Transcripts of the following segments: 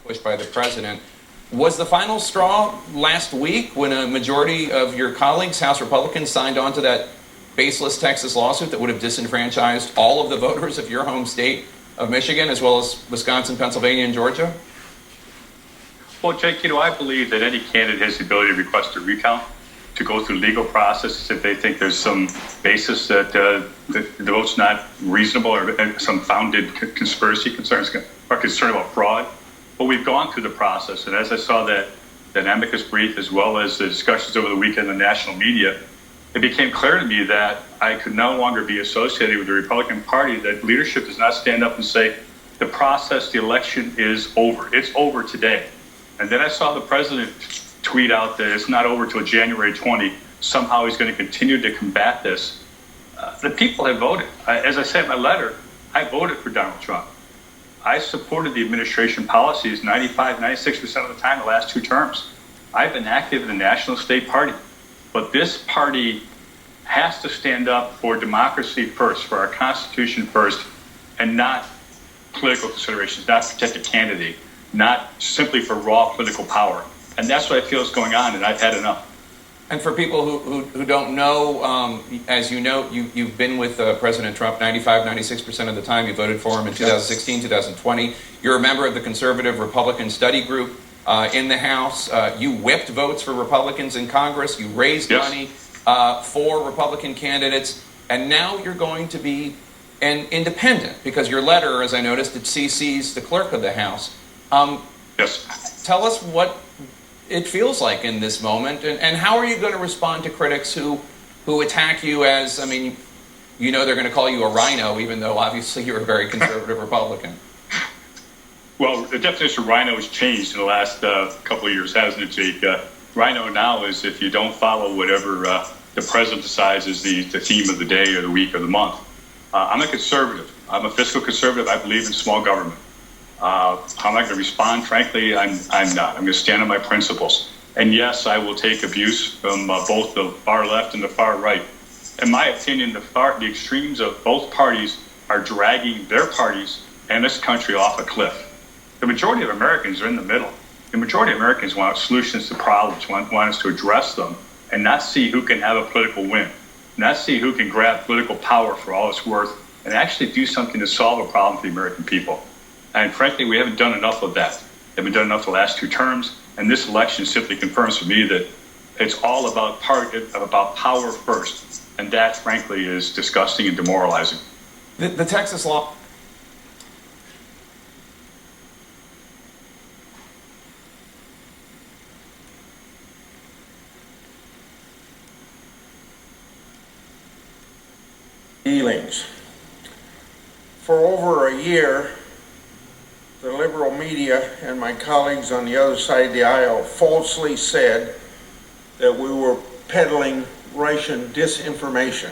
pushed by the president. Was the final straw last week when a majority of your colleagues, House Republicans, signed on to that baseless Texas lawsuit that would have disenfranchised all of the voters of your home state of Michigan, as well as Wisconsin, Pennsylvania, and Georgia? Well, Jake, I believe that any candidate has the ability to request a recount, to go through legal process if they think there's some basis that the vote's not reasonable or some founded conspiracy concerns or concern about fraud. But we've gone through the process, and as I saw that amicus brief as well as the discussions over the weekend in the national media, it became clear to me that I could no longer be associated with the Republican Party, that leadership does not stand up and say, the process, the election is over. It's over today. And then I saw the president tweet out that it's not over till January 20. Somehow he's going to continue to combat this. The people have voted. As I said in my letter, I voted for Donald Trump. I supported the administration policies 95, 96% of the time the last 2 terms. I've been active in the National State Party. But this party has to stand up for democracy first, for our Constitution first, and not political considerations, not protect a candidate, not simply for raw political power. And that's what I feel is going on, and I've had enough. And for people who don't know, as you know, you've been with President Trump 95, 96% of the time. You voted for him in 2016, 2020. You're a member of the Conservative Republican Study Group in the House. You whipped votes for Republicans in Congress. You raised money for Republican candidates. And now you're going to be an independent because your letter, as I noticed, it CCs the clerk of the House. Yes. Tell us what it feels like in this moment, and how are you going to respond to critics who attack you as, I mean, they're going to call you a rhino, even though obviously you're a very conservative Republican. Well, the definition of rhino has changed in the last couple of years, hasn't it, Jake? Rhino now is if you don't follow whatever the president decides is the theme of the day or the week or the month. I'm a conservative. I'm a fiscal conservative. I believe in small government. How am I going to respond? Frankly, I'm not. I'm going to stand on my principles. And yes, I will take abuse from both the far left and the far right. In my opinion, the extremes of both parties are dragging their parties and this country off a cliff. The majority of Americans are in the middle. The majority of Americans want solutions to problems, want us to address them, and not see who can have a political win, not see who can grab political power for all it's worth, and actually do something to solve a problem for the American people. And frankly, we haven't done enough of that. Haven't done enough the last 2 terms, and this election simply confirms for me that it's all about power first, and that, frankly, is disgusting and demoralizing. The Texas law. Dealings. For over a year, the liberal media and my colleagues on the other side of the aisle falsely said that we were peddling Russian disinformation.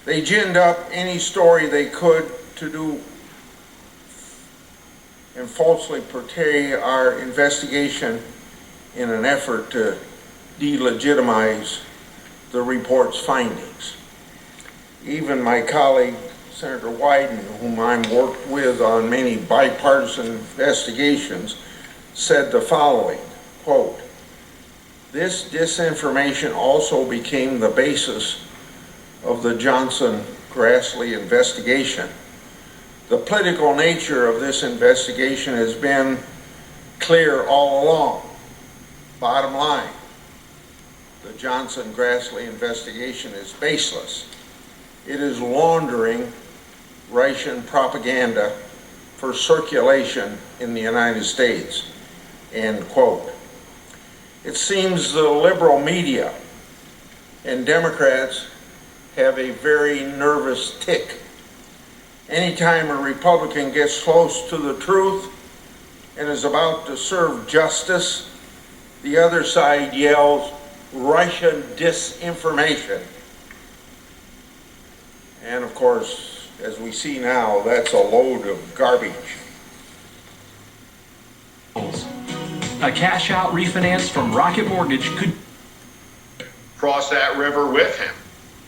They ginned up any story they could to do and falsely portray our investigation in an effort to delegitimize the report's findings. Even my colleague, Senator Wyden, whom I've worked with on many bipartisan investigations, said the following, quote, "This disinformation also became the basis of the Johnson-Grassley investigation. The political nature of this investigation has been clear all along. Bottom line, the Johnson-Grassley investigation is baseless. It is laundering Russian propaganda for circulation in the United States," end quote. It seems the liberal media and Democrats have a very nervous tick. Anytime a Republican gets close to the truth and is about to serve justice, the other side yells, "Russian disinformation." And of course, as we see now, that's a load of garbage. A cash out refinance from Rocket Mortgage could cross that river with him.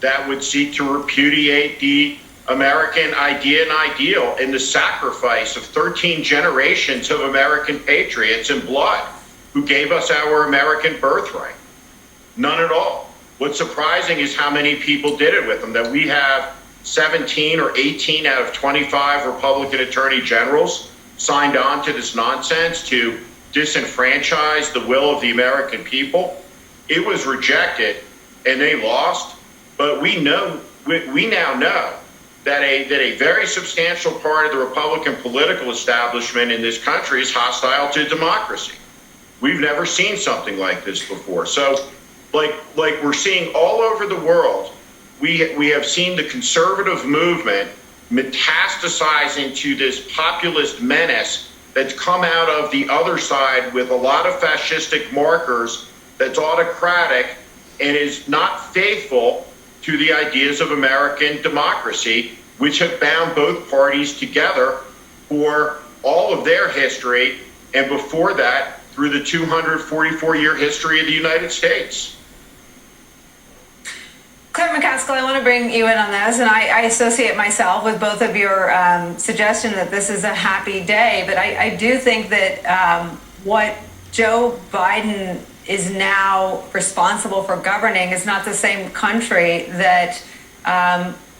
That would seek to repudiate the American idea and ideal in the sacrifice of 13 generations of American patriots in blood who gave us our American birthright. None at all. What's surprising is how many people did it with them, that we have 17 or 18 out of 25 Republican attorney generals signed on to this nonsense to disenfranchise the will of the American people. It was rejected and they lost, but we now know that a very substantial part of the Republican political establishment in this country is hostile to democracy. We've never seen something like this before. So like we're seeing all over the world, we have seen the conservative movement metastasize into this populist menace that's come out of the other side with a lot of fascistic markers, that's autocratic and is not faithful to the ideas of American democracy, which have bound both parties together for all of their history, and before that, through the 244-year history of the United States. Claire McCaskill, I want to bring you in on this, and I associate myself with both of your suggestion that this is a happy day, but I do think that what Joe Biden is now responsible for governing is not the same country that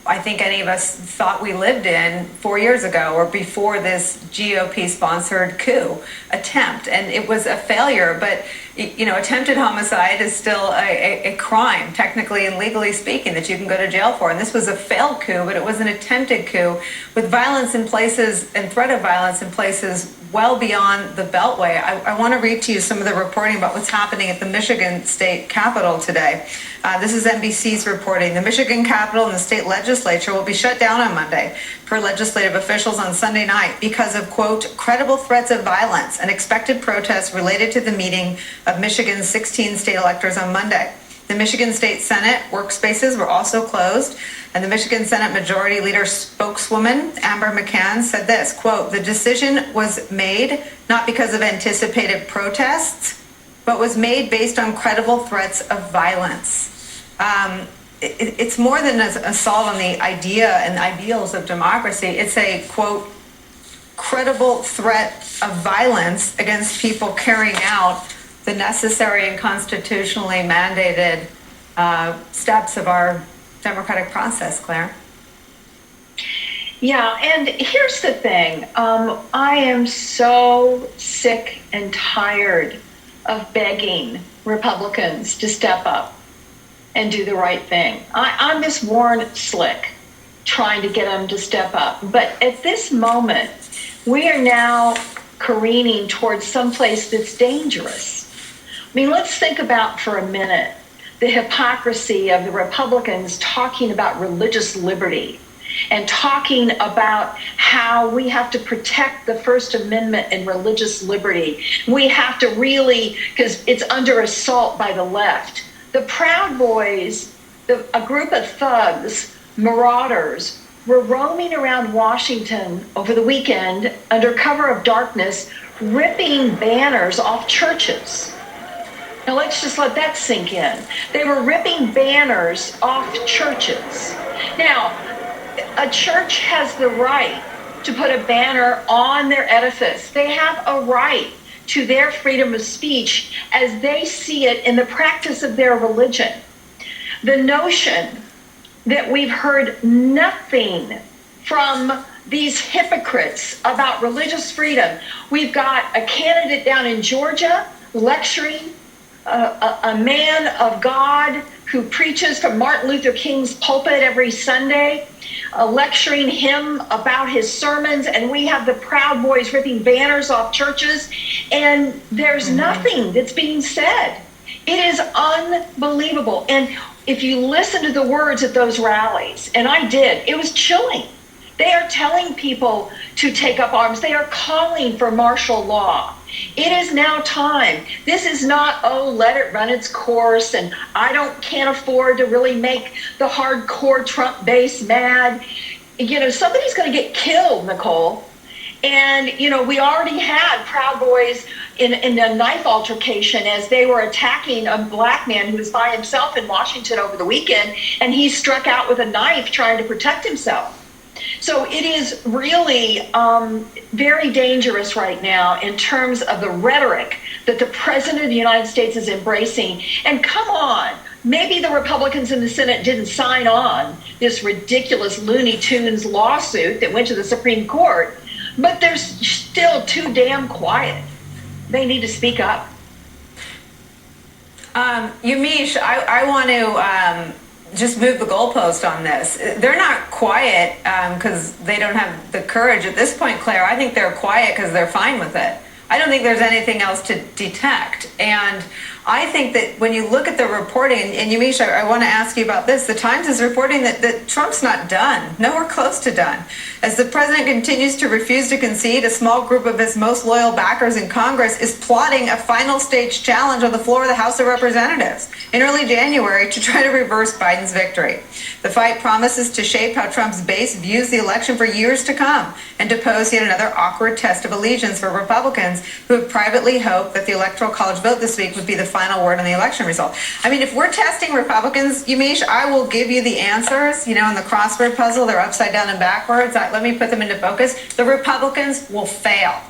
I think any of us thought we lived in 4 years ago or before this GOP-sponsored coup attempt. And it was a failure, but attempted homicide is still a crime, technically and legally speaking, that you can go to jail for. And this was a failed coup, but it was an attempted coup with violence in places and threat of violence in places well beyond the Beltway. I want to read to you some of the reporting about what's happening at the Michigan State Capitol today. This is NBC's reporting. The Michigan Capitol and the state legislature will be shut down on Monday per legislative officials on Sunday night because of, quote, credible threats of violence and expected protests related to the meeting of Michigan's 16 state electors on Monday. The Michigan State Senate workspaces were also closed, and the Michigan Senate Majority Leader spokeswoman, Amber McCann, said this, quote, the decision was made not because of anticipated protests, but was made based on credible threats of violence. It's more than an assault on the idea and ideals of democracy. It's a, quote, credible threat of violence against people carrying out the necessary and constitutionally mandated steps of our democratic process, Claire. Yeah, and here's the thing. I am so sick and tired of begging Republicans to step up and do the right thing. I'm just worn slick trying to get them to step up. But at this moment, we are now careening towards someplace that's dangerous. I mean, let's think about for a minute the hypocrisy of the Republicans talking about religious liberty and talking about how we have to protect the First Amendment and religious liberty. We have to really, because it's under assault by the left. The Proud Boys, a group of thugs, marauders, were roaming around Washington over the weekend under cover of darkness, ripping banners off churches. Now let's just let that sink in. They were ripping banners off churches. Now, a church has the right to put a banner on their edifice. They have a right to their freedom of speech as they see it in the practice of their religion. The notion that we've heard nothing from these hypocrites about religious freedom. We've got a candidate down in Georgia lecturing a man of God who preaches from Martin Luther King's pulpit every Sunday, lecturing him about his sermons, and we have the Proud Boys ripping banners off churches, and there's nothing that's being said. It is unbelievable. And if you listen to the words at those rallies, and I did, it was chilling. They are telling people to take up arms. They are calling for martial law. It is now time. This is not, oh, let it run its course, and can't afford to really make the hardcore Trump base mad. Somebody's going to get killed, Nicole. And, we already had Proud Boys in a knife altercation as they were attacking a black man who was by himself in Washington over the weekend, and he struck out with a knife trying to protect himself. So it is really very dangerous right now in terms of the rhetoric that the President of the United States is embracing. And come on, maybe the Republicans in the Senate didn't sign on this ridiculous Looney Tunes lawsuit that went to the Supreme Court, but they're still too damn quiet. They need to speak up. Yamiche, I want to just move the goalpost on this. They're not quiet because they don't have the courage at this point, Claire. I think they're quiet because they're fine with it. I don't think there's anything else to detect. And I think that when you look at the reporting, and Yamiche, I want to ask you about this. The Times is reporting that Trump's not done, nowhere close to done. As the president continues to refuse to concede, a small group of his most loyal backers in Congress is plotting a final stage challenge on the floor of the House of Representatives in early January to try to reverse Biden's victory. The fight promises to shape how Trump's base views the election for years to come and to pose yet another awkward test of allegiance for Republicans who have privately hoped that the Electoral College vote this week would be the final word on the election result. I mean, if we're testing Republicans, Yamiche, I will give you the answers. You know, in the crossword puzzle, they're upside down and backwards. Let me put them into focus. The Republicans will fail.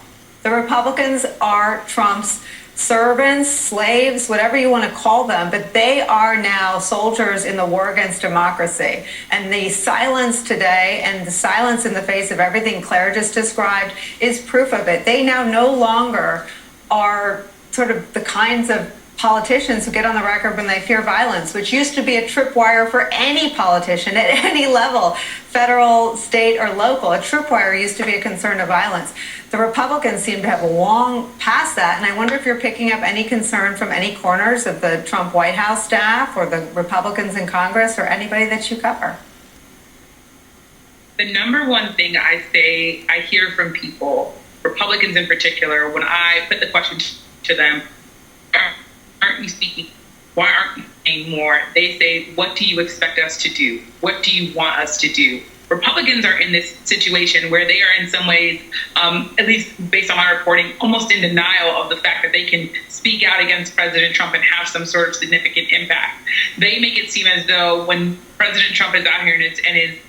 The Republicans are Trump's servants, slaves, whatever you want to call them, but they are now soldiers in the war against democracy. And the silence today and the silence in the face of everything Claire just described is proof of it. They now no longer are sort of the kinds of politicians who get on the record when they fear violence, which used to be a tripwire for any politician at any level, federal, state, or local. A tripwire used to be a concern of violence. The Republicans seem to have long past that, and I wonder if you're picking up any concern from any corners of the Trump White House staff or the Republicans in Congress or anybody that you cover. The number one thing I hear from people, Republicans in particular, when I put the question to them, aren't you speaking? Why aren't you saying more? They say, what do you expect us to do? What do you want us to do? Republicans are in this situation where they are in some ways, at least based on my reporting, almost in denial of the fact that they can speak out against President Trump and have some sort of significant impact. They make it seem as though when President Trump is out here and his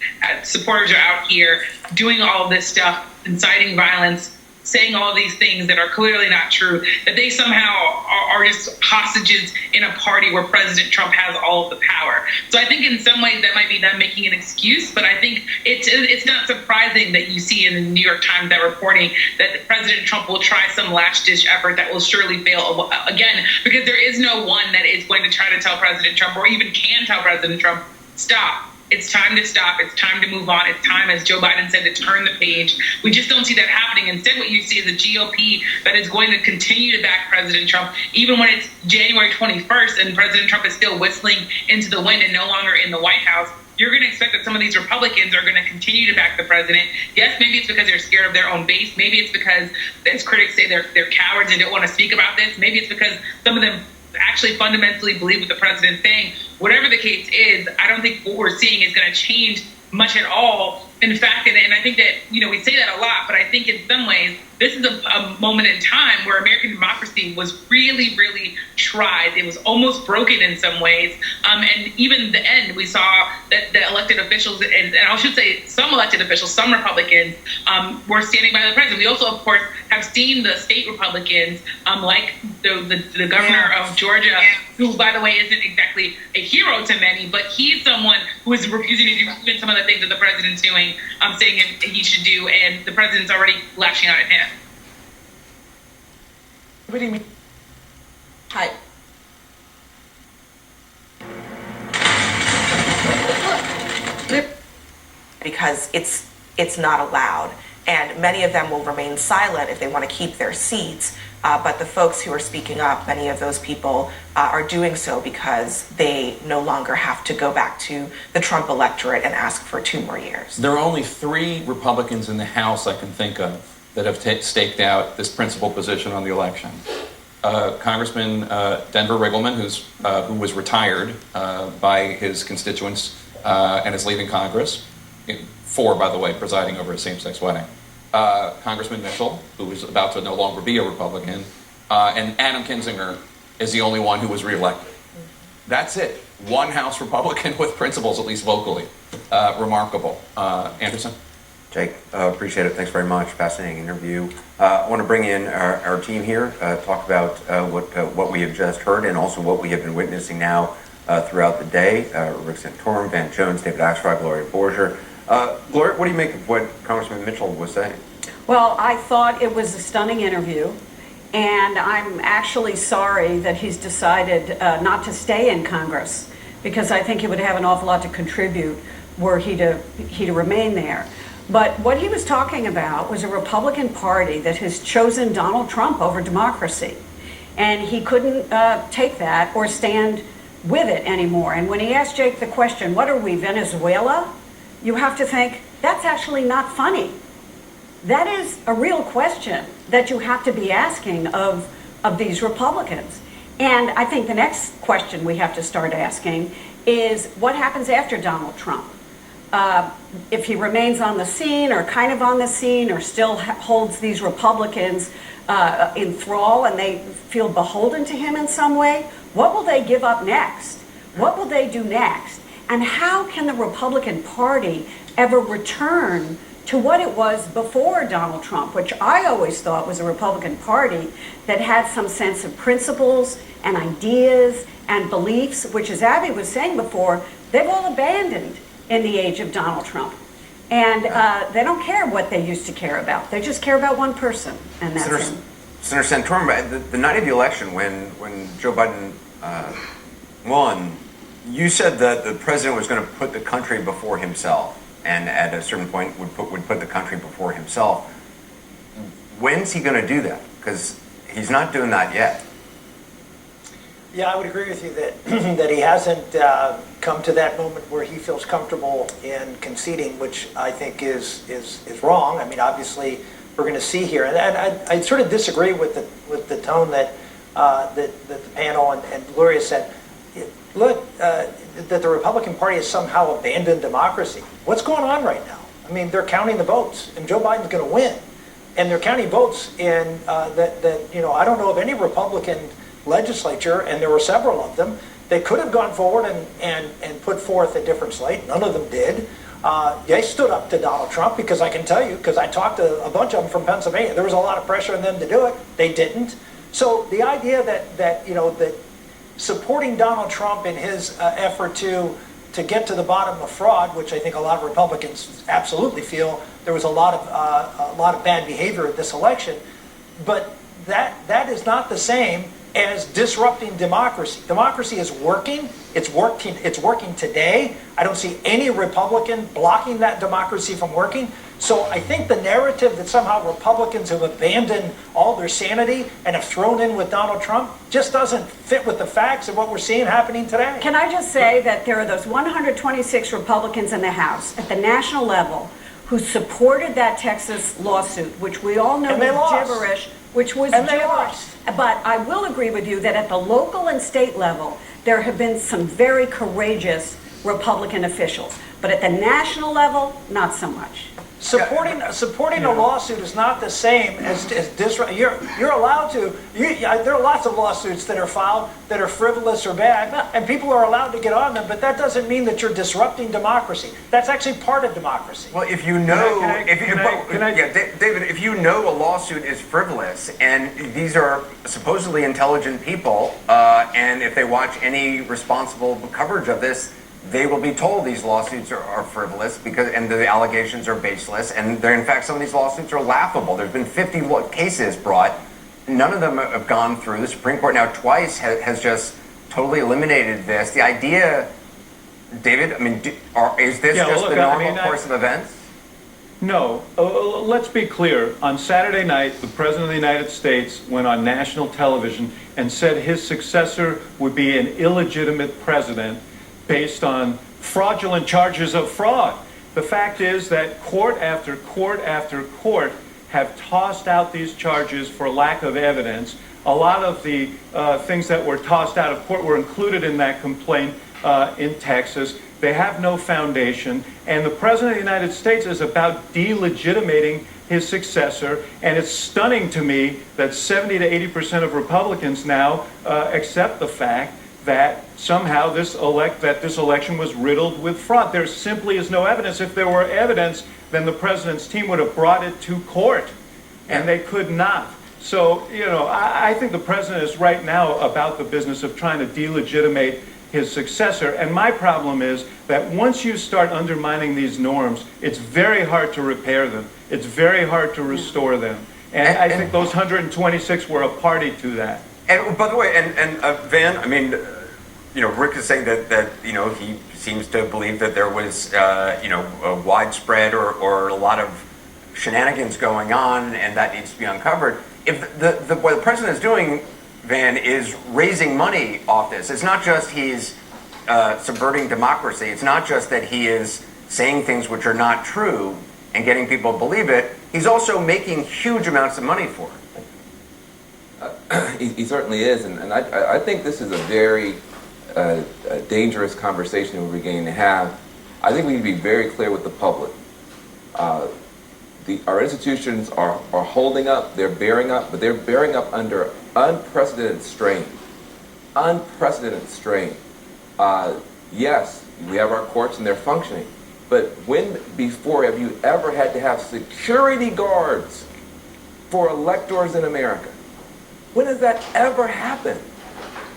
supporters are out here doing all of this stuff, inciting violence, saying all these things that are clearly not true, that they somehow are just hostages in a party where President Trump has all of the power. So I think in some ways that might be them making an excuse, but I think it's not surprising that you see in the New York Times that reporting that President Trump will try some last-ditch effort that will surely fail again, because there is no one that is going to try to tell President Trump or even can tell President Trump, stop. It's time to stop. It's time to move on. It's time, as Joe Biden said, to turn the page. We just don't see that happening. Instead, what you see is a GOP that is going to continue to back President Trump, even when it's January 21st and President Trump is still whistling into the wind and no longer in the White House. You're going to expect that some of these Republicans are going to continue to back the president. Yes, maybe it's because they're scared of their own base. Maybe it's because, as critics say, they're cowards and don't want to speak about this. Maybe it's because some of them actually fundamentally believe what the president's saying. Whatever the case is, I don't think what we're seeing is going to change much at all. In fact, and I think that, we say that a lot, but I think in some ways, this is a moment in time where American democracy was really, really tried. It was almost broken in some ways. And even the end, we saw that the elected officials, and I should say some elected officials, some Republicans, were standing by the president. We also, of course, have seen the state Republicans, like the governor of Georgia, who, by the way, isn't exactly a hero to many, but he's someone who is refusing to do even some of the things that the president's doing, saying he should do, and the president's already lashing out at him. What do you mean? Hi. Because it's not allowed, and many of them will remain silent if they want to keep their seats. But the folks who are speaking up, many of those people are doing so because they no longer have to go back to the Trump electorate and ask for 2 more years. There are only 3 Republicans in the House I can think of that have staked out this principal position on the election. Congressman Denver Riggleman, who was retired by his constituents and is leaving Congress, for, by the way, presiding over a same-sex wedding. Congressman Mitchell, who is about to no longer be a Republican, and Adam Kinzinger is the only one who was reelected. That's it. One House Republican with principles, at least vocally. Remarkable. Anderson? Jake, appreciate it. Thanks very much. Fascinating interview. I want to bring in our team here, talk about what we have just heard and also what we have been witnessing now throughout the day. Rick Santorum, Van Jones, David Axelrod, Gloria Borger. Gloria, what do you make of what Congressman Mitchell was saying? Well, I thought it was a stunning interview, and I'm actually sorry that he's decided not to stay in Congress, because I think he would have an awful lot to contribute were he to remain there. But what he was talking about was a Republican Party that has chosen Donald Trump over democracy. And he couldn't take that or stand with it anymore. And when he asked Jake the question, what are we, Venezuela? You have to think, that's actually not funny. That is a real question that you have to be asking of these Republicans. And I think the next question we have to start asking is what happens after Donald Trump? If he remains on the scene or kind of on the scene or still holds these Republicans in thrall and they feel beholden to him in some way, what will they give up next? What will they do next? And how can the Republican Party ever return to what it was before Donald Trump, which I always thought was a Republican Party that had some sense of principles and ideas and beliefs, which, as Abby was saying before, they've all abandoned in the age of Donald Trump. And they don't care what they used to care about. They just care about one person, and that's him. Senator Santorum, the night of the election, when Joe Biden won, you said that the president was going to put the country before himself, and at a certain point would put the country before himself. When's he going to do that? Because he's not doing that yet. Yeah, I would agree with you that that he hasn't come to that moment where he feels comfortable in conceding, which I think is wrong. I mean, obviously, we're going to see here, and I sort of disagree with the tone that the panel and Gloria said. Look, that the Republican Party has somehow abandoned democracy. What's going on right now? I mean, they're counting the votes, and Joe Biden's going to win, and they're counting votes in that I don't know of any Republican legislature, and there were several of them, they could have gone forward and put forth a different slate. None of them did. They stood up to Donald Trump, because I can tell you, because I talked to a bunch of them from Pennsylvania, there was a lot of pressure on them to do it. They didn't. So the idea that supporting Donald Trump in his effort to get to the bottom of fraud, which I think a lot of Republicans absolutely feel there was a lot of bad behavior at this election, but that is not the same as disrupting democracy. Democracy is working. It's working today. I don't see any Republican blocking that democracy from working. So I think the narrative that somehow Republicans have abandoned all their sanity and have thrown in with Donald Trump just doesn't fit with the facts of what we're seeing happening today. Can I just say that there are those 126 Republicans in the House at the national level who supported that Texas lawsuit, which we all know was gibberish, which was gibberish. But I will agree with you that at the local and state level, there have been some very courageous Republican officials. But at the national level, not so much. Supporting a lawsuit is not the same as disrupt. You're allowed to. There are lots of lawsuits that are filed that are frivolous or bad, and people are allowed to get on them. But that doesn't mean that you're disrupting democracy. That's actually part of democracy. Well, if you know, David, if you know a lawsuit is frivolous and these are supposedly intelligent people, and if they watch any responsible coverage of this, they will be told these lawsuits are frivolous and the allegations are baseless, and in fact some of these lawsuits are laughable. There's been 50 cases brought. None of them have gone through. The Supreme Court now twice has just totally eliminated this. The idea, David, I mean, is this just the normal course of events? No. Let's be clear. On Saturday night, the President of the United States went on national television and said his successor would be an illegitimate president based on fraudulent charges of fraud. The fact is that court after court after court have tossed out these charges for lack of evidence. A lot of the things that were tossed out of court were included in that complaint in Texas. They have no foundation, and the President of the United States is about delegitimating his successor, and it's stunning to me that 70 to 80% of Republicans now accept the fact that somehow this election was riddled with fraud. There simply is no evidence. If there were evidence, then the president's team would have brought it to court, and they could not. So, I think the president is right now about the business of trying to delegitimate his successor. And my problem is that once you start undermining these norms, it's very hard to repair them. It's very hard to restore them. And I think those 126 were a party to that. And by the way, Van, I mean, Rick is saying that he seems to believe that there was, a widespread or a lot of shenanigans going on, and that needs to be uncovered. If what the president is doing, Van, is raising money off this. It's not just he's subverting democracy. It's not just that he is saying things which are not true and getting people to believe it. He's also making huge amounts of money for it. He certainly is, and I think this is a very dangerous conversation we're beginning to have. I think we need to be very clear with the public. Our institutions are holding up, they're bearing up, but they're bearing up under unprecedented strain. Unprecedented strain. Yes, we have our courts and they're functioning, but when before have you ever had to have security guards for electors in America? When has that ever happened?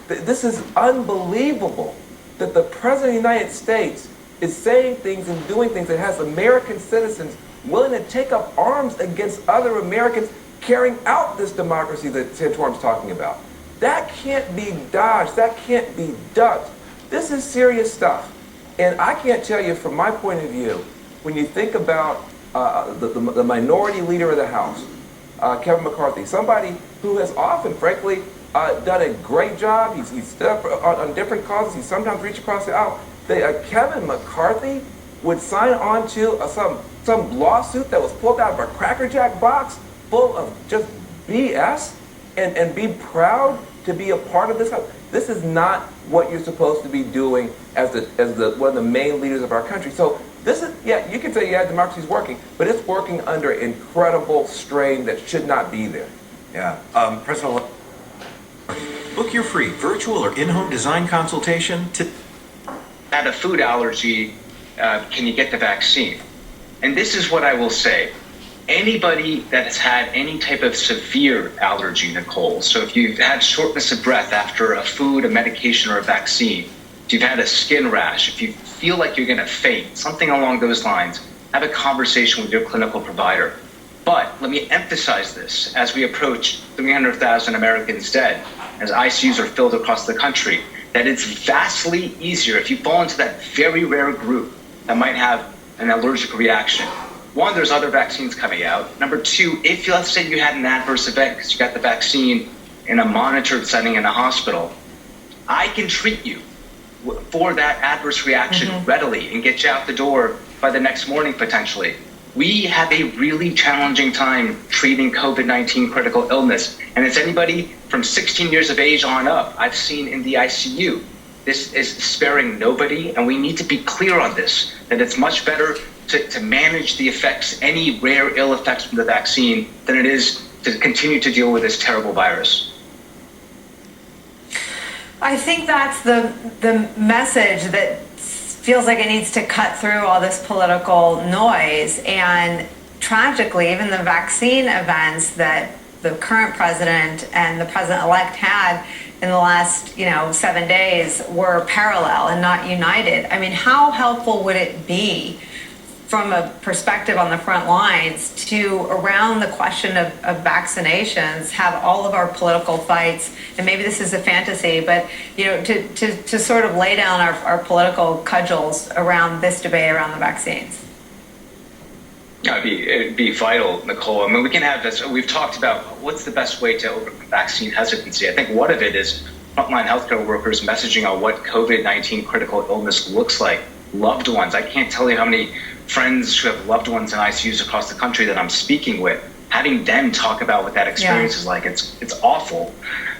This is unbelievable that the President of the United States is saying things and doing things that has American citizens willing to take up arms against other Americans carrying out this democracy that Santorum's talking about. That can't be dodged. That can't be ducked. This is serious stuff. And I can't tell you from my point of view, when you think about the minority leader of the House, Kevin McCarthy, somebody who has often, frankly, done a great job. He's stood up on different causes. He's sometimes reached across the aisle. Kevin McCarthy would sign on to some lawsuit that was pulled out of a Cracker Jack box full of just BS and be proud to be a part of this. This is not what you're supposed to be doing as one of the main leaders of our country. So this is, yeah, you can say, yeah, democracy's working, but it's working under incredible strain that should not be there. Yeah. President. Book your free virtual or in-home design consultation to had a food allergy, can you get the vaccine? And this is what I will say. Anybody that has had any type of severe allergy, Nicole, so if you've had shortness of breath after a food, a medication, or a vaccine, if you've had a skin rash, if you feel like you're going to faint, something along those lines, have a conversation with your clinical provider. But let me emphasize this, as we approach 300,000 Americans dead, as ICUs are filled across the country, that it's vastly easier if you fall into that very rare group that might have an allergic reaction. One, there's other vaccines coming out. Number two, if let's say you had an adverse event because you got the vaccine in a monitored setting in a hospital, I can treat you for that adverse reaction readily and get you out the door by the next morning potentially. We have a really challenging time treating COVID-19 critical illness, and it's anybody from 16 years of age on up I've seen in the ICU. This is sparing nobody, and we need to be clear on this, that it's much better to manage the effects, any rare ill effects from the vaccine, than it is to continue to deal with this terrible virus. I think that's the message that feels like it needs to cut through all this political noise. And tragically, even the vaccine events that the current president and the president-elect had in the last 7 days were parallel and not united. I mean, how helpful would it be from a perspective on the front lines to, around the question of vaccinations, have all of our political fights, and maybe this is a fantasy, but to sort of lay down our political cudgels around this debate around the vaccines? It'd be vital, Nicole. I mean, we can have this. We've talked about what's the best way to overcome vaccine hesitancy. I think one of it is frontline healthcare workers messaging on what COVID-19 critical illness looks like. Loved ones. I can't tell you how many friends who have loved ones in ICUs across the country that I'm speaking with, having them talk about what that experience is like. It's awful.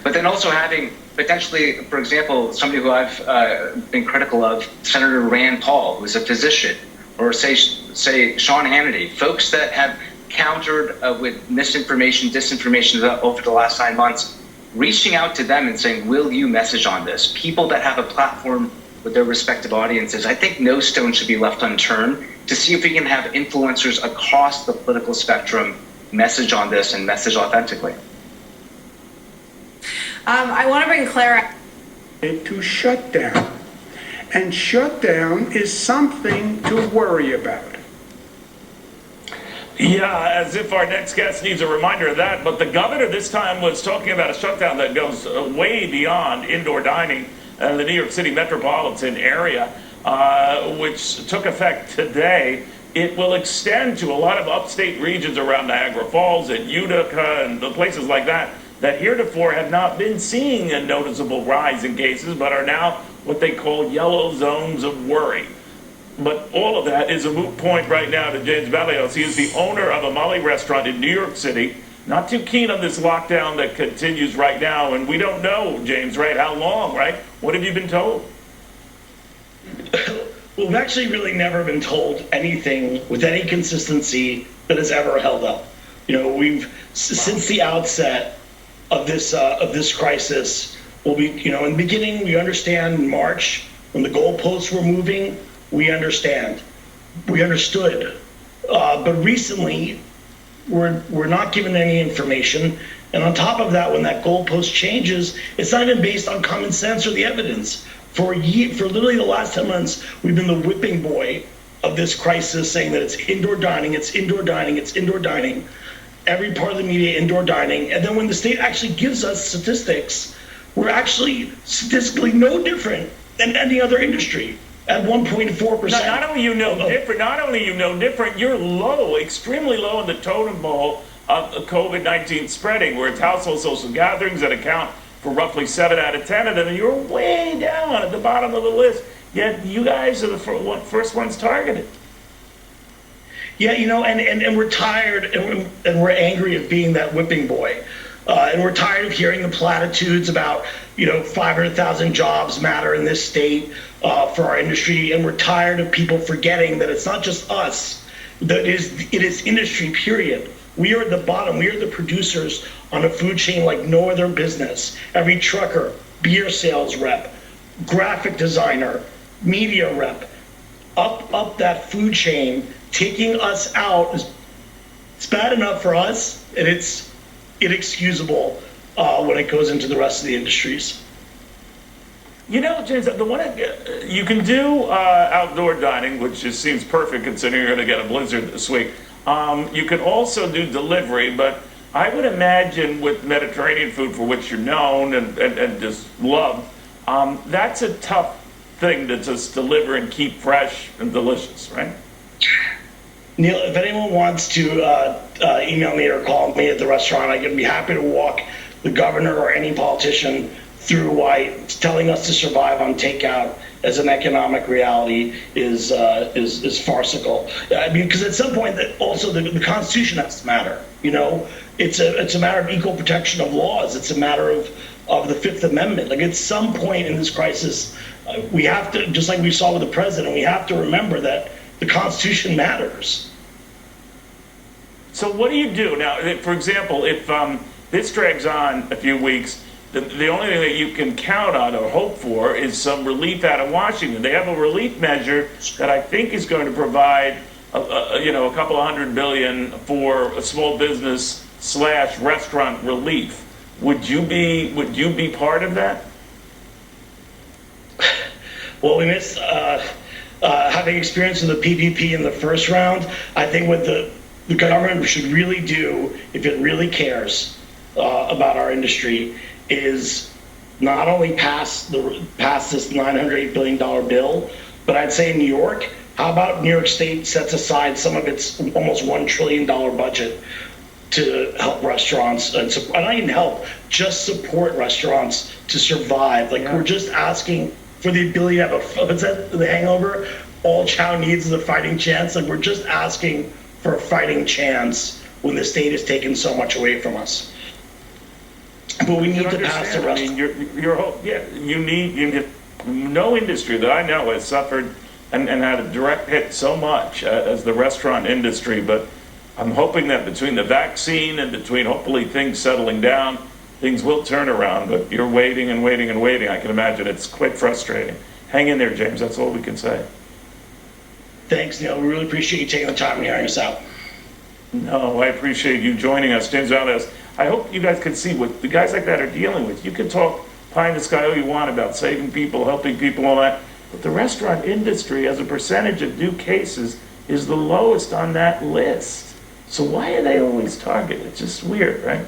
But then also having potentially, for example, somebody who I've been critical of, Senator Rand Paul, who's a physician, or say Sean Hannity, folks that have countered with misinformation, disinformation over the last 9 months, reaching out to them and saying, will you message on this? People that have a platform with their respective audiences, I think no stone should be left unturned to see if we can have influencers across the political spectrum message on this and message authentically. I want to bring Clara. To shut down. And shut down is something to worry about. Yeah, as if our next guest needs a reminder of that. But the governor this time was talking about a shutdown that goes way beyond indoor dining in the New York City metropolitan area, which took effect today. It will extend to a lot of upstate regions around Niagara Falls and Utica and the places like that heretofore have not been seeing a noticeable rise in cases, but are now what they call yellow zones of worry. But all of that is a moot point right now to James Valios. He is the owner of a Molly restaurant in New York City. Not too keen on this lockdown that continues right now, and we don't know, James, right, how long, right? What have you been told? Well, we've actually really never been told anything with any consistency that has ever held up. You know, we've, since the outset of this crisis, in the beginning, we understand in March, when the goalposts were moving, we understood. But recently, we're not given any information. And on top of that, when that goalpost changes, it's not even based on common sense or the evidence. For literally the last 10 months, we've been the whipping boy of this crisis, saying that it's indoor dining, it's indoor dining, it's indoor dining. Every part of the media, indoor dining. And then when the state actually gives us statistics, we're actually statistically no different than any other industry at 1.4%. Not only you know different, you're low, extremely low in the totem pole of COVID-19 spreading, where it's household social gatherings that account for roughly 7 out of 10 of them, and you're way down at the bottom of the list. Yet you guys are the first ones targeted. Yeah, and we're tired and we're angry of being that whipping boy. And we're tired of hearing the platitudes about, 500,000 jobs matter in this state for our industry. And we're tired of people forgetting that it's not just us, that it is industry, period. We are at the bottom. We are the producers on a food chain like no other business. Every trucker, beer sales rep, graphic designer, media rep, up that food chain, taking us out it's bad enough for us, and it's inexcusable when it goes into the rest of the industries. James, the one you can do outdoor dining, which just seems perfect considering you're going to get a blizzard this week. You can also do delivery, but I would imagine with Mediterranean food, for which you're known and just love, that's a tough thing to just deliver and keep fresh and delicious, right? Neil, if anyone wants to email me or call me at the restaurant, I can be happy to walk the governor or any politician through why telling us to survive on takeout as an economic reality is farcical. I mean, because at some point, that also the Constitution has to matter. It's a matter of equal protection of laws. It's a matter of the Fifth Amendment. Like at some point in this crisis, we have to, just like we saw with the president, we have to remember that the Constitution matters. So what do you do now? For example, if this drags on a few weeks, the only thing that you can count on or hope for is some relief out of Washington. They have a relief measure that I think is going to provide, a couple of $100 billion for a small business / restaurant relief. Would you be part of that? Well, we missed having experience with the PPP in the first round. I think what the government should really do, if it really cares about our industry, is not only pass this $908 billion bill, but I'd say in New York, how about New York State sets aside some of its almost $1 trillion budget to help restaurants, and not even help, just support restaurants to survive. We're just asking for the ability to have what's that, the hangover? All Chow needs is a fighting chance. We're just asking for a fighting chance when the state has taken so much away from us. But we need to pass the rest. No industry that I know has suffered and had a direct hit so much as the restaurant industry. But I'm hoping that between the vaccine and between hopefully things settling down, things will turn around, but you're waiting and waiting and waiting. I can imagine it's quite frustrating. Hang in there, James. That's all we can say. Thanks, Neil. We really appreciate you taking the time and hearing us out. No, I appreciate you joining us, James Valdez. I hope you guys can see what the guys like that are dealing with. You can talk pie in the sky all you want about saving people, helping people, all that, but the restaurant industry, as a percentage of new cases, is the lowest on that list. So why are they always targeted? It's just weird, right?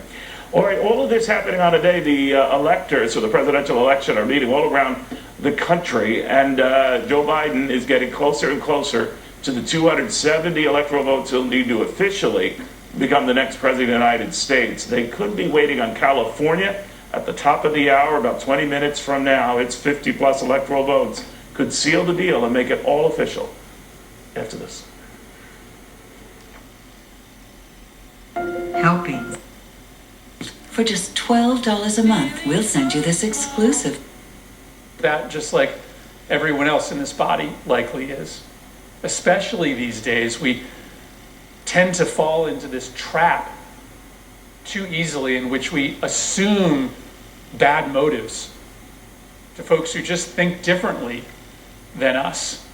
All right, all of this happening on a day the electors, or the presidential election, are meeting all around the country, and Joe Biden is getting closer and closer to the 270 electoral votes he'll need to officially become the next president of the United States. They could be waiting on California at the top of the hour, about 20 minutes from now. It's 50 plus electoral votes. Could seal the deal and make it all official after this. Helping. For just $12 a month, we'll send you this exclusive. That, just like everyone else in this body likely is. Especially these days, we tend to fall into this trap too easily in which we assume bad motives to folks who just think differently than us.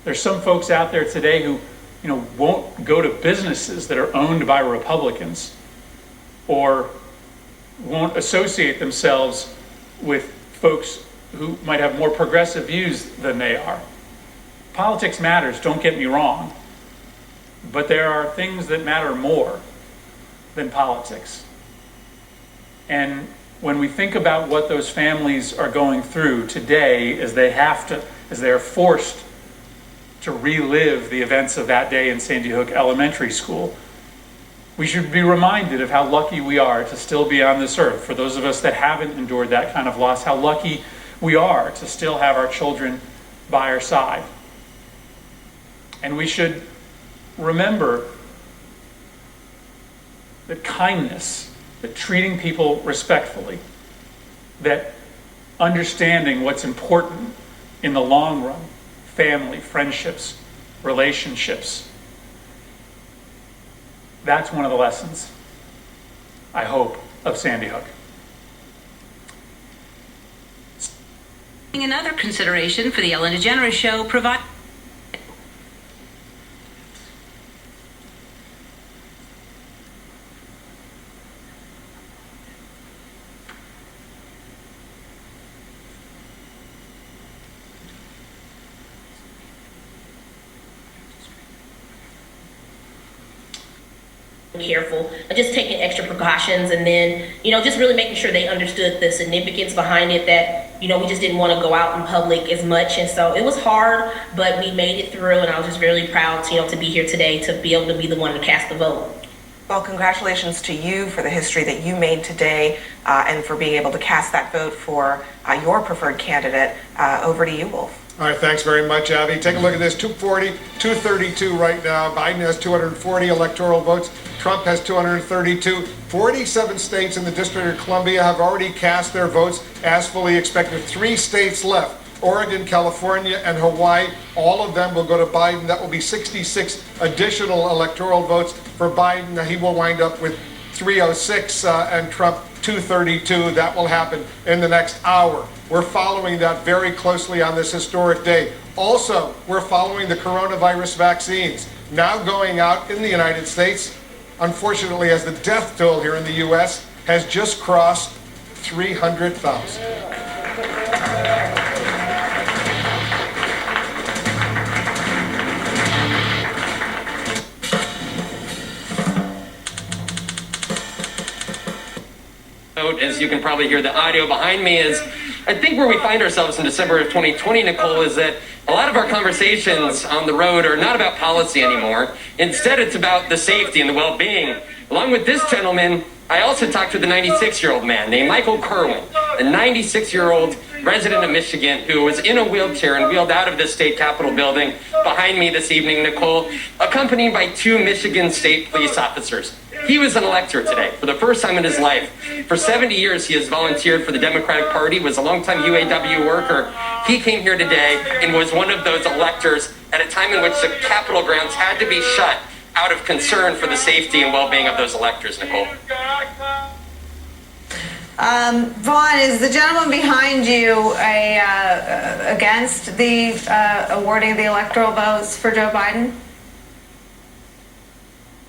There's some folks out there today who, won't go to businesses that are owned by Republicans, or won't associate themselves with folks who might have more progressive views than they are. Politics matters, don't get me wrong, but there are things that matter more than politics. And when we think about what those families are going through today, as they are forced to relive the events of that day in Sandy Hook Elementary School, we should be reminded of how lucky we are to still be on this earth. For those of us that haven't endured that kind of loss, how lucky we are to still have our children by our side. And we should remember that kindness, that treating people respectfully, that understanding what's important in the long run, family, friendships, relationships, that's one of the lessons, I hope, of Sandy Hook. Another consideration for the Ellen DeGeneres Show provide. Careful, just taking extra precautions, and then just really making sure they understood the significance behind it, that we just didn't want to go out in public as much. And so it was hard, but we made it through, and I was just really proud to be here today, to be able to be the one to cast the vote. Well, congratulations to you for the history that you made today, and for being able to cast that vote for your preferred candidate. Over to you, Wolf. All right, thanks very much, Abby. Take a look at this, 240, 232 right now. Biden has 240 electoral votes. Trump has 232. 47 states in the District of Columbia have already cast their votes as fully expected. 3 states left, Oregon, California, and Hawaii. All of them will go to Biden. That will be 66 additional electoral votes for Biden. He will wind up with 306 and Trump 232. That will happen in the next hour. We're following that very closely on this historic day. Also, we're following the coronavirus vaccines now going out in the United States. Unfortunately, as the death toll here in the U.S. has just crossed 300,000. As you can probably hear the audio behind me, is I think where we find ourselves in December of 2020, Nicole, is that a lot of our conversations on the road are not about policy anymore. Instead, it's about the safety and the well-being. Along with this gentleman, I also talked with a 96-year-old man named Michael Kerwin, a 96-year-old resident of Michigan who was in a wheelchair and wheeled out of the state capitol building behind me this evening, Nicole, accompanied by 2 Michigan State police officers. He was an elector today for the first time in his life. For 70 years, he has volunteered for the Democratic Party, was a longtime UAW worker. He came here today and was one of those electors at a time in which the Capitol grounds had to be shut out of concern for the safety and well-being of those electors, Nicole. Vaughn, is the gentleman behind you against the awarding of the electoral votes for Joe Biden?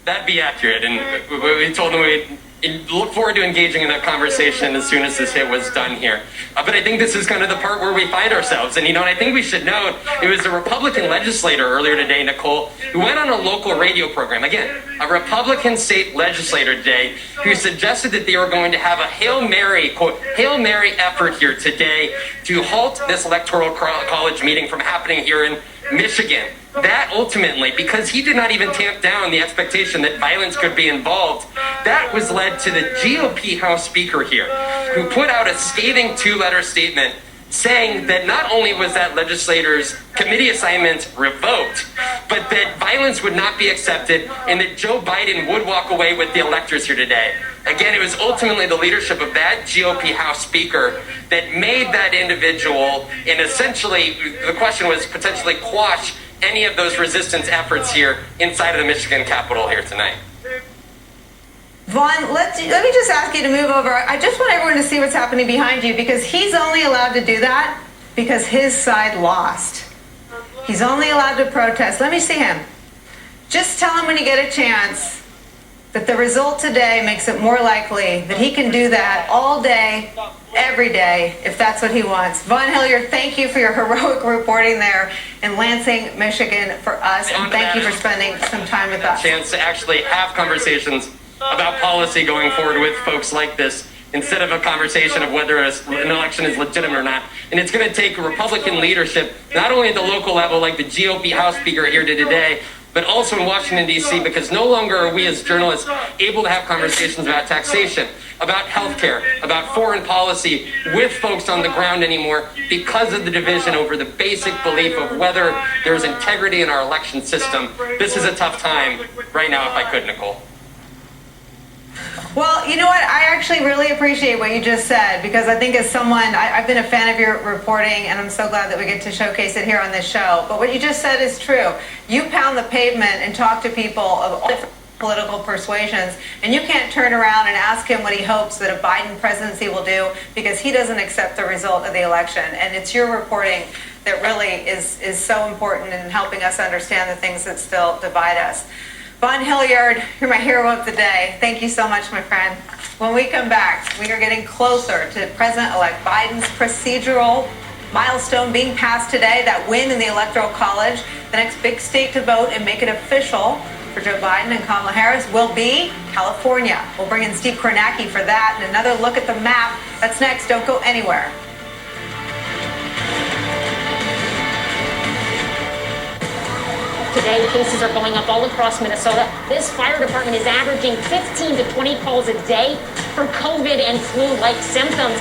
That'd be accurate, and we told them we'd look forward to engaging in that conversation as soon as this hit was done here. But I think this is kind of the part where we find ourselves, and and I think we should note, it was a Republican legislator earlier today, Nicole, who went on a local radio program, again, a Republican state legislator today, who suggested that they were going to have a Hail Mary, quote, Hail Mary effort here today to halt this electoral college meeting from happening here in Michigan. That ultimately, because he did not even tamp down the expectation that violence could be involved, that was led to the GOP House Speaker here, who put out a scathing two-letter statement saying that not only was that legislator's committee assignment revoked, but that violence would not be accepted and that Joe Biden would walk away with the electors here today. Again, it was ultimately the leadership of that GOP House Speaker that made that individual, and essentially the question was potentially quash any of those resistance efforts here inside of the Michigan Capitol here tonight. Vaughn, let me just ask you to move over. I just want everyone to see what's happening behind you, because he's only allowed to do that because his side lost. He's only allowed to protest. Let me see him. Just tell him when you get a chance that the result today makes it more likely that he can do that all day, every day, if that's what he wants. Vaughn Hilliard, thank you for your heroic reporting there in Lansing, Michigan for us, and thank you for spending some time with us. Chance to actually have conversations about policy going forward with folks like this, instead of a conversation of whether an election is legitimate or not. And it's going to take Republican leadership, not only at the local level like the GOP House Speaker here today, but also in Washington, D.C., because no longer are we as journalists able to have conversations about taxation, about healthcare, about foreign policy with folks on the ground anymore because of the division over the basic belief of whether there's integrity in our election system. This is a tough time right now, if I could, Nicole. Well, you know what? I actually really appreciate what you just said, because I think as someone, I've been a fan of your reporting, and I'm so glad that we get to showcase it here on this show. But what you just said is true. You pound the pavement and talk to people of all different political persuasions, and you can't turn around and ask him what he hopes that a Biden presidency will do, because he doesn't accept the result of the election. And it's your reporting that really is so important in helping us understand the things that still divide us. Vaughn Hilliard, you're my hero of the day. Thank you so much, my friend. When we come back, we are getting closer to President-elect Biden's procedural milestone being passed today, that win in the Electoral College. The next big state to vote and make it official for Joe Biden and Kamala Harris will be California. We'll bring in Steve Kornacki for that and another look at the map. That's next. Don't go anywhere. Today, cases are going up all across Minnesota. This fire department is averaging 15 to 20 calls a day for COVID and flu-like symptoms.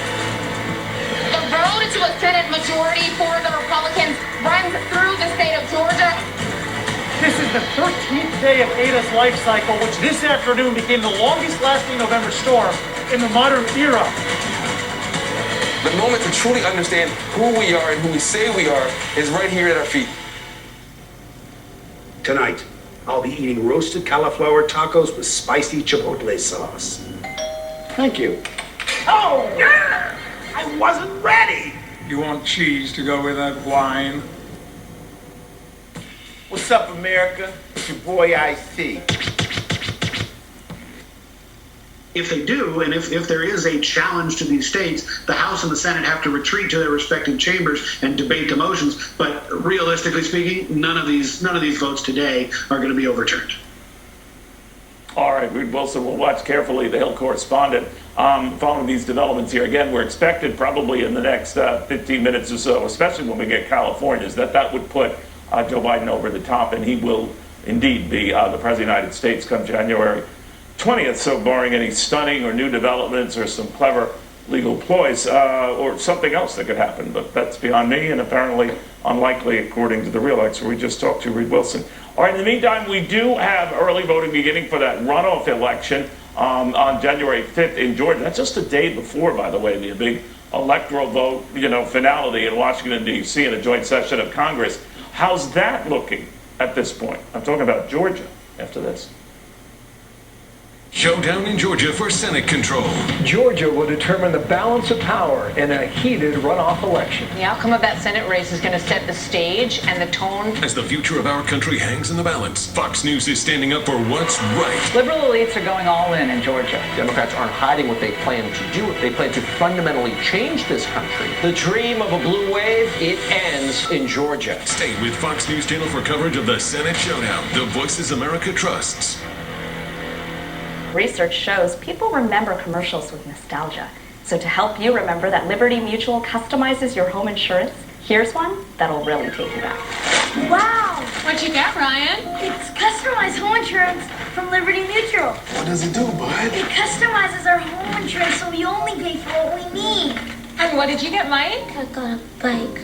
The road to a Senate majority for the Republicans runs through the state of Georgia. This is the 13th day of Ada's life cycle, which this afternoon became the longest lasting November storm in the modern era. The moment to truly understand who we are and who we say we are is right here at our feet. Tonight, I'll be eating roasted cauliflower tacos with spicy chipotle sauce. Thank you. Oh, yeah! I wasn't ready! You want cheese to go with that wine? What's up, America? It's your boy IC. If they do, and if there is a challenge to these states, the House and the Senate have to retreat to their respective chambers and debate the motions. But realistically speaking, none of these votes today are going to be overturned. All right, Reed Wilson, we'll watch carefully, the Hill correspondent, following these developments here. Again, we're expected probably in the next 15 minutes or so, especially when we get California's, that would put Joe Biden over the top, and he will indeed be the President of the United States come January 20th, so barring any stunning or new developments or some clever legal ploys or something else that could happen. But that's beyond me and apparently unlikely according to the real expert we just talked to, Reed Wilson. All right, in the meantime, we do have early voting beginning for that runoff election on January 5th in Georgia. That's just a day before, by the way, the big electoral vote, finality in Washington, D.C. in a joint session of Congress. How's that looking at this point? I'm talking about Georgia after this. Showdown in Georgia for Senate control. Georgia will determine the balance of power in a heated runoff election. The outcome of that Senate race is going to set the stage and the tone. As the future of our country hangs in the balance, Fox News is standing up for what's right. Liberal elites are going all in Georgia. Democrats aren't hiding what they plan to do. They plan to fundamentally change this country. The dream of a blue wave, it ends in Georgia. Stay with Fox News Channel for coverage of the Senate Showdown. The voices America trusts. Research shows people remember commercials with nostalgia. So to help you remember that Liberty Mutual customizes your home insurance, here's one that'll really take you back. Wow! What'd you get, Ryan? It's customized home insurance from Liberty Mutual. What does it do, bud? It customizes our home insurance so we only pay for what we need. And what did you get, Mike? I got a bike.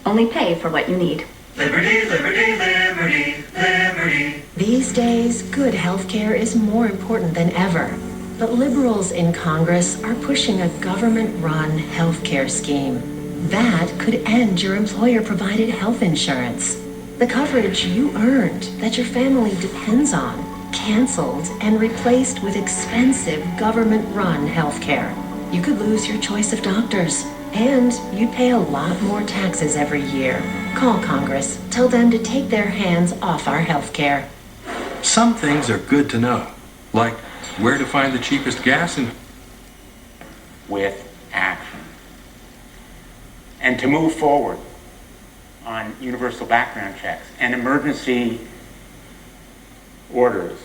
Only pay for what you need. Liberty, liberty, liberty, liberty. These days, good health care is more important than ever. But liberals in Congress are pushing a government-run health care scheme. That could end your employer-provided health insurance. The coverage you earned, that your family depends on, canceled and replaced with expensive government-run health care. You could lose your choice of doctors. And you pay a lot more taxes every year. Call Congress. Tell them to take their hands off our health care. Some things are good to know, like where to find the cheapest gas and with action. And to move forward on universal background checks and emergency orders,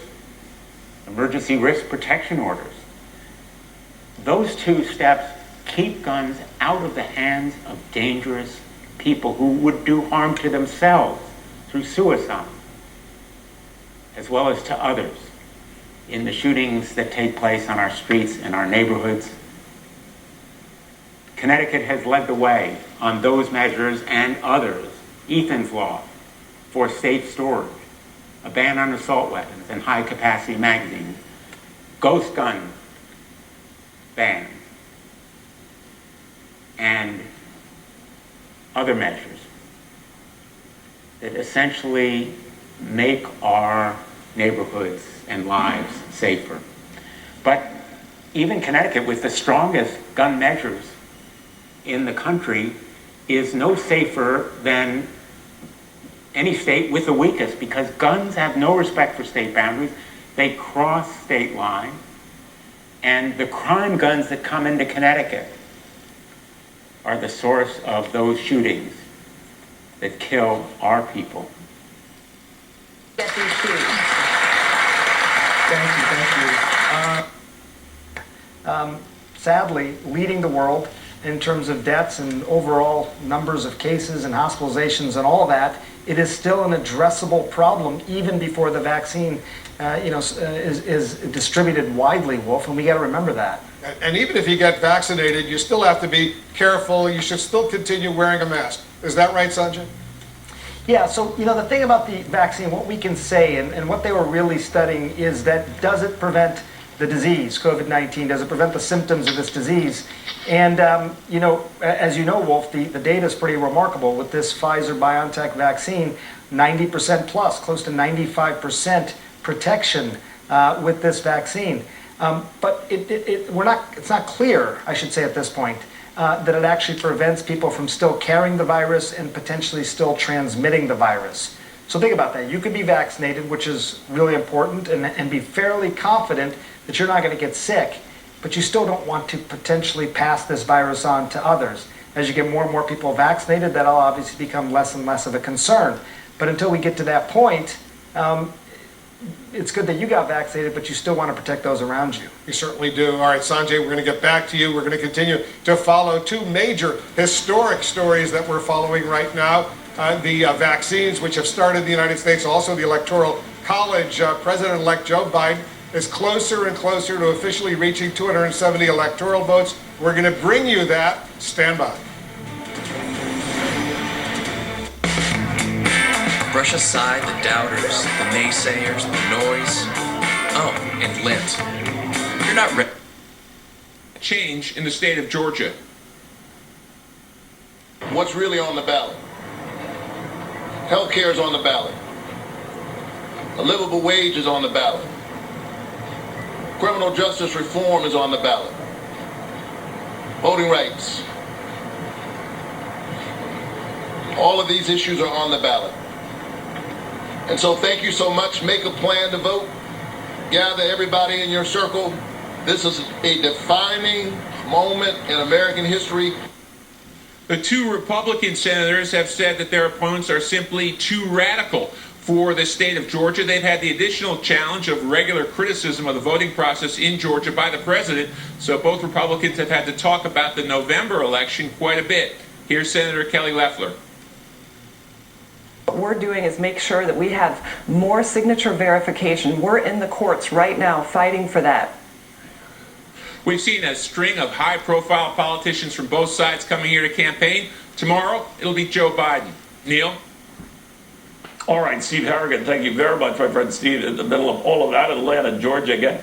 emergency risk protection orders. Those two steps keep guns out of the hands of dangerous people who would do harm to themselves through suicide, as well as to others in the shootings that take place on our streets and our neighborhoods. Connecticut has led the way on those measures and others. Ethan's Law for safe storage, a ban on assault weapons and high-capacity magazines, ghost gun ban, and other measures that essentially make our neighborhoods and lives safer. But even Connecticut, with the strongest gun measures in the country, is no safer than any state with the weakest, because guns have no respect for state boundaries. They cross state lines, and the crime guns that come into Connecticut are the source of those shootings that kill our people. Get these shoes. Thank you. Sadly, leading the world in terms of deaths and overall numbers of cases and hospitalizations and all of that, it is still an addressable problem even before the vaccine is distributed widely, Wolf, and we got to remember that. And even if you get vaccinated, you still have to be careful. You should still continue wearing a mask. Is that right, Sanjay? Yeah, so the thing about the vaccine, what we can say, and what they were really studying is that does it prevent the disease, COVID-19? Does it prevent the symptoms of this disease? And, as you know, Wolf, the data is pretty remarkable with this Pfizer-BioNTech vaccine, 90% plus, close to 95% protection with this vaccine. But it's not clear, I should say at this point, that it actually prevents people from still carrying the virus and potentially still transmitting the virus. So think about that. You could be vaccinated, which is really important, and be fairly confident that you're not going to get sick, but you still don't want to potentially pass this virus on to others. As you get more and more people vaccinated, that'll obviously become less and less of a concern. But until we get to that point, it's good that you got vaccinated, but you still want to protect those around you. You certainly do. All right, Sanjay, we're going to get back to you. We're going to continue to follow two major historic stories that we're following right now. The vaccines, which have started in the United States, also the Electoral College. President-elect Joe Biden is closer and closer to officially reaching 270 electoral votes. We're going to bring you that. Stand by. Brush aside the doubters, the naysayers, the noise. Oh, and lint. You're not ready. Change in the state of Georgia. What's really on the ballot? Healthcare is on the ballot. A livable wage is on the ballot. Criminal justice reform is on the ballot. Voting rights. All of these issues are on the ballot. And so thank you so much. Make a plan to vote. Gather everybody in your circle. This is a defining moment in American history. The two Republican senators have said that their opponents are simply too radical for the state of Georgia. They've had the additional challenge of regular criticism of the voting process in Georgia by the president. So both Republicans have had to talk about the November election quite a bit. Here's Senator Kelly Loeffler. What we're doing is make sure that we have more signature verification. We're in the courts right now fighting for that. We've seen a string of high-profile politicians from both sides coming here to campaign. Tomorrow, it'll be Joe Biden. Neil? All right, Steve Harrigan, thank you very much, my friend Steve. In the middle of all of that, Atlanta, Georgia again.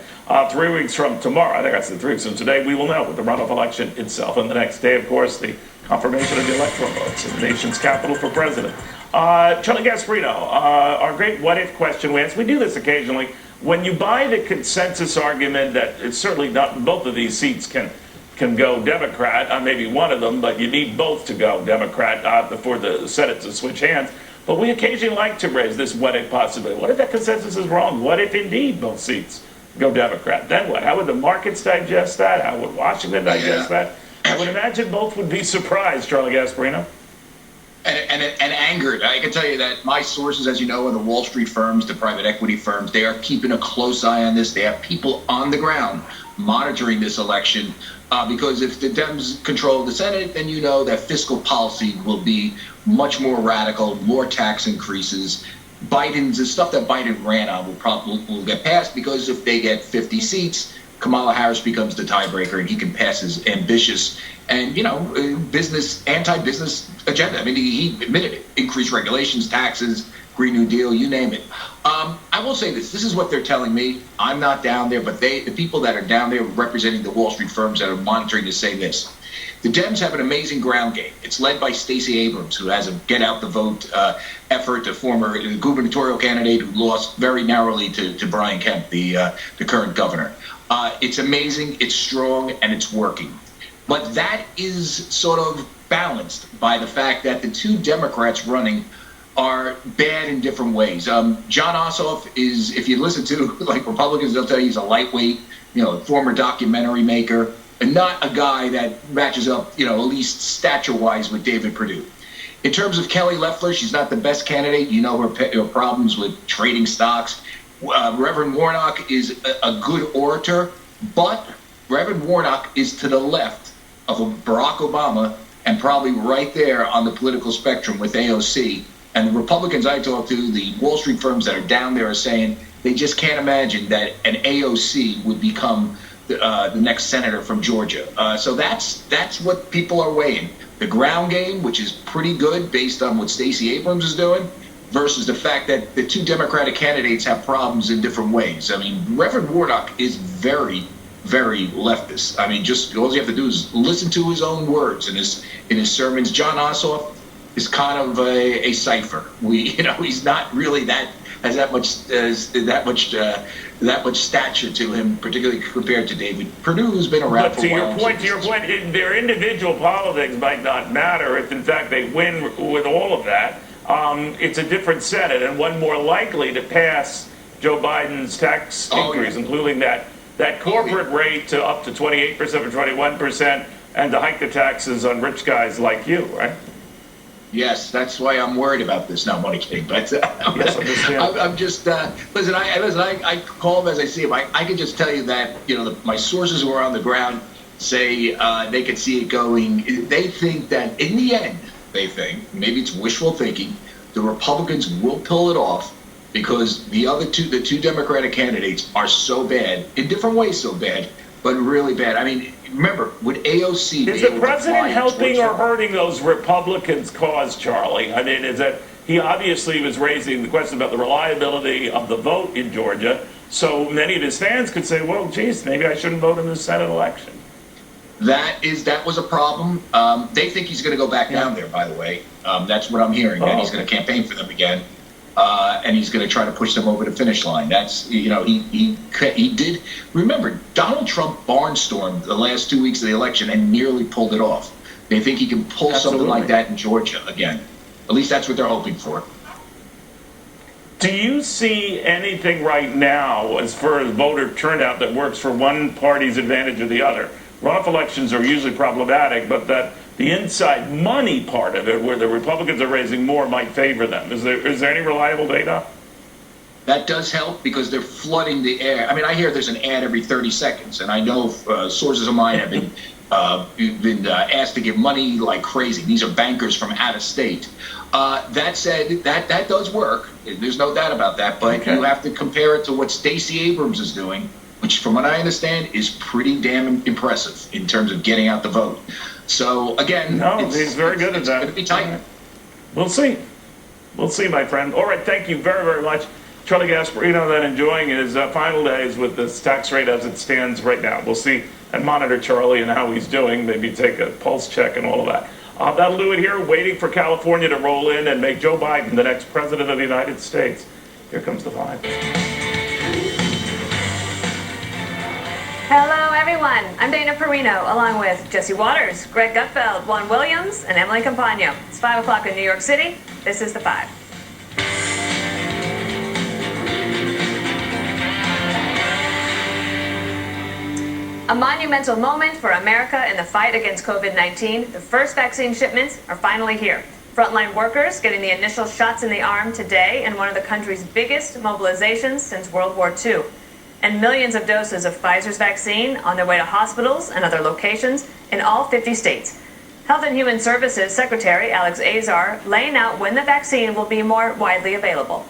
3 weeks from tomorrow, I think that's 3 weeks from today, we will know with the runoff election itself. And the next day, of course, the confirmation of the electoral votes in the nation's capital for president. Charlie Gasparino, our great what-if question we ask. We do this occasionally. When you buy the consensus argument that it's certainly not both of these seats can go Democrat, maybe one of them, but you need both to go Democrat for the Senate to switch hands. But we occasionally like to raise this what-if possibility. What if that consensus is wrong? What if indeed both seats go Democrat? Then what? How would the markets digest that? How would Washington digest that? I would imagine both would be surprised, Charlie Gasparino. And angered. I can tell you that my sources, as you know, are the Wall Street firms, the private equity firms. They are keeping a close eye on this. They have people on the ground monitoring this election because if the Dems control the Senate, then you know that fiscal policy will be much more radical, more tax increases. The stuff that Biden ran on will get passed because if they get 50 seats, Kamala Harris becomes the tiebreaker and he can pass his ambitious and, anti-business agenda. I mean, he admitted it. Increased regulations, taxes, Green New Deal, you name it. I will say this. This is what they're telling me. I'm not down there, but the people that are down there representing the Wall Street firms that are monitoring this say this. The Dems have an amazing ground game. It's led by Stacey Abrams, who has a get-out-the-vote effort, a former gubernatorial candidate who lost very narrowly to Brian Kemp, the current governor. It's amazing, it's strong, and it's working. But that is sort of balanced by the fact that the two Democrats running are bad in different ways. John Ossoff is, if you listen to Republicans, they'll tell you he's a lightweight, former documentary maker, and not a guy that matches up, at least stature-wise with David Perdue. In terms of Kelly Loeffler, she's not the best candidate. Her problems with trading stocks. Reverend Warnock is a good orator, but Reverend Warnock is to the left of Barack Obama and probably right there on the political spectrum with AOC. And the Republicans I talk to, the Wall Street firms that are down there are saying they just can't imagine that an AOC would become the next senator from Georgia. So that's what people are weighing. The ground game, which is pretty good based on what Stacey Abrams is doing, versus the fact that the two Democratic candidates have problems in different ways. I mean, Reverend Warnock is very, very leftist. I mean, just all you have to do is listen to his own words in his sermons. John Ossoff is kind of a cipher. He's not really has that much stature to him, particularly compared to David Perdue, who's been around for a while. To your point, their individual politics might not matter if, in fact, they win with all of that. It's a different Senate and one more likely to pass Joe Biden's tax increase, including that corporate rate to up to 28% or 21%, and to hike the taxes on rich guys like you, right? Yes, that's why I'm worried about this. No, I'm only kidding, but I'm just listen. I call them as I see them. I can just tell you that my sources who are on the ground say they could see it going. They think that in the end, they think maybe it's wishful thinking, the Republicans will pull it off because the two Democratic candidates are so bad in different ways, so bad, but really bad. I mean, remember, would AOC is the president helping or hurting those Republicans' cause, Charlie? I mean, is that he obviously was raising the question about the reliability of the vote in Georgia, so many of his fans could say, well, geez, maybe I shouldn't vote in the Senate election. That was a problem. They think he's going to go back down there, by the way. That's what I'm hearing, that he's going to campaign for them again. and he's going to try to push them over the finish line. That's, you know, he did. Remember, Donald Trump barnstormed the last 2 weeks of the election and nearly pulled it off. They think he can pull something like that in Georgia again. At least that's what they're hoping for. Do you see anything right now as far as voter turnout that works for one party's advantage or the other? Runoff elections are usually problematic, but that the inside money part of it, where the Republicans are raising more, might favor them. Is there any reliable data? That does help because they're flooding the air. I mean, I hear there's an ad every 30 seconds, and I know sources of mine have been asked to give money like crazy. These are bankers from out of state. That said, that does work. There's no doubt about that. But you have to compare it to what Stacey Abrams is doing, which, from what I understand, is pretty damn impressive in terms of getting out the vote. So again, he's very good at that. It's going to be tight. We'll see. We'll see, my friend. All right, thank you very, very much. Charlie Gasparino then enjoying his final days with this tax rate as it stands right now. We'll see and monitor Charlie and how he's doing, maybe take a pulse check and all of that. That'll do it here, waiting for California to roll in and make Joe Biden the next president of the United States. Here comes the vibe. Hello, everyone. I'm Dana Perino, along with Jesse Waters, Greg Gutfeld, Juan Williams, and Emily Campagno. It's 5 o'clock in New York City. This is The Five. A monumental moment for America in the fight against COVID-19. The first vaccine shipments are finally here. Frontline workers getting the initial shots in the arm today in one of the country's biggest mobilizations since World War II. And millions of doses of Pfizer's vaccine on their way to hospitals and other locations in all 50 states. Health and Human Services Secretary Alex Azar laying out when the vaccine will be more widely available.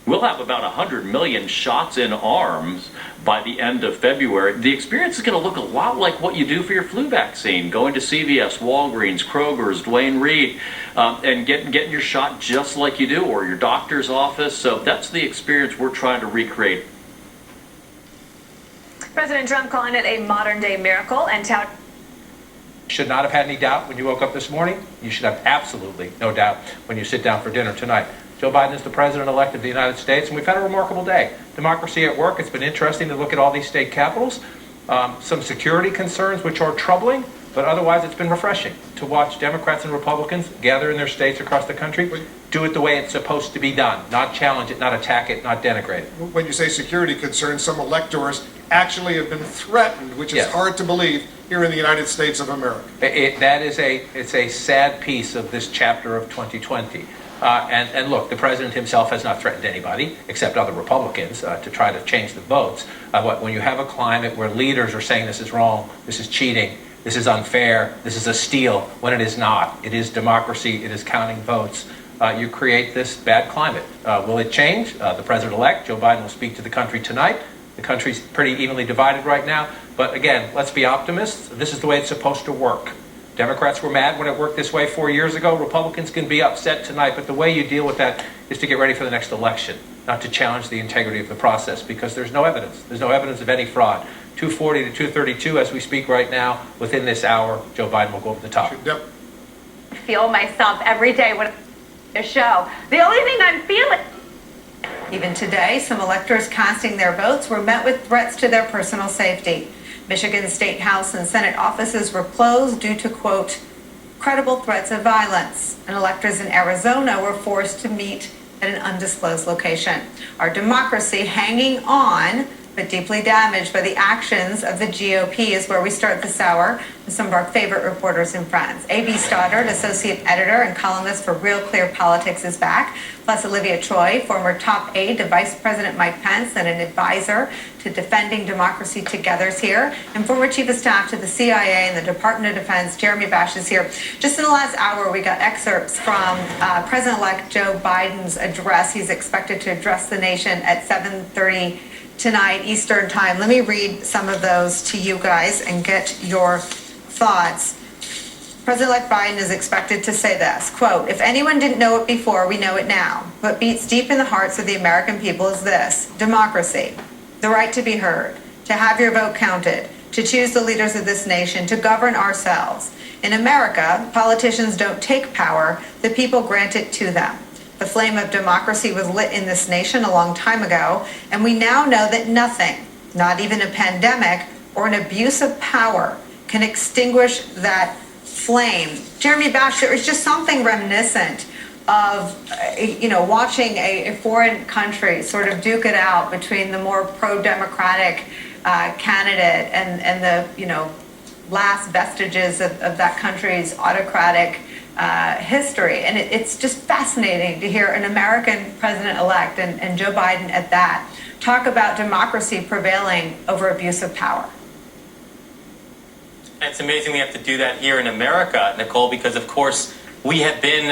We'll have about 100 million shots in arms by the end of February. The experience is going to look a lot like what you do for your flu vaccine, going to CVS, Walgreens, Kroger's, Duane Reade, and getting your shot just like you do, or your doctor's office. So that's the experience we're trying to recreate. President Trump calling it a modern-day miracle and touting. Should not have had any doubt when you woke up this morning. You should have absolutely no doubt when you sit down for dinner tonight. Joe Biden is the president-elect of the United States, and we've had a remarkable day. Democracy at work. It's been interesting to look at all these state capitals. Some security concerns, which are troubling, but otherwise it's been refreshing to watch Democrats and Republicans gather in their states across the country, do it the way it's supposed to be done, not challenge it, not attack it, not denigrate it. When you say security concerns, some electors actually have been threatened, which is hard to believe here in the United States of America. It's a sad piece of this chapter of 2020. And look, the president himself has not threatened anybody except other Republicans to try to change the votes. When you have a climate where leaders are saying this is wrong, this is cheating, this is unfair, this is a steal, when it is not. It is democracy, it is counting votes. You create this bad climate. Will it change? The president-elect, Joe Biden, will speak to the country tonight. The country's pretty evenly divided right now. But again, let's be optimists. This is the way it's supposed to work. Democrats were mad when it worked this way 4 years ago. Republicans can be upset tonight, but the way you deal with that is to get ready for the next election, not to challenge the integrity of the process, because there's no evidence. There's no evidence of any fraud. 240 to 232 as we speak right now. Within this hour, Joe Biden will go over the top. I feel myself every day when a show. The only thing I'm feeling. Even today, some electors casting their votes were met with threats to their personal safety. Michigan State House and Senate offices were closed due to, quote, credible threats of violence. And electors in Arizona were forced to meet at an undisclosed location. Our democracy hanging on, but deeply damaged by the actions of the GOP is where we start this hour with some of our favorite reporters and friends. A.B. Stoddard, associate editor and columnist for Real Clear Politics, is back. Plus Olivia Troy, former top aide to Vice President Mike Pence and an advisor to Defending Democracy Together, is here. And former chief of staff to the CIA and the Department of Defense, Jeremy Bash, is here. Just in the last hour, we got excerpts from President-elect Joe Biden's address. He's expected to address the nation at 7:30 tonight Eastern time. Let me read some of those to you guys and get your thoughts. President-elect Biden is expected to say this, quote, if anyone didn't know it before, we know it now. What beats deep in the hearts of the American people is this: democracy, the right to be heard, to have your vote counted, to choose the leaders of this nation, to govern ourselves. In America, politicians don't take power, the people grant it to them. The flame of democracy was lit in this nation a long time ago, and we now know that nothing, not even a pandemic or an abuse of power, can extinguish that flame. Jeremy Bash, there is just something reminiscent of, watching a foreign country sort of duke it out between the more pro-democratic candidate and the, last vestiges of that country's autocratic history. And it's just fascinating to hear an American president-elect and Joe Biden at that talk about democracy prevailing over abuse of power. It's amazing we have to do that here in America, Nicole, because of course we have been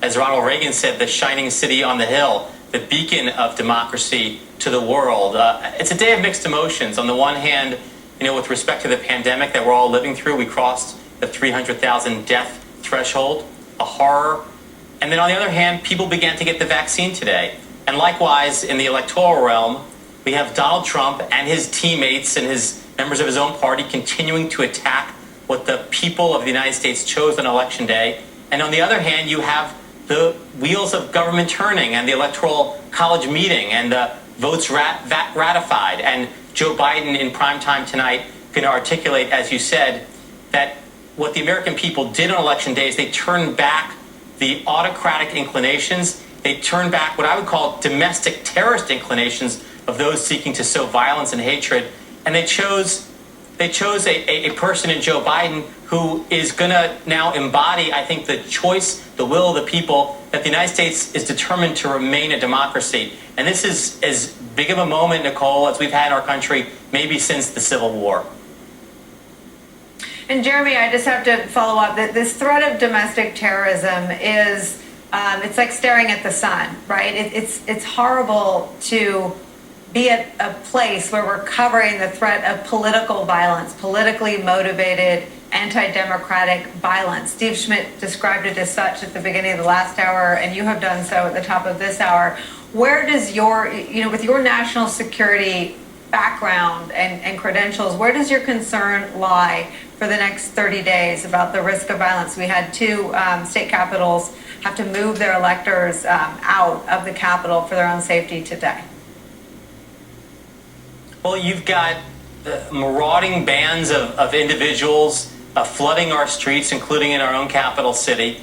as Ronald Reagan said, the shining city on the hill, the beacon of democracy to the world. It's a day of mixed emotions. On the one hand, with respect to the pandemic that we're all living through, we crossed the 300,000 death threshold, a horror. And then on the other hand, people began to get the vaccine today. And likewise, in the electoral realm, we have Donald Trump and his teammates and his members of his own party continuing to attack what the people of the United States chose on Election Day. And on the other hand, you have the wheels of government turning and the Electoral College meeting and the votes ratified. And Joe Biden in prime time tonight can articulate, as you said, that what the American people did on Election Day is they turned back the autocratic inclinations. They turned back what I would call domestic terrorist inclinations of those seeking to sow violence and hatred. And they chose a person in Joe Biden who is going to now embody, I think, the choice, the will of the people, that the United States is determined to remain a democracy. And this is as big of a moment, Nicole, as we've had in our country maybe since the Civil War. And Jeremy, I just have to follow up that this threat of domestic terrorism is, it's like staring at the sun, right? It's horrible to be at a place where we're covering the threat of political violence, politically motivated, anti-democratic violence. Steve Schmidt described it as such at the beginning of the last hour, and you have done so at the top of this hour. Where does your, with your national security background and credentials, where does your concern lie for the next 30 days about the risk of violence? We had two state capitals have to move their electors out of the Capitol for their own safety today. Well, you've got marauding bands of individuals flooding our streets, including in our own capital city.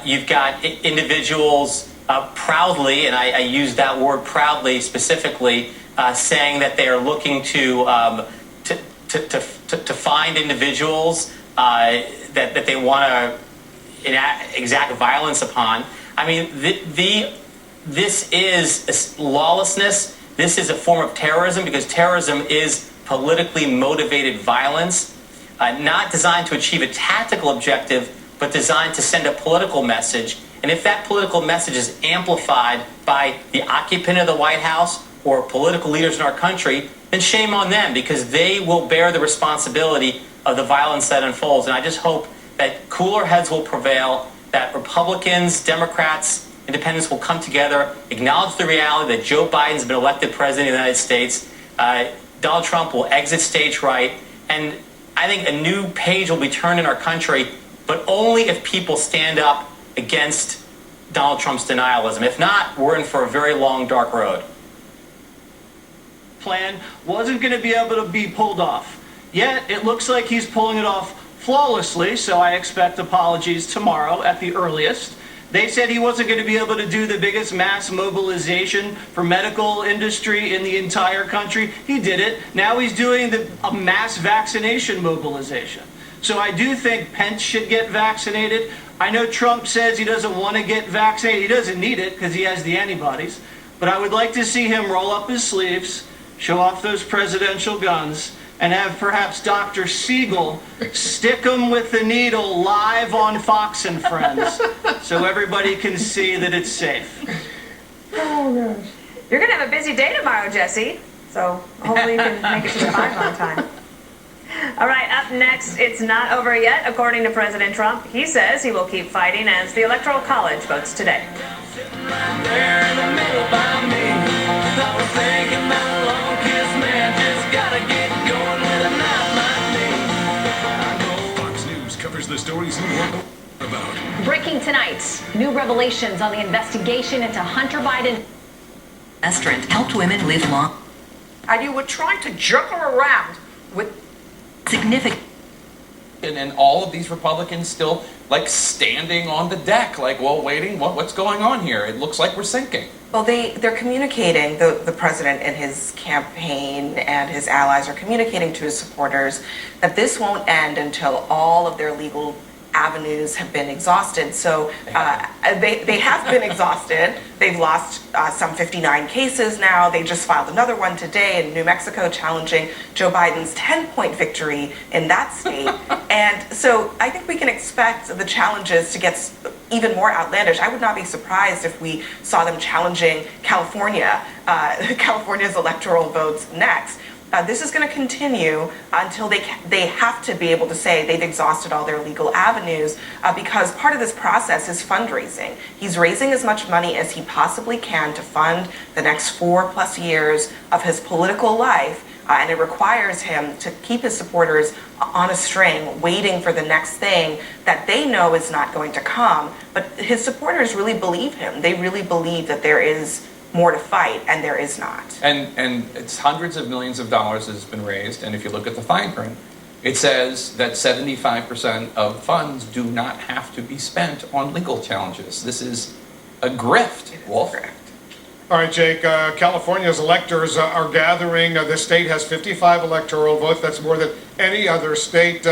You've got individuals proudly, and I use that word proudly specifically, saying that they are looking to find individuals that they want to exact violence upon. I mean, this is lawlessness. This is a form of terrorism because terrorism is politically motivated violence, not designed to achieve a tactical objective, but designed to send a political message. And if that political message is amplified by the occupant of the White House or political leaders in our country, then shame on them because they will bear the responsibility of the violence that unfolds. And I just hope that cooler heads will prevail, that Republicans, Democrats, Independents will come together, acknowledge the reality that Joe Biden's been elected president of the United States. Donald Trump will exit stage right. And I think a new page will be turned in our country, but only if people stand up against Donald Trump's denialism. If not, we're in for a very long, dark road. Plan wasn't going to be able to be pulled off. Yet, it looks like he's pulling it off flawlessly, so I expect apologies tomorrow at the earliest. They said he wasn't going to be able to do the biggest mass mobilization for medical industry in the entire country. He did it. Now he's doing a mass vaccination mobilization. So I do think Pence should get vaccinated. I know Trump says he doesn't want to get vaccinated. He doesn't need it because he has the antibodies. But I would like to see him roll up his sleeves, show off those presidential guns, and have perhaps Dr. Siegel stick him with the needle live on Fox and Friends so everybody can see that it's safe. Oh, gosh. You're going to have a busy day tomorrow, Jesse. So hopefully you can make it to the 5 on time. All right, up next, it's not over yet, according to President Trump. He says he will keep fighting as the Electoral College votes today. Fox News covers the stories you want to know about. Breaking Breaking tonight, new revelations on the investigation into Hunter Biden. Restaurant helped women live long. And you were trying to jerk her around with significant. And all of these Republicans still like standing on the deck, like, well, waiting, what's going on here? It looks like we're sinking. Well, they're communicating, the president and his campaign and his allies are communicating to his supporters that this won't end until all of their legal avenues have been exhausted. So they have been exhausted. They've lost some 59 cases now. They just filed another one today in New Mexico challenging Joe Biden's 10-point victory in that state. And so I think we can expect the challenges to get even more outlandish. I would not be surprised if we saw them challenging California's electoral votes next. This is going to continue until they have to be able to say they've exhausted all their legal avenues because part of this process is fundraising. He's raising as much money as he possibly can to fund the next 4+ years of his political life, and it requires him to keep his supporters on a string, waiting for the next thing that they know is not going to come. But his supporters really believe him. They really believe that there is more to fight, and there is not. And it's hundreds of millions of dollars that has been raised, and if you look at the fine print, it says that 75% of funds do not have to be spent on legal challenges. This is a grift, Wolf. All right, Jake, California's electors are gathering. The state has 55 electoral votes. That's more than any other state.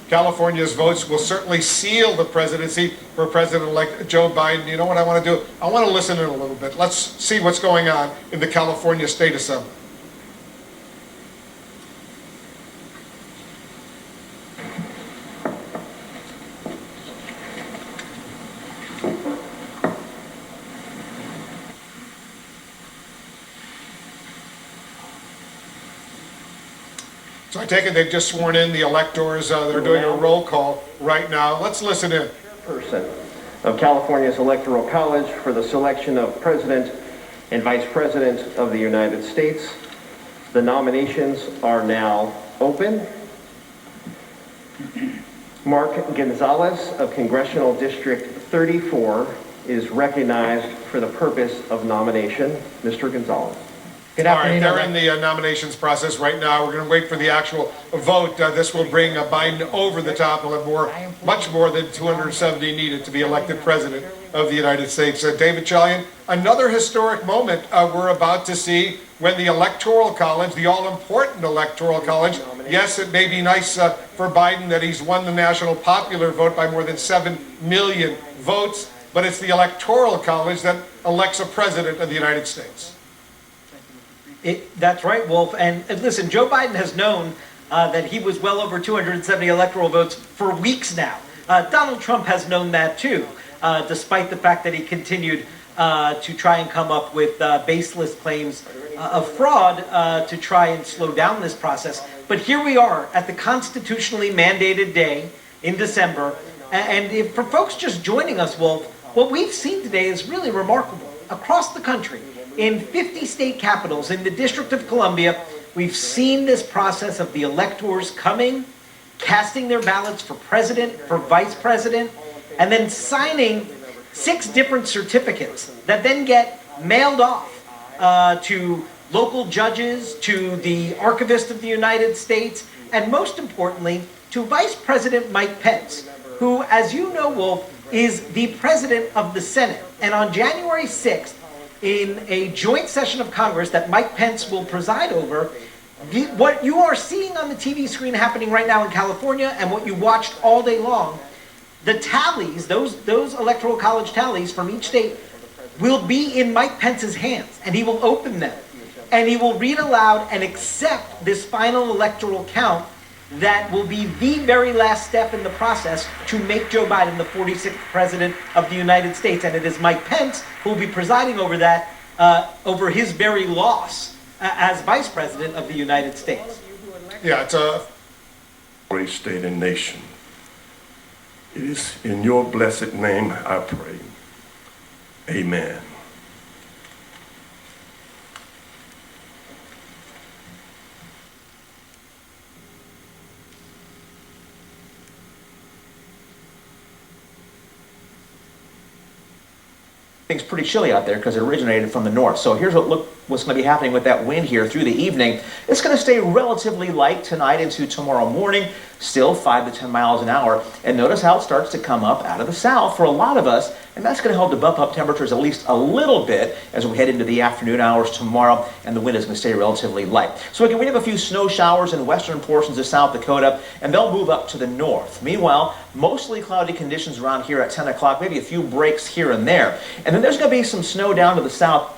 California's votes will certainly seal the presidency for President-elect Joe Biden. You know what I want to do? I want to listen in a little bit. Let's see what's going on in the California State Assembly. So I take it they've just sworn in the electors. They're doing a roll call right now. Let's listen in. Person of California's Electoral College for the selection of President and Vice President of the United States. The nominations are now open. Mark Gonzalez of Congressional District 34 is recognized for the purpose of nomination. Mr. Gonzalez. All right, they're in the nominations process right now. We're going to wait for the actual vote. This will bring Biden over the top. He'll have much more than 270 needed to be elected president of the United States. David Chalian, another historic moment we're about to see when the Electoral College, the all-important Electoral College, yes, it may be nice for Biden that he's won the national popular vote by more than 7 million votes, but it's the Electoral College that elects a president of the United States. That's right, Wolf. And listen, Joe Biden has known that he was well over 270 electoral votes for weeks now. Donald Trump has known that too, despite the fact that he continued to try and come up with baseless claims of fraud to try and slow down this process. But here we are at the constitutionally mandated day in December. And if, for folks just joining us, Wolf, what we've seen today is really remarkable. Across the country, in 50 state capitals, in the District of Columbia, we've seen this process of the electors coming, casting their ballots for president, for vice president, and then signing 6 different certificates that then get mailed off to local judges, to the Archivist of the United States, and most importantly, to Vice President Mike Pence, who, as you know, Wolf, is the president of the Senate. And on January 6th, in a joint session of Congress that Mike Pence will preside over, what you are seeing on the TV screen happening right now in California and what you watched all day long, the tallies, those electoral college tallies from each state will be in Mike Pence's hands, and he will open them. And he will read aloud and accept this final electoral count that will be the very last step in the process to make Joe Biden the 46th president of the United States. And it is Mike Pence who will be presiding over that, over his very loss as vice president of the United States. Yeah, it's a great state and nation. It is in your blessed name I pray. Amen. things pretty chilly out there because it originated from the north. So here's what's going to be happening with that wind here through the evening. It's going to stay relatively light tonight into tomorrow morning, still 5 to 10 miles an hour. And notice how it starts to come up out of the south for a lot of us, and that's going to help to bump up temperatures at least a little bit as we head into the afternoon hours tomorrow, and the wind is going to stay relatively light. So again, we have a few snow showers in western portions of South Dakota, and they'll move up to the north. Meanwhile, mostly cloudy conditions around here at 10 o'clock, maybe a few breaks here and there. And then there's going to be some snow down to the south.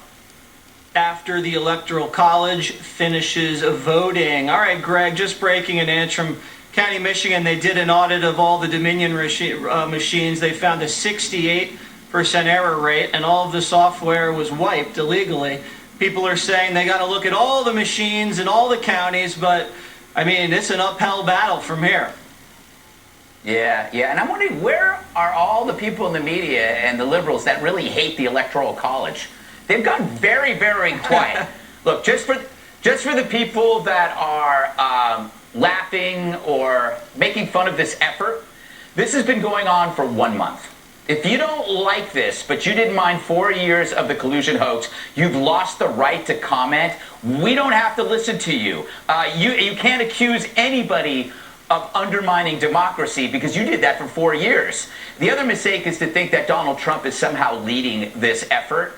After the Electoral College finishes voting. All right, Greg, just breaking in Antrim County, Michigan, they did an audit of all the Dominion machines. They found a 68% error rate, and all of the software was wiped illegally. People are saying they got to look at all the machines in all the counties, but, I mean, it's an uphill battle from here. Yeah, and I'm wondering, where are all the people in the media and the liberals that really hate the Electoral College? They've gone very, very quiet. Look, just for the people that are laughing or making fun of this effort, this has been going on for 1 month. If you don't like this, but you didn't mind 4 years of the collusion hoax, you've lost the right to comment. We don't have to listen to you. You can't accuse anybody of undermining democracy because you did that for 4 years. The other mistake is to think that Donald Trump is somehow leading this effort.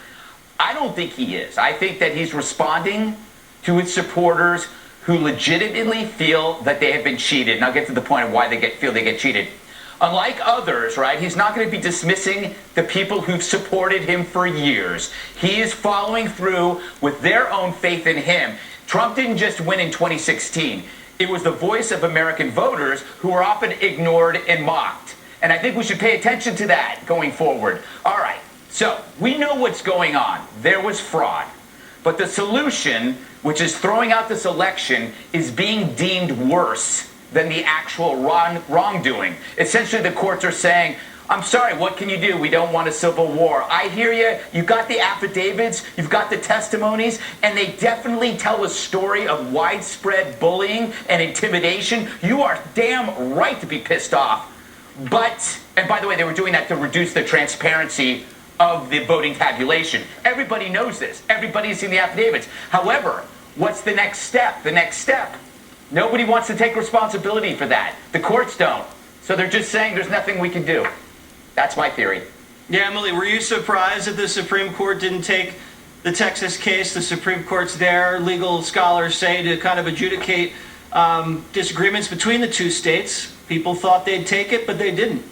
I don't think he is. I think that he's responding to his supporters who legitimately feel that they have been cheated. And I'll get to the point of why they feel they get cheated. Unlike others, right, he's not going to be dismissing the people who've supported him for years. He is following through with their own faith in him. Trump didn't just win in 2016. It was the voice of American voters who were often ignored and mocked. And I think we should pay attention to that going forward. All right, so we know what's going on. There was fraud. But the solution, which is throwing out this election, is being deemed worse than the actual wrongdoing. Essentially, the courts are saying, I'm sorry, what can you do? We don't want a civil war. I hear you. You've got the affidavits, you've got the testimonies, and they definitely tell a story of widespread bullying and intimidation. You are damn right to be pissed off. But, and by the way, they were doing that to reduce the transparency of the voting tabulation. Everybody knows this. Everybody's seen the affidavits. However, what's the next step? The next step, nobody wants to take responsibility for that. The courts don't. So they're just saying there's nothing we can do. That's my theory. Yeah, Emily, were you surprised that the Supreme Court didn't take the Texas case? The Supreme Court's there, legal scholars say, to kind of adjudicate disagreements between the two states. People thought they'd take it, but they didn't.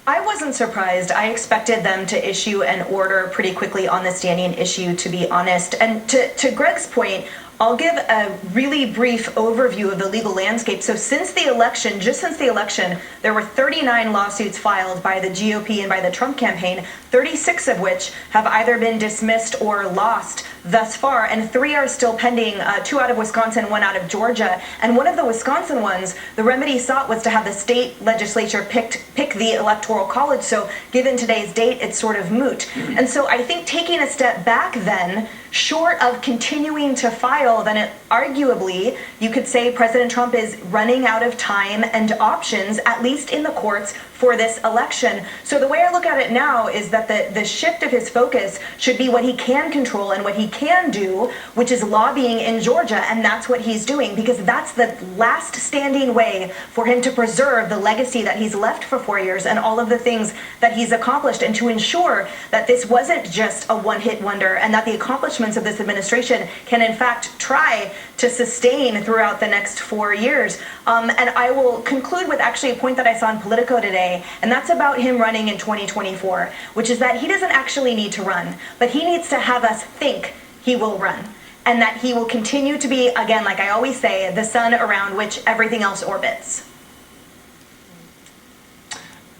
I wasn't surprised. I expected them to issue an order pretty quickly on the standing issue, to be honest. And to Greg's point, I'll give a really brief overview of the legal landscape. So since the election, just since the election, there were 39 lawsuits filed by the GOP and by the Trump campaign, 36 of which have either been dismissed or lost thus far, and 3 are still pending, 2 out of Wisconsin, 1 out of Georgia. And one of the Wisconsin ones, the remedy sought was to have the state legislature pick the Electoral College. So given today's date, it's sort of moot. And so I think taking a step back then, short of continuing to file, then it, arguably, you could say President Trump is running out of time and options, at least in the courts, for this election. So the way I look at it now is that the shift of his focus should be what he can control and what he can do, which is lobbying in Georgia, and that's what he's doing, because that's the last standing way for him to preserve the legacy that he's left for 4 years and all of the things that he's accomplished, and to ensure that this wasn't just a one-hit wonder and that the accomplishments of this administration can in fact try to sustain throughout the next 4 years. And I will conclude with actually a point that I saw in Politico today, and that's about him running in 2024, which is that he doesn't actually need to run, but he needs to have us think he will run, and that he will continue to be, again, like I always say, the sun around which everything else orbits.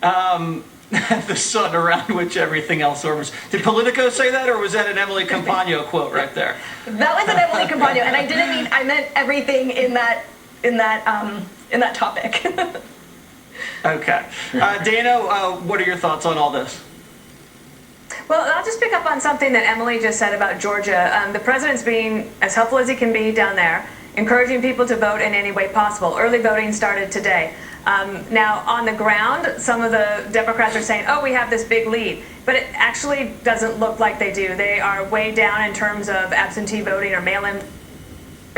The sun around which everything else orbits. Did Politico say that, or was that an Emily Compagno quote right there? That was an Emily Compagno, and I didn't mean, I meant everything in that topic. Okay. Dana, what are your thoughts on all this? Well, I'll just pick up on something that Emily just said about Georgia. The president's being as helpful as he can be down there, encouraging people to vote in any way possible. Early voting started today. Now, on the ground, some of the Democrats are saying, oh, we have this big lead. But it actually doesn't look like they do. They are way down in terms of absentee voting or mail-in.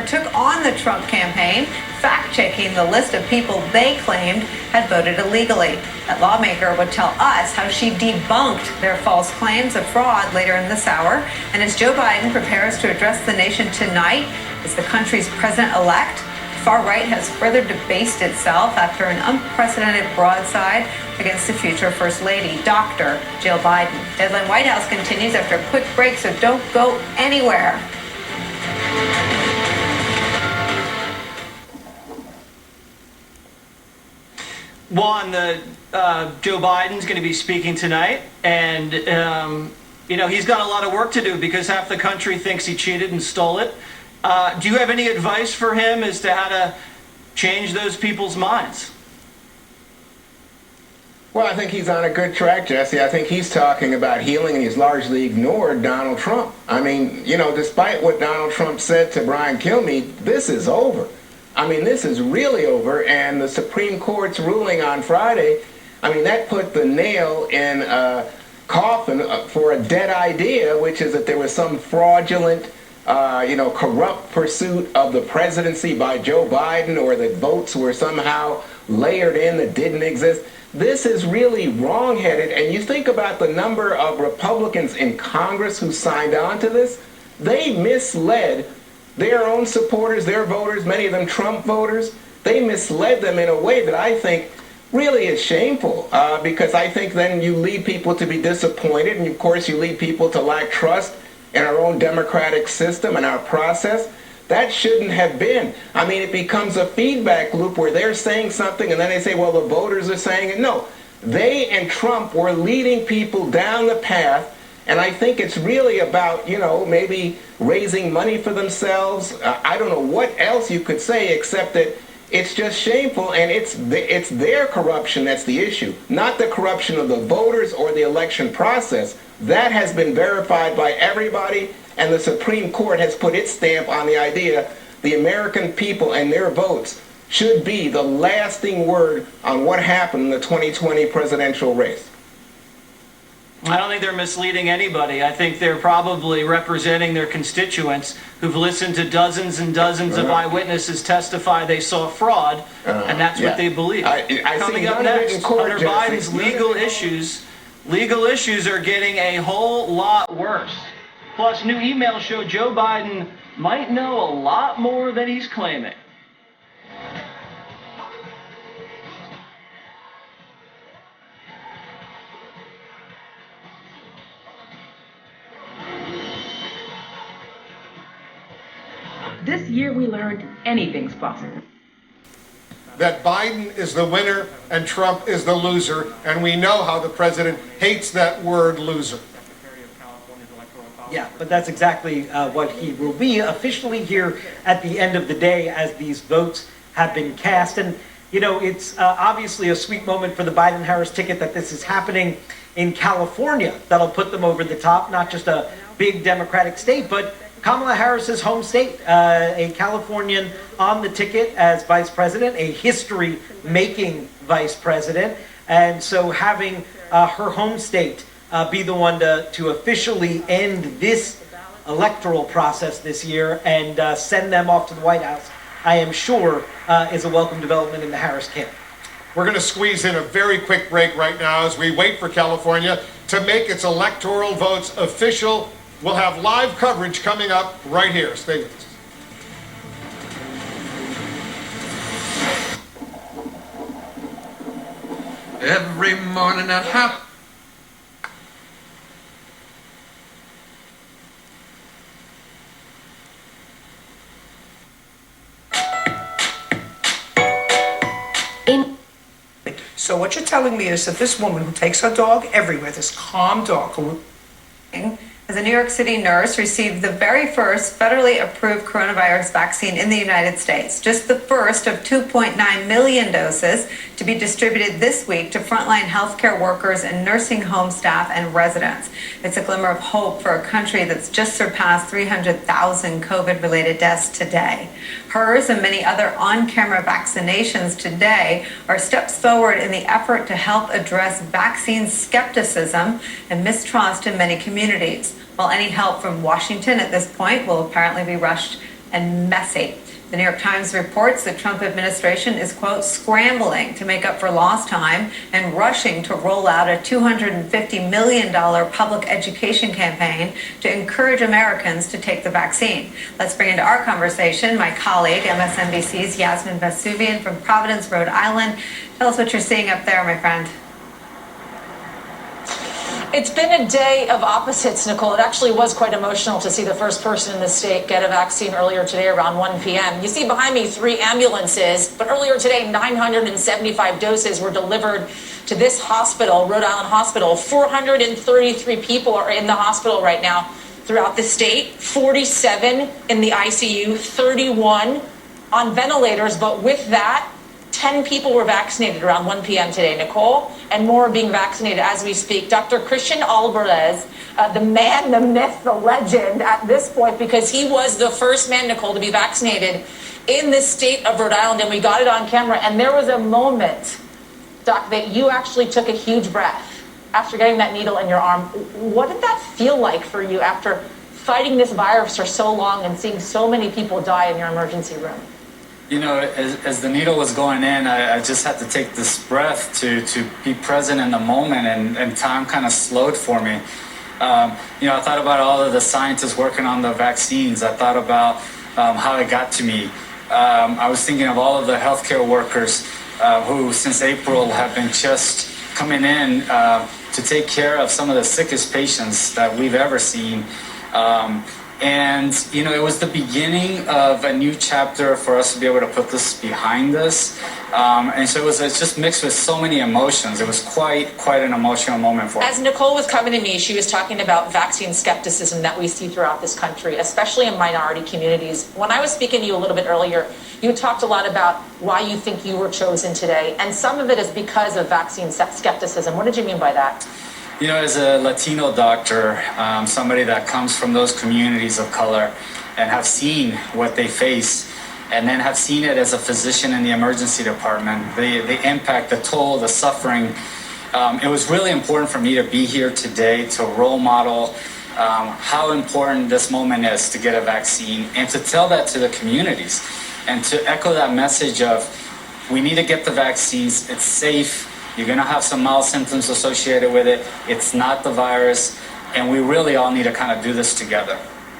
Took on the Trump campaign, fact-checking the list of people they claimed had voted illegally. That lawmaker would tell us how she debunked their false claims of fraud later in this hour. And as Joe Biden prepares to address the nation tonight as the country's president-elect, the far right has further debased itself after an unprecedented broadside against the future First Lady, Dr. Jill Biden. Deadline White House continues after a quick break, so don't go anywhere. Juan, Joe Biden's going to be speaking tonight, and he's got a lot of work to do because half the country thinks he cheated and stole it. Do you have any advice for him as to how to change those people's minds? Well, I think he's on a good track, Jesse. I think he's talking about healing, and he's largely ignored Donald Trump. I mean, despite what Donald Trump said to Brian Kilmeade, this is over. I mean, this is really over, and the Supreme Court's ruling on Friday, I mean, that put the nail in a coffin for a dead idea, which is that there was some fraudulent, corrupt pursuit of the presidency by Joe Biden, or that votes were somehow layered in that didn't exist. This is really wrong-headed, and you think about the number of Republicans in Congress who signed on to this, they misled their own supporters, their voters, many of them Trump voters. They misled them in a way that I think really is shameful, because I think then you lead people to be disappointed, and of course you lead people to lack trust in our own democratic system and our process. That shouldn't have been. I mean, it becomes a feedback loop where they're saying something and then they say, well, the voters are saying it. No, they and Trump were leading people down the path. And I think it's really about, maybe raising money for themselves. I don't know what else you could say except that it's just shameful, and it's their corruption that's the issue, not the corruption of the voters or the election process. That has been verified by everybody, and the Supreme Court has put its stamp on the idea the American people and their votes should be the lasting word on what happened in the 2020 presidential race. I don't think they're misleading anybody. I think they're probably representing their constituents who've listened to dozens and dozens of eyewitnesses testify they saw fraud, and that's what they believe. Coming up next, Hunter Biden's legal issues are getting a whole lot worse. Plus, new emails show Joe Biden might know a lot more than he's claiming. This year we learned anything's possible. That Biden is the winner and Trump is the loser, and we know how the president hates that word loser. Yeah, but that's exactly what he will be officially here at the end of the day as these votes have been cast. And, it's obviously a sweet moment for the Biden-Harris ticket that this is happening in California. That'll put them over the top, not just a big Democratic state, but Kamala Harris's home state, a Californian on the ticket as vice president, a history-making vice president. And so having her home state be the one to officially end this electoral process this year and send them off to the White House, I am sure is a welcome development in the Harris camp. We're going to squeeze in a very quick break right now as we wait for California to make its electoral votes official. We'll have live coverage coming up right here. Stay with us. Every morning at half. So what you're telling me is that this woman who takes her dog everywhere, this calm dog, who as a New York City nurse received the very first federally approved coronavirus vaccine in the United States, just the first of 2.9 million doses to be distributed this week to frontline healthcare workers and nursing home staff and residents. It's a glimmer of hope for a country that's just surpassed 300,000 COVID-related deaths today. Hers and many other on-camera vaccinations today are steps forward in the effort to help address vaccine skepticism and mistrust in many communities. While any help from Washington at this point will apparently be rushed and messy. The New York Times reports the Trump administration is, quote, scrambling to make up for lost time and rushing to roll out a $250 million public education campaign to encourage Americans to take the vaccine. Let's bring into our conversation my colleague, MSNBC's Cmgus Vcr from Providence, Rhode Island. Tell us what you're seeing up there, my friend. It's been a day of opposites, Nicole. It actually was quite emotional to see the first person in the state get a vaccine earlier today around 1 p.m. You see behind me 3 ambulances, but earlier today 975 doses were delivered to this hospital, Rhode Island Hospital. 433 people are in the hospital right now throughout the state, 47 in the ICU, 31 on ventilators, but with that, 10 people were vaccinated around 1 p.m. today, Nicole, and more are being vaccinated as we speak. Dr. Christian Alvarez, the man, the myth, the legend at this point, because he was the first man, Nicole, to be vaccinated in the state of Rhode Island, and we got it on camera. And there was a moment, Doc, that you actually took a huge breath after getting that needle in your arm. What did that feel like for you after fighting this virus for so long and seeing so many people die in your emergency room? You know, as the needle was going in, I just had to take this breath to be present in the moment, and time kind of slowed for me. You know, I thought about all of the scientists working on the vaccines. I thought about how it got to me. I was thinking of all of the healthcare workers who, since April, have been just coming in to take care of some of the sickest patients that we've ever seen. And, you know, it was the beginning of a new chapter for us to be able to put this behind us. And so it's just mixed with so many emotions. It was quite an emotional moment for us. As Nicole was coming to me, she was talking about vaccine skepticism that we see throughout this country, especially in minority communities. When I was speaking to you a little bit earlier, you talked a lot about why you think you were chosen today. And some of it is because of vaccine skepticism. What did you mean by that? You know, as a Latino doctor, somebody that comes from those communities of color and have seen what they face, and then have seen it as a physician in the emergency department, the impact, the toll, the suffering, it was really important for me to be here today to role model how important this moment is to get a vaccine, and to tell that to the communities, and to echo that message of we need to get the vaccines, it's safe. You're going to have some mild symptoms associated with it. It's not the virus, and we really all need to kind of do this together.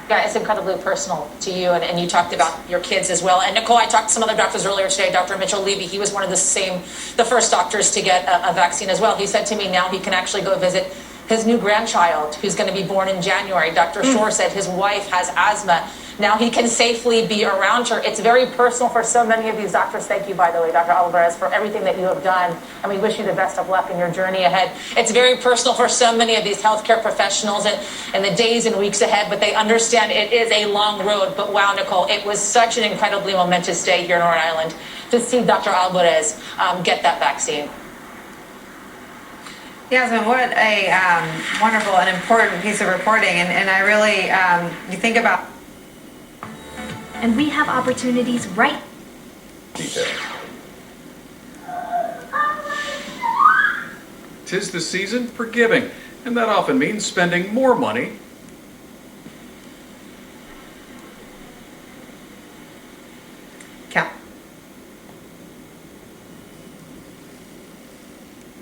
Yeah, it's incredibly personal to you, and you talked about your kids as well. And Nicole, I talked to some other doctors earlier today. Dr. Mitchell Levy, he was one of the first doctors to get a vaccine as well. He said to me now he can actually go visit his new grandchild who's going to be born in January. Dr. Shore said his wife has asthma. Now he can safely be around her. It's very personal for so many of these doctors. Thank you, by the way, Dr. Alvarez, for everything that you have done. And we wish you the best of luck in your journey ahead. It's very personal for so many of these healthcare professionals in the days and weeks ahead, but they understand it is a long road. But wow, Nicole, it was such an incredibly momentous day here in Rhode Island to see Dr. Alvarez get that vaccine. Yasmin, what a wonderful and important piece of reporting. And I really, you think about... And we have opportunities right. Tis the season for giving, and that often means spending more money.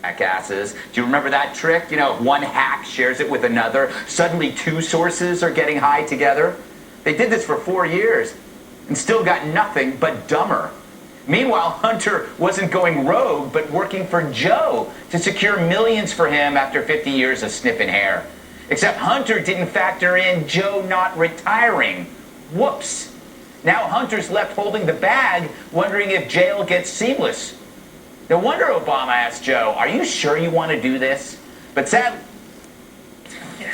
Jackasses. Do you remember that trick? You know, if one hack shares it with another, suddenly 2 sources are getting high together. They did this for 4 years and still got nothing but dumber. Meanwhile, Hunter wasn't going rogue, but working for Joe to secure millions for him after 50 years of sniffing hair. Except Hunter didn't factor in Joe not retiring. Whoops. Now Hunter's left holding the bag, wondering if jail gets seamless. No wonder Obama asked Joe, "Are you sure you want to do this?" But sadly...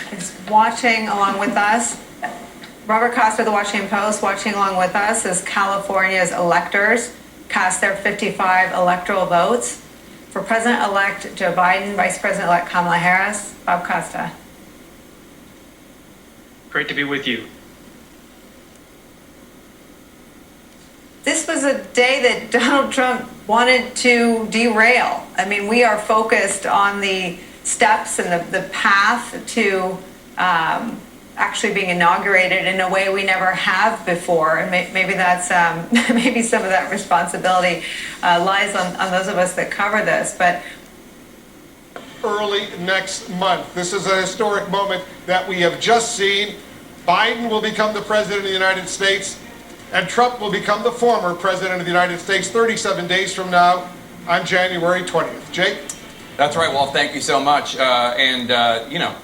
He's watching along with us. Robert Costa of the Washington Post, watching along with us as California's electors cast their 55 electoral votes for President-elect Joe Biden, Vice President-elect Kamala Harris. Bob Costa. Great to be with you. this was a day that Donald Trump wanted to derail. I mean, we are focused on the steps and the path to actually being inaugurated in a way we never have before. And maybe that's, maybe some of that responsibility lies on those of us that cover this. But early next month. This is a historic moment that we have just seen. Biden will become the president of the United States, and Trump will become the former president of the United States 37 days from now on January 20th. Jake? That's right, Wolf. Thank you so much. You know,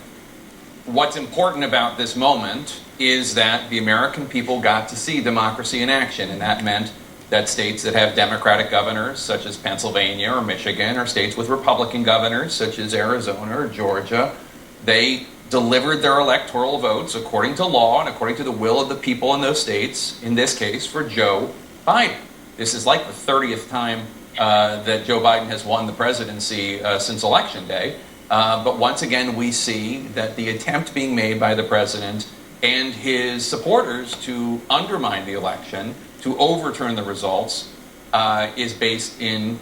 what's important about this moment is that the American people got to see democracy in action, and that meant that states that have Democratic governors, such as Pennsylvania or Michigan, or states with Republican governors, such as Arizona or Georgia, they delivered their electoral votes according to law and according to the will of the people in those states, in this case for Joe Biden. This is like the 30th time that Joe Biden has won the presidency since Election Day. But once again, we see that the attempt being made by the president and his supporters to undermine the election, to overturn the results, is based in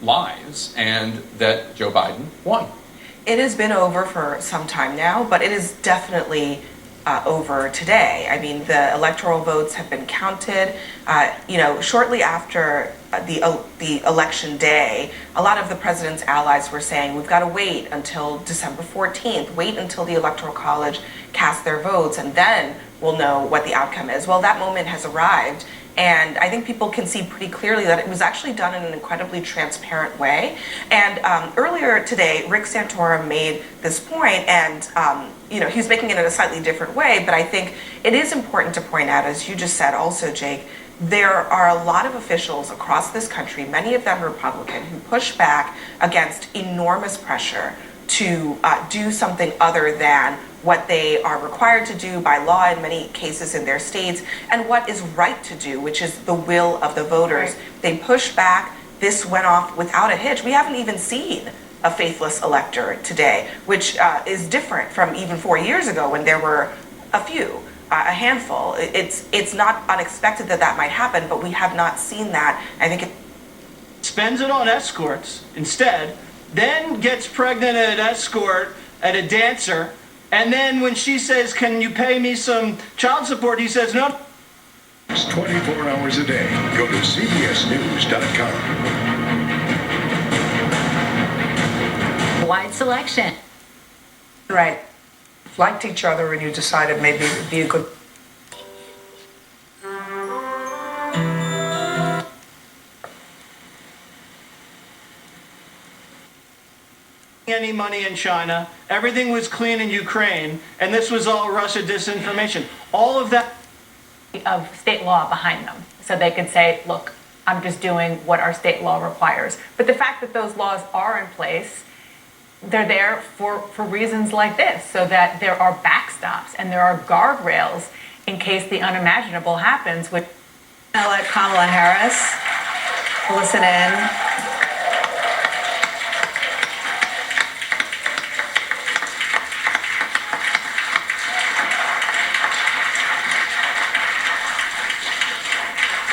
lies, and that Joe Biden won. It has been over for some time now, but it is definitely over today. I mean, the electoral votes have been counted. You know, shortly after the election day, a lot of the president's allies were saying, we've got to wait until December 14th, wait until the Electoral College casts their votes, and then we'll know what the outcome is. Well, that moment has arrived. And I think people can see pretty clearly that it was actually done in an incredibly transparent way. And earlier today, Rick Santorum made this point, and you know, he's making it in a slightly different way. But I think it is important to point out, as you just said also, Jake, there are a lot of officials across this country, many of them Republican, who push back against enormous pressure to do something other than what they are required to do by law in many cases in their states, and what is right to do, which is the will of the voters. Right. They push back. This went off without a hitch. We haven't even seen a faithless elector today, which is different from even 4 years ago when there were a few, a handful. It's not unexpected that that might happen, but we have not seen that. I think it spends it on escorts instead, then gets pregnant at an escort, at a dancer, and then when she says, can you pay me some child support, he says no. It's 24 hours a day. Go to cbsnews.com. Wide selection. Right. Liked each other and you decided maybe it would be a good... Any money in China, everything was clean in Ukraine, and this was all Russia disinformation. All of that of state law behind them, so they could say, look, I'm just doing what our state law requires. But the fact that those laws are in place, they're there for reasons like this, so that there are backstops and there are guardrails in case the unimaginable happens. Which I'll let Kamala Harris listen in.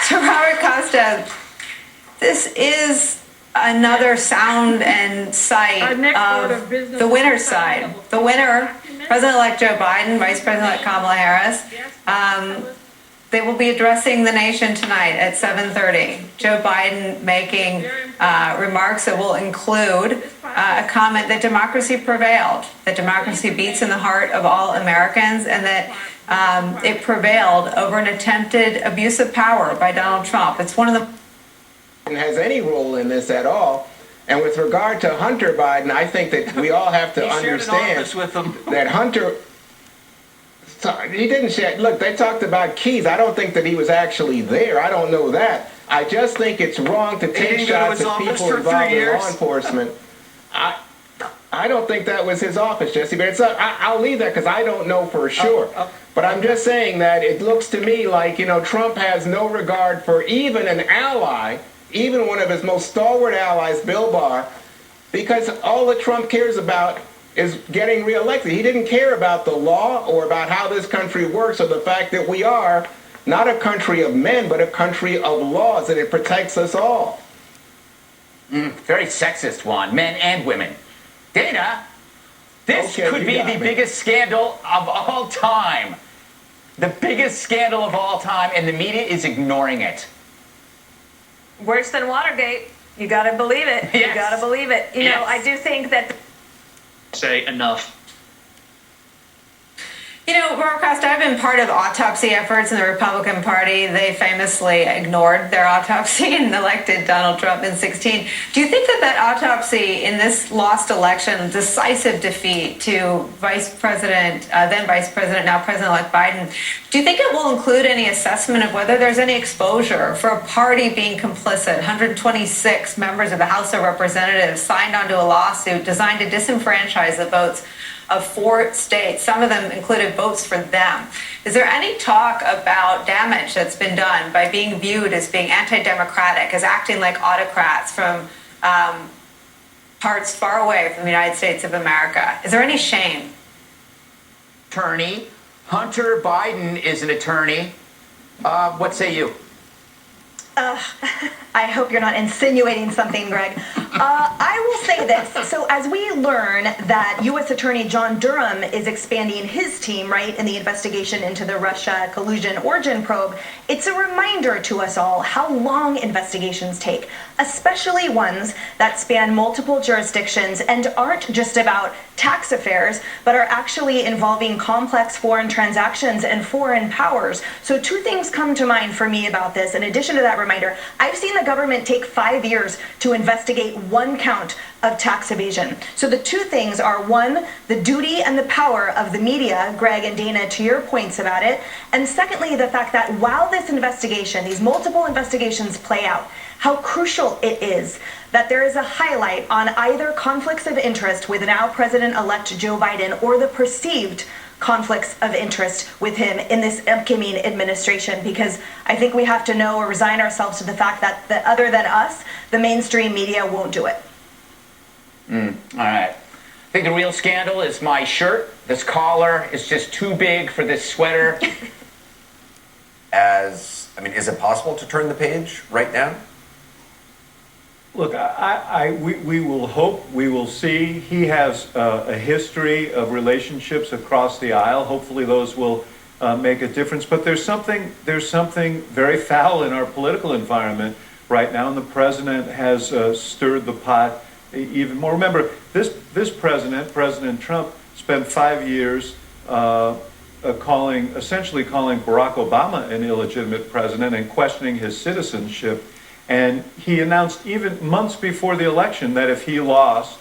So Robert Costa, this is another sound and sight of the winner's side. The winner, President-elect Joe Biden, Vice President-elect Kamala Harris, they will be addressing the nation tonight at 7:30. Joe Biden making remarks that will include a comment that democracy prevailed, that democracy beats in the heart of all Americans, and that it prevailed over an attempted abuse of power by Donald Trump. It's one of the has any role in this at all. And with regard to Hunter Biden, I think that we all have to understand that Hunter, he didn't share, look, they talked about keys. I don't think that he was actually there. I don't know that. I just think it's wrong to take shots at people involved in law enforcement. I don't think that was his office, Jesse, but I'll leave that because I don't know for sure. But I'm just saying that it looks to me like, you know, Trump has no regard for even an ally, even one of his most stalwart allies, Bill Barr, because all that Trump cares about is getting reelected. He didn't care about the law or about how this country works or the fact that we are not a country of men, but a country of laws, and it protects us all. Very sexist, Juan, men and women. Dana, this could be the biggest scandal of all time. The biggest scandal of all time, and the media is ignoring it. Worse than Watergate. You got to believe it. Yes. You got to believe it. You know, Yes. I do think that. Say enough. You know, Robert Costa, I've been part of autopsy efforts in the Republican Party. They famously ignored their autopsy and elected Donald Trump in 2016. Do you think that that autopsy in this lost election, decisive defeat to Vice President, then Vice President, now President-elect Biden, do you think it will include any assessment of whether there's any exposure for a party being complicit? 126 members of the House of Representatives signed onto a lawsuit designed to disenfranchise the votes of 4 states. Some of them included votes for them. Is there any talk about damage that's been done by being viewed as being anti-democratic, as acting like autocrats from parts far away from the United States of America? Is there any shame? Attorney. Hunter Biden is an attorney. What say you? I hope you're not insinuating something, Greg. I will say this. So as we learn that U.S. Attorney John Durham is expanding his team, right, in the investigation into the Russia collusion origin probe, it's a reminder to us all how long investigations take, especially ones that span multiple jurisdictions and aren't just about tax affairs, but are actually involving complex foreign transactions and foreign powers. So 2 things come to mind for me about this. In addition to that reminder, I've seen the government take 5 years to investigate 1 count of tax evasion. So the 2 things are, 1, the duty and the power of the media, Greg and Dana, to your points about it, and secondly, the fact that while this investigation, these multiple investigations play out, how crucial it is that there is a highlight on either conflicts of interest with now President-elect Joe Biden or the perceived conflicts of interest with him in this upcoming administration, because I think we have to know or resign ourselves to the fact that other than us, the mainstream media won't do it. All right. I think the real scandal is my shirt. This collar is just too big for this sweater. Is it possible to turn the page right now? Look, we will hope, we will see. He has a history of relationships across the aisle. Hopefully those will make a difference. But there's something very foul in our political environment right now, and the president has stirred the pot even more. Remember, this president, President Trump, spent 5 years essentially calling Barack Obama an illegitimate president and questioning his citizenship. And he announced even months before the election that if he lost,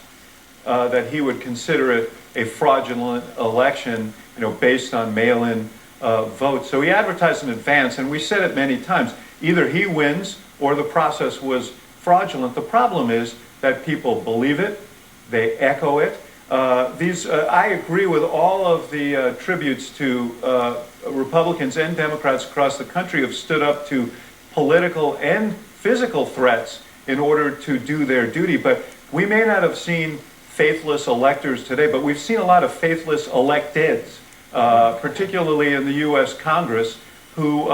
that he would consider it a fraudulent election, based on mail-in votes. So he advertised in advance, and we said it many times, either he wins or the process was fraudulent. The problem is that people believe it, they echo it. I agree with all of the tributes to Republicans and Democrats across the country who have stood up to political and physical threats in order to do their duty. But we may not have seen faithless electors today, but we've seen a lot of faithless electeds, particularly in the U.S. Congress, who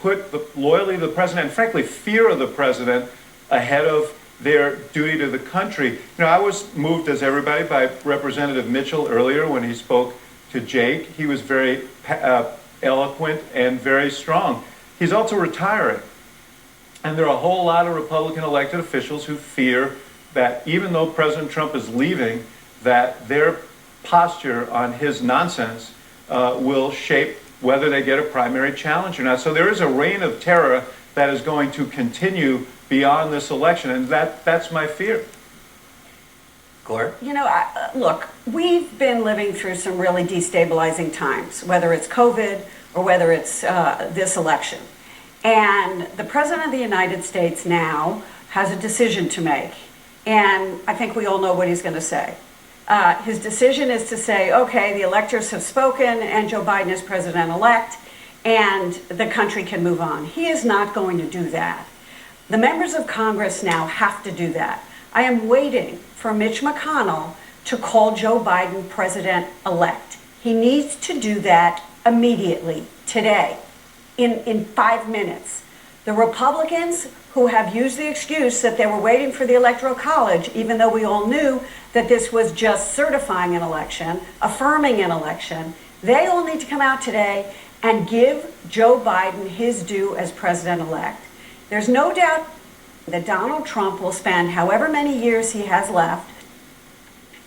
put loyalty to the president and, frankly, fear of the president ahead of their duty to the country. I was moved, as everybody, by Representative Mitchell earlier when he spoke to Jake. He was very eloquent and very strong. He's also retiring. And there are a whole lot of Republican elected officials who fear that even though President Trump is leaving, that their posture on his nonsense will shape whether they get a primary challenge or not. So there is a reign of terror that is going to continue beyond this election, and that's my fear. Gloria? Look, we've been living through some really destabilizing times, whether it's COVID or whether it's this election. And the President of the United States now has a decision to make. And I think we all know what he's going to say. His decision is to say, okay, the electors have spoken and Joe Biden is president-elect and the country can move on. He is not going to do that. The members of Congress now have to do that. I am waiting for Mitch McConnell to call Joe Biden president-elect. He needs to do that immediately, today. in 5 minutes. The Republicans who have used the excuse that they were waiting for the Electoral College, even though we all knew that this was just certifying an election, affirming an election, they all need to come out today and give Joe Biden his due as president-elect. There's no doubt that Donald Trump will spend however many years he has left.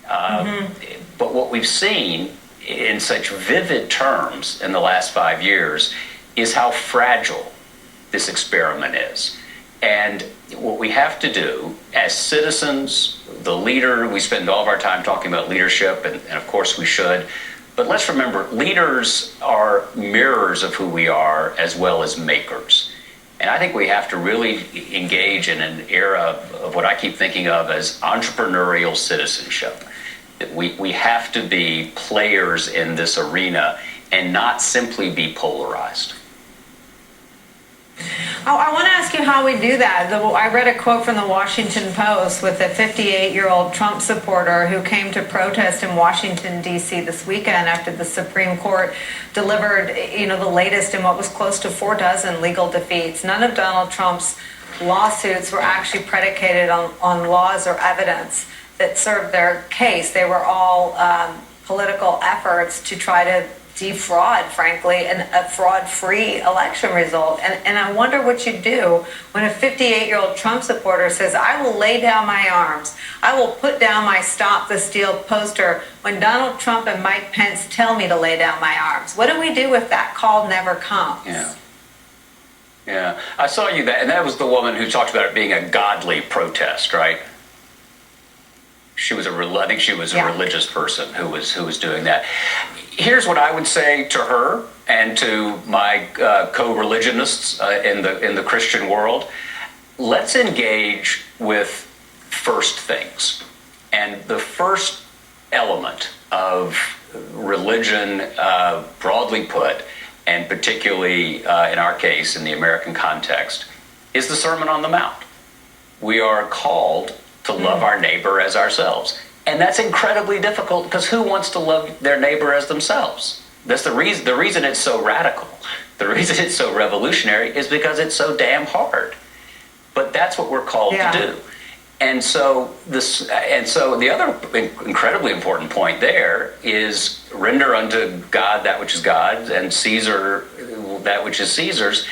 But what we've seen in such vivid terms in the last 5 years is how fragile this experiment is. And what we have to do as citizens, the leader, we spend all of our time talking about leadership, and of course we should, but let's remember, leaders are mirrors of who we are as well as makers. And I think we have to really engage in an era of what I keep thinking of as entrepreneurial citizenship. We have to be players in this arena and not simply be polarized. I want to ask you how we do that. I read a quote from the Washington Post with a 58-year-old Trump supporter who came to protest in Washington, D.C. this weekend after the Supreme Court delivered, the latest in what was close to 4 dozen legal defeats. None of Donald Trump's lawsuits were actually predicated on laws or evidence that served their case. They were all political efforts to try to defraud, frankly, a fraud-free election result. And I wonder what you do when a 58-year-old Trump supporter says, I will lay down my arms, I will put down my Stop the Steal poster when Donald Trump and Mike Pence tell me to lay down my arms. What do we do if that call never comes? Yeah, I saw you that, and that was the woman who talked about it being a godly protest, right? I think she was a religious person who was doing that. Here's what I would say to her and to my co-religionists in the Christian world. Let's engage with first things. And the first element of religion, broadly put, and particularly in our case, in the American context, is the Sermon on the Mount. We are called to love our neighbor as ourselves. And that's incredibly difficult because who wants to love their neighbor as themselves? That's the reason it's so radical. The reason it's so revolutionary is because it's so damn hard. But that's what we're called to do. And so the other incredibly important point there is render unto God that which is God's and Caesar that which is Caesar's,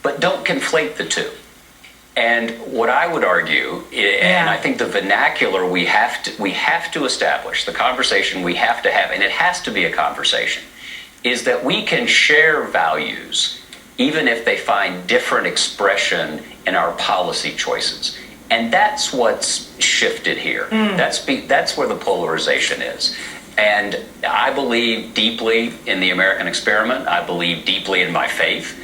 but don't conflate the two. And what I would argue, and I think the vernacular we have to establish, the conversation we have to have, and it has to be a conversation, is that we can share values even if they find different expression in our policy choices. And that's what's shifted here. That's where the polarization is. And I believe deeply in the American experiment. I believe deeply in my faith.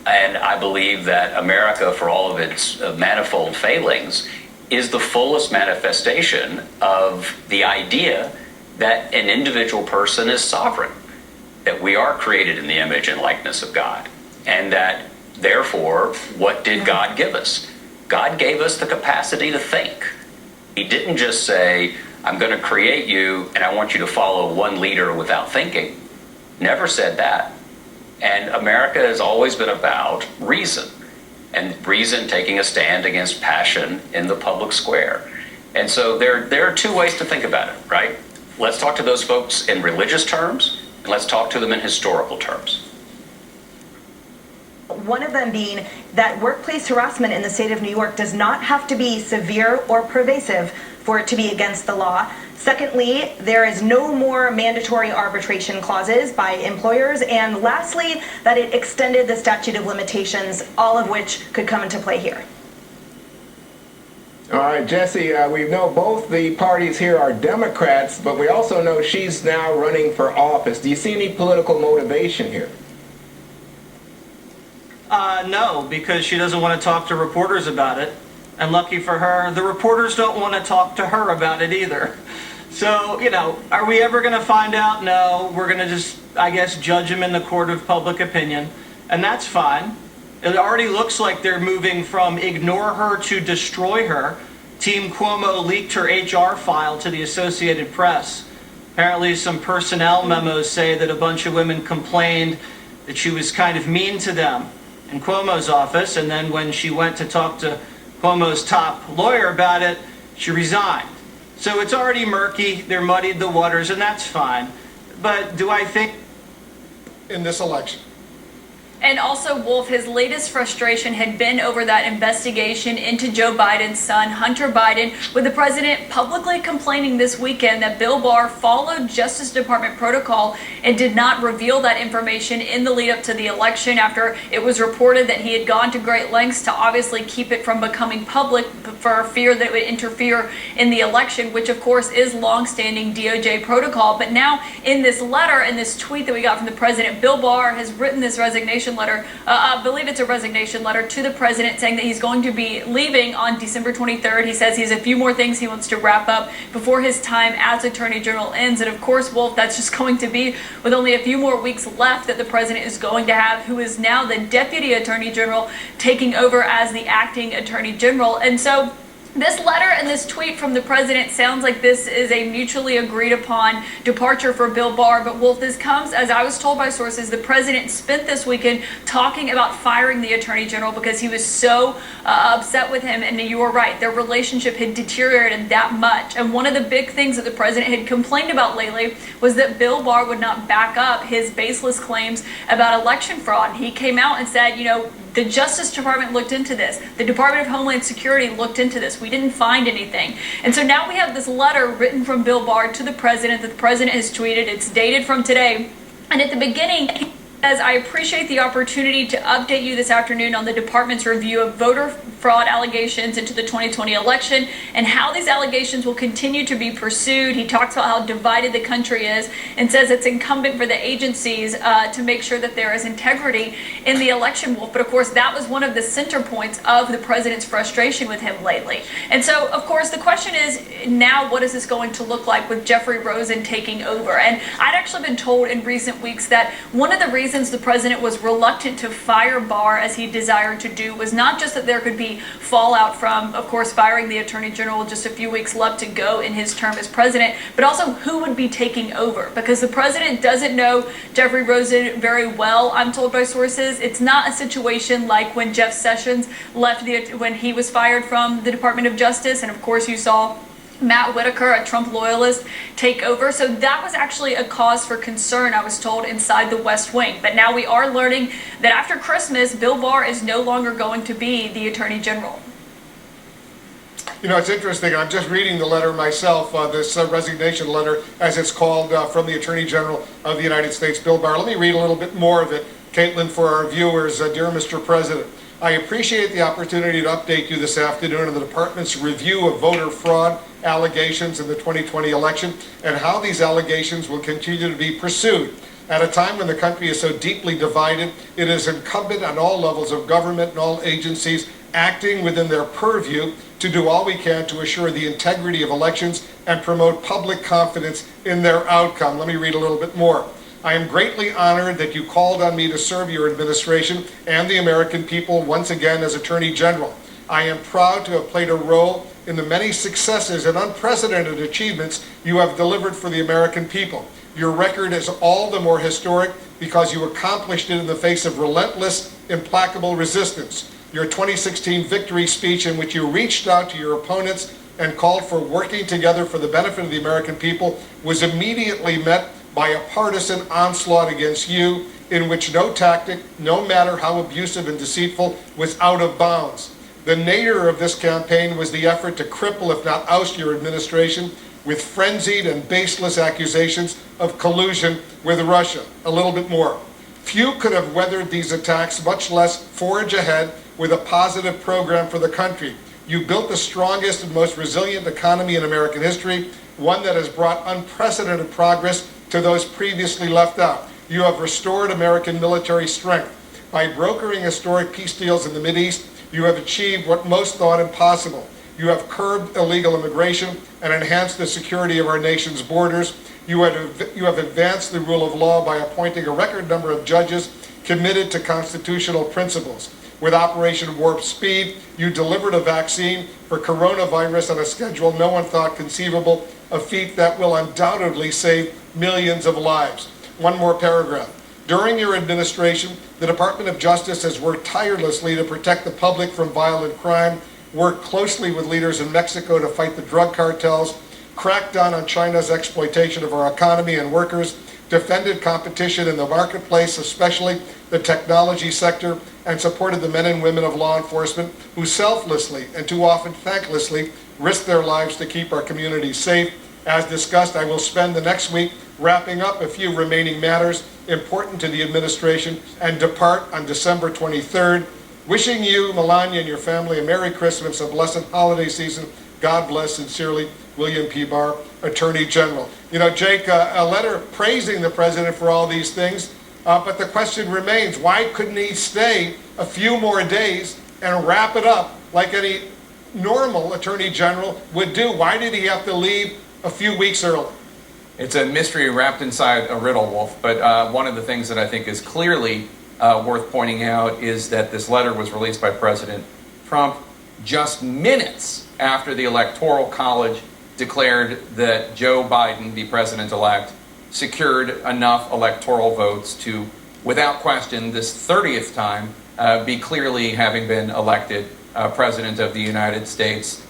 And I believe that America, for all of its manifold failings, is the fullest manifestation of the idea that an individual person is sovereign, that we are created in the image and likeness of God, and that, therefore, what did God give us? God gave us the capacity to think. He didn't just say, I'm going to create you and I want you to follow one leader without thinking. Never said that. And America has always been about reason, and reason taking a stand against passion in the public square. And so there are 2 ways to think about it, right? Let's talk to those folks in religious terms, and let's talk to them in historical terms. One of them being that workplace harassment in the state of New York does not have to be severe or pervasive for it to be against the law. Secondly, there is no more mandatory arbitration clauses by employers. And lastly, that it extended the statute of limitations, all of which could come into play here. All right, Jesse, we know both the parties here are Democrats, but we also know she's now running for office. Do you see any political motivation here? No, because she doesn't want to talk to reporters about it. And lucky for her, the reporters don't want to talk to her about it either. So, are we ever going to find out? No, we're going to just, I guess, judge them in the court of public opinion. And that's fine. It already looks like they're moving from ignore her to destroy her. Team Cuomo leaked her HR file to the Associated Press. Apparently some personnel memos say that a bunch of women complained that she was kind of mean to them in Cuomo's office, and then when she went to talk to Cuomo's top lawyer about it, she resigned. So it's already murky, they're muddied the waters, and that's fine. But do I think in this election? And also, Wolf, his latest frustration had been over that investigation into Joe Biden's son, Hunter Biden, with the president publicly complaining this weekend that Bill Barr followed Justice Department protocol and did not reveal that information in the lead up to the election after it was reported that he had gone to great lengths to obviously keep it from becoming public for fear that it would interfere in the election, which of course is longstanding DOJ protocol. But now in this letter, in this tweet that we got from the president, Bill Barr has written this resignation letter, I believe it's a resignation letter to the president saying that he's going to be leaving on December 23rd. He says he has a few more things he wants to wrap up before his time as Attorney General ends. And of course, Wolf, that's just going to be with only a few more weeks left that the president is going to have, who is now the Deputy Attorney General taking over as the acting Attorney General. And so this letter and this tweet from the president sounds like this is a mutually agreed upon departure for Bill Barr. But Wolf, this comes, as I was told by sources, the president spent this weekend talking about firing the attorney general because he was so upset with him. And you were right, their relationship had deteriorated that much. And one of the big things that the president had complained about lately was that Bill Barr would not back up his baseless claims about election fraud. He came out and said, you know, the Justice Department looked into this. The Department of Homeland Security looked into this. We didn't find anything. And so now we have this letter written from Bill Barr to the president that the president has tweeted. It's dated from today. And at the beginning, he says, I appreciate the opportunity to update you this afternoon on the department's review of voter fraud allegations into the 2020 election and how these allegations will continue to be pursued. He talks about how divided the country is and says it's incumbent for the agencies to make sure that there is integrity in the election, Wolf. But of course, that was one of the center points of the president's frustration with him lately. And so, of course, the question is now, what is this going to look like with Jeffrey Rosen taking over? And I'd actually been told in recent weeks that one of the reasons the president was reluctant to fire Barr as he desired to do was not just that there could be fallout from, of course, firing the attorney general with just a few weeks left to go in his term as president, but also who would be taking over, because the president doesn't know Jeffrey Rosen very well. I'm told by sources it's not a situation like when Jeff Sessions left when he was fired from the Department of Justice, and of course you saw Matt Whitaker, a Trump loyalist, take over. So that was actually a cause for concern, I was told, inside the West Wing. But now we are learning that after Christmas, Bill Barr is no longer going to be the Attorney General. You know, it's interesting. I'm just reading the letter myself, this resignation letter, as it's called, from the Attorney General of the United States, Bill Barr. Let me read a little bit more of it, Caitlin, for our viewers. Dear Mr. President, I appreciate the opportunity to update you this afternoon on the department's review of voter fraud allegations in the 2020 election and how these allegations will continue to be pursued. At a time when the country is so deeply divided, it is incumbent on all levels of government and all agencies acting within their purview to do all we can to assure the integrity of elections and promote public confidence in their outcome. Let me read a little bit more. I am greatly honored that you called on me to serve your administration and the American people once again as Attorney General. I am proud to have played a role in the many successes and unprecedented achievements you have delivered for the American people. Your record is all the more historic because you accomplished it in the face of relentless, implacable resistance. Your 2016 victory speech, in which you reached out to your opponents and called for working together for the benefit of the American people, was immediately met by a partisan onslaught against you, in which no tactic, no matter how abusive and deceitful, was out of bounds. The nadir of this campaign was the effort to cripple, if not oust, your administration with frenzied and baseless accusations of collusion with Russia. A little bit more. Few could have weathered these attacks, much less forge ahead with a positive program for the country. You built the strongest and most resilient economy in American history, one that has brought unprecedented progress to those previously left out. You have restored American military strength. By brokering historic peace deals in the Mideast, you have achieved what most thought impossible. You have curbed illegal immigration and enhanced the security of our nation's borders. You have advanced the rule of law by appointing a record number of judges committed to constitutional principles. With Operation Warp Speed, you delivered a vaccine for coronavirus on a schedule no one thought conceivable, a feat that will undoubtedly save millions of lives. One more paragraph. During your administration, the Department of Justice has worked tirelessly to protect the public from violent crime, worked closely with leaders in Mexico to fight the drug cartels, cracked down on China's exploitation of our economy and workers, defended competition in the marketplace, especially the technology sector, and supported the men and women of law enforcement who selflessly and too often thanklessly risk their lives to keep our communities safe. As discussed, I will spend the next week wrapping up a few remaining matters important to the administration and depart on December 23rd. Wishing you, Melania, and your family a Merry Christmas, a blessed holiday season. God bless. Sincerely, William P. Barr, Attorney General. You know, Jake, a letter praising the president for all these things, but the question remains, why couldn't he stay a few more days and wrap it up like any normal Attorney General would do? Why did he have to leave a few weeks early? It's a mystery wrapped inside a riddle, Wolf, but one of the things that I think is clearly worth pointing out is that this letter was released by President Trump just minutes after the Electoral College declared that Joe Biden, the president-elect, secured enough electoral votes to, without question, this 30th time, be clearly having been elected President of the United States.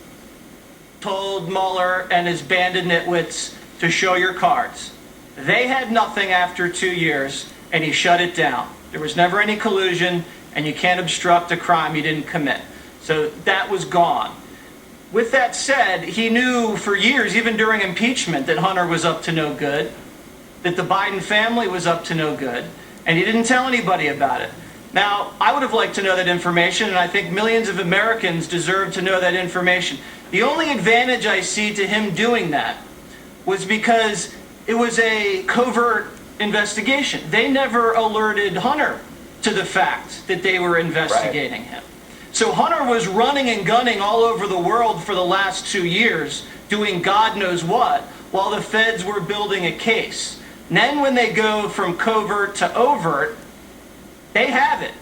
Told Mueller and his band of nitwits to show your cards. They had nothing after 2 years, and he shut it down. There was never any collusion, and you can't obstruct a crime you didn't commit. So that was gone. With that said, he knew for years, even during impeachment, that Hunter was up to no good, that the Biden family was up to no good, and he didn't tell anybody about it. Now, I would have liked to know that information, and I think millions of Americans deserve to know that information. The only advantage I see to him doing that was because it was a covert investigation. They never alerted Hunter to the fact that they were investigating him. So Hunter was running and gunning all over the world for the last 2 years, doing God knows what, while the feds were building a case. And then when they go from covert to overt, they have it.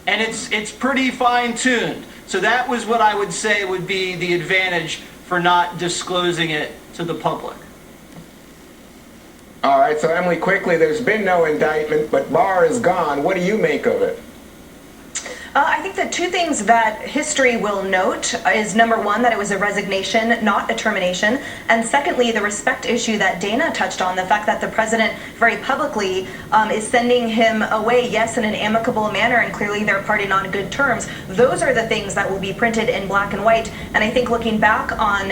And it's pretty fine-tuned. So that was what I would say would be the advantage for not disclosing it to the public. All right, so Emily, quickly, there's been no indictment, but Barr is gone. What do you make of it? I think the two things that history will note is, number one, that it was a resignation, not a termination, and secondly, the respect issue that Dana touched on, the fact that the president very publicly is sending him away, yes, in an amicable manner, and clearly they're parting on good terms. Those are the things that will be printed in black and white, and I think looking back on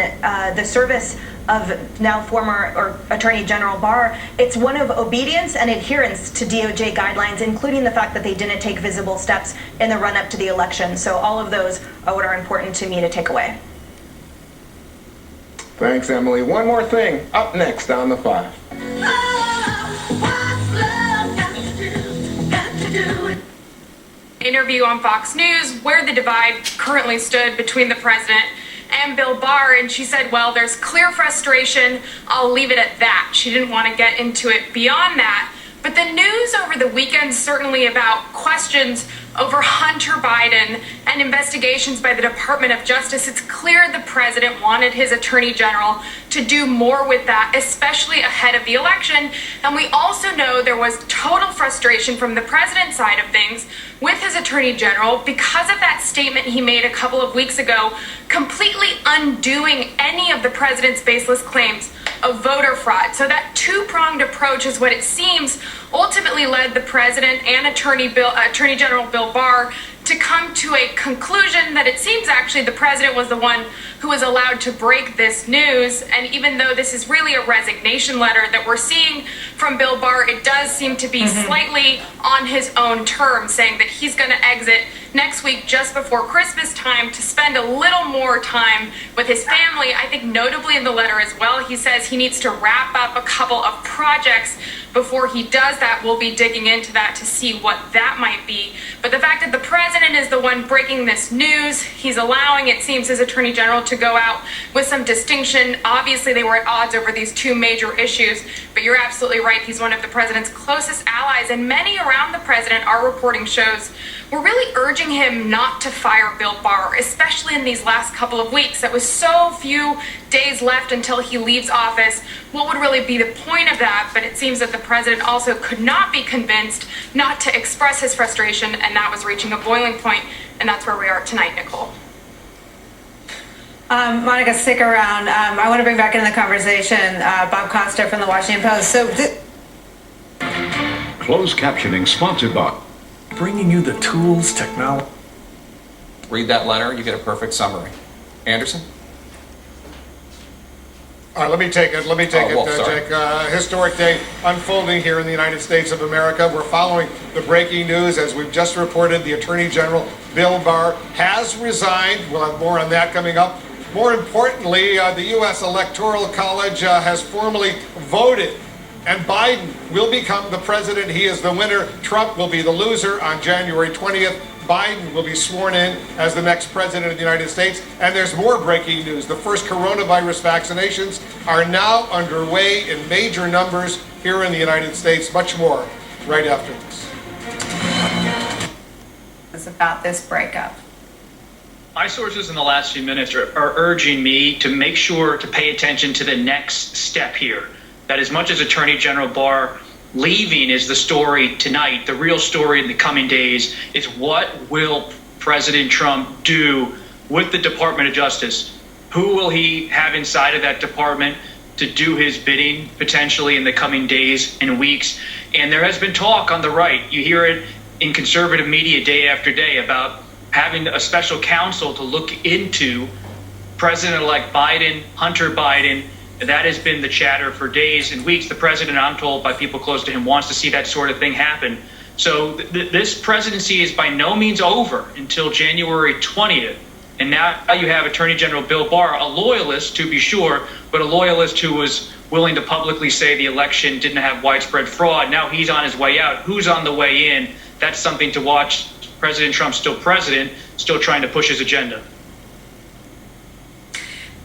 the service of now former or Attorney General Barr, it's one of obedience and adherence to DOJ guidelines, including the fact that they didn't take visible steps in the run-up to the election. So all of those are what are important to me to take away. Thanks, Emily. One more thing up next on The Five. Interview on Fox News where the divide currently stood between the president and Bill Barr, and she said, well, there's clear frustration. I'll leave it at that. She didn't want to get into it beyond that. But the news over the weekend, certainly about questions over Hunter Biden and investigations by the Department of Justice, it's clear the president wanted his attorney general to do more with that, especially ahead of the election. And we also know there was total frustration from the president's side of things with his attorney general because of that statement he made a couple of weeks ago, completely undoing any of the president's baseless claims of voter fraud. So that two-pronged approach is what it seems ultimately led the president and Attorney General Bill Barr to come to a conclusion that it seems actually the president was the one who was allowed to break this news. And even though this is really a resignation letter that we're seeing from Bill Barr, it does seem to be slightly on his own terms, saying that he's going to exit next week just before Christmas time to spend a little more time with his family. I think notably in the letter as well, he says he needs to wrap up a couple of projects before he does that. We'll be digging into that to see what that might be. But the fact that the president is the one breaking this news, he's allowing, it seems, his attorney general to go out with some distinction. Obviously, they were at odds over these two major issues, but you're absolutely right. He's one of the president's closest allies, and many around the president, our reporting shows, were really urging him not to fire Bill Barr, especially in these last couple of weeks. It was so few days left until he leaves office. What would really be the point of that? But it seems that the president also could not be convinced not to express his frustration, and that was reaching a boiling point, and that's where we are tonight, Nicole. Monica, stick around. I want to bring back into the conversation Bob Costa from the Washington Post. So, Closed captioning sponsored by Bringing you the tools, technology. Read that letter, you get a perfect summary. Anderson? All right, let me take it, sorry. Jake. Historic day unfolding here in the United States of America. We're following the breaking news. As we've just reported, the Attorney General, Bill Barr, has resigned. We'll have more on that coming up. More importantly, the U.S. Electoral College has formally voted, and Biden will become the president. He is the winner. Trump will be the loser on January 20th. Biden will be sworn in as the next president of the United States. And there's more breaking news. The first coronavirus vaccinations are now underway in major numbers here in the United States. Much more right after this. It's about this breakup. My sources in the last few minutes are urging me to make sure to pay attention to the next step here. That as much as Attorney General Barr leaving is the story tonight, the real story in the coming days is what will President Trump do with the Department of Justice? Who will he have inside of that department to do his bidding potentially in the coming days and weeks? And there has been talk on the right. You hear it in conservative media day after day about having a special counsel to look into President-elect Biden, Hunter Biden. That has been the chatter for days and weeks. The president, I'm told by people close to him, wants to see that sort of thing happen. So this presidency is by no means over until January 20th. And now you have Attorney General Bill Barr, a loyalist to be sure, but a loyalist who was willing to publicly say the election didn't have widespread fraud. Now he's on his way out. Who's on the way in? That's something to watch. President Trump's still president, still trying to push his agenda.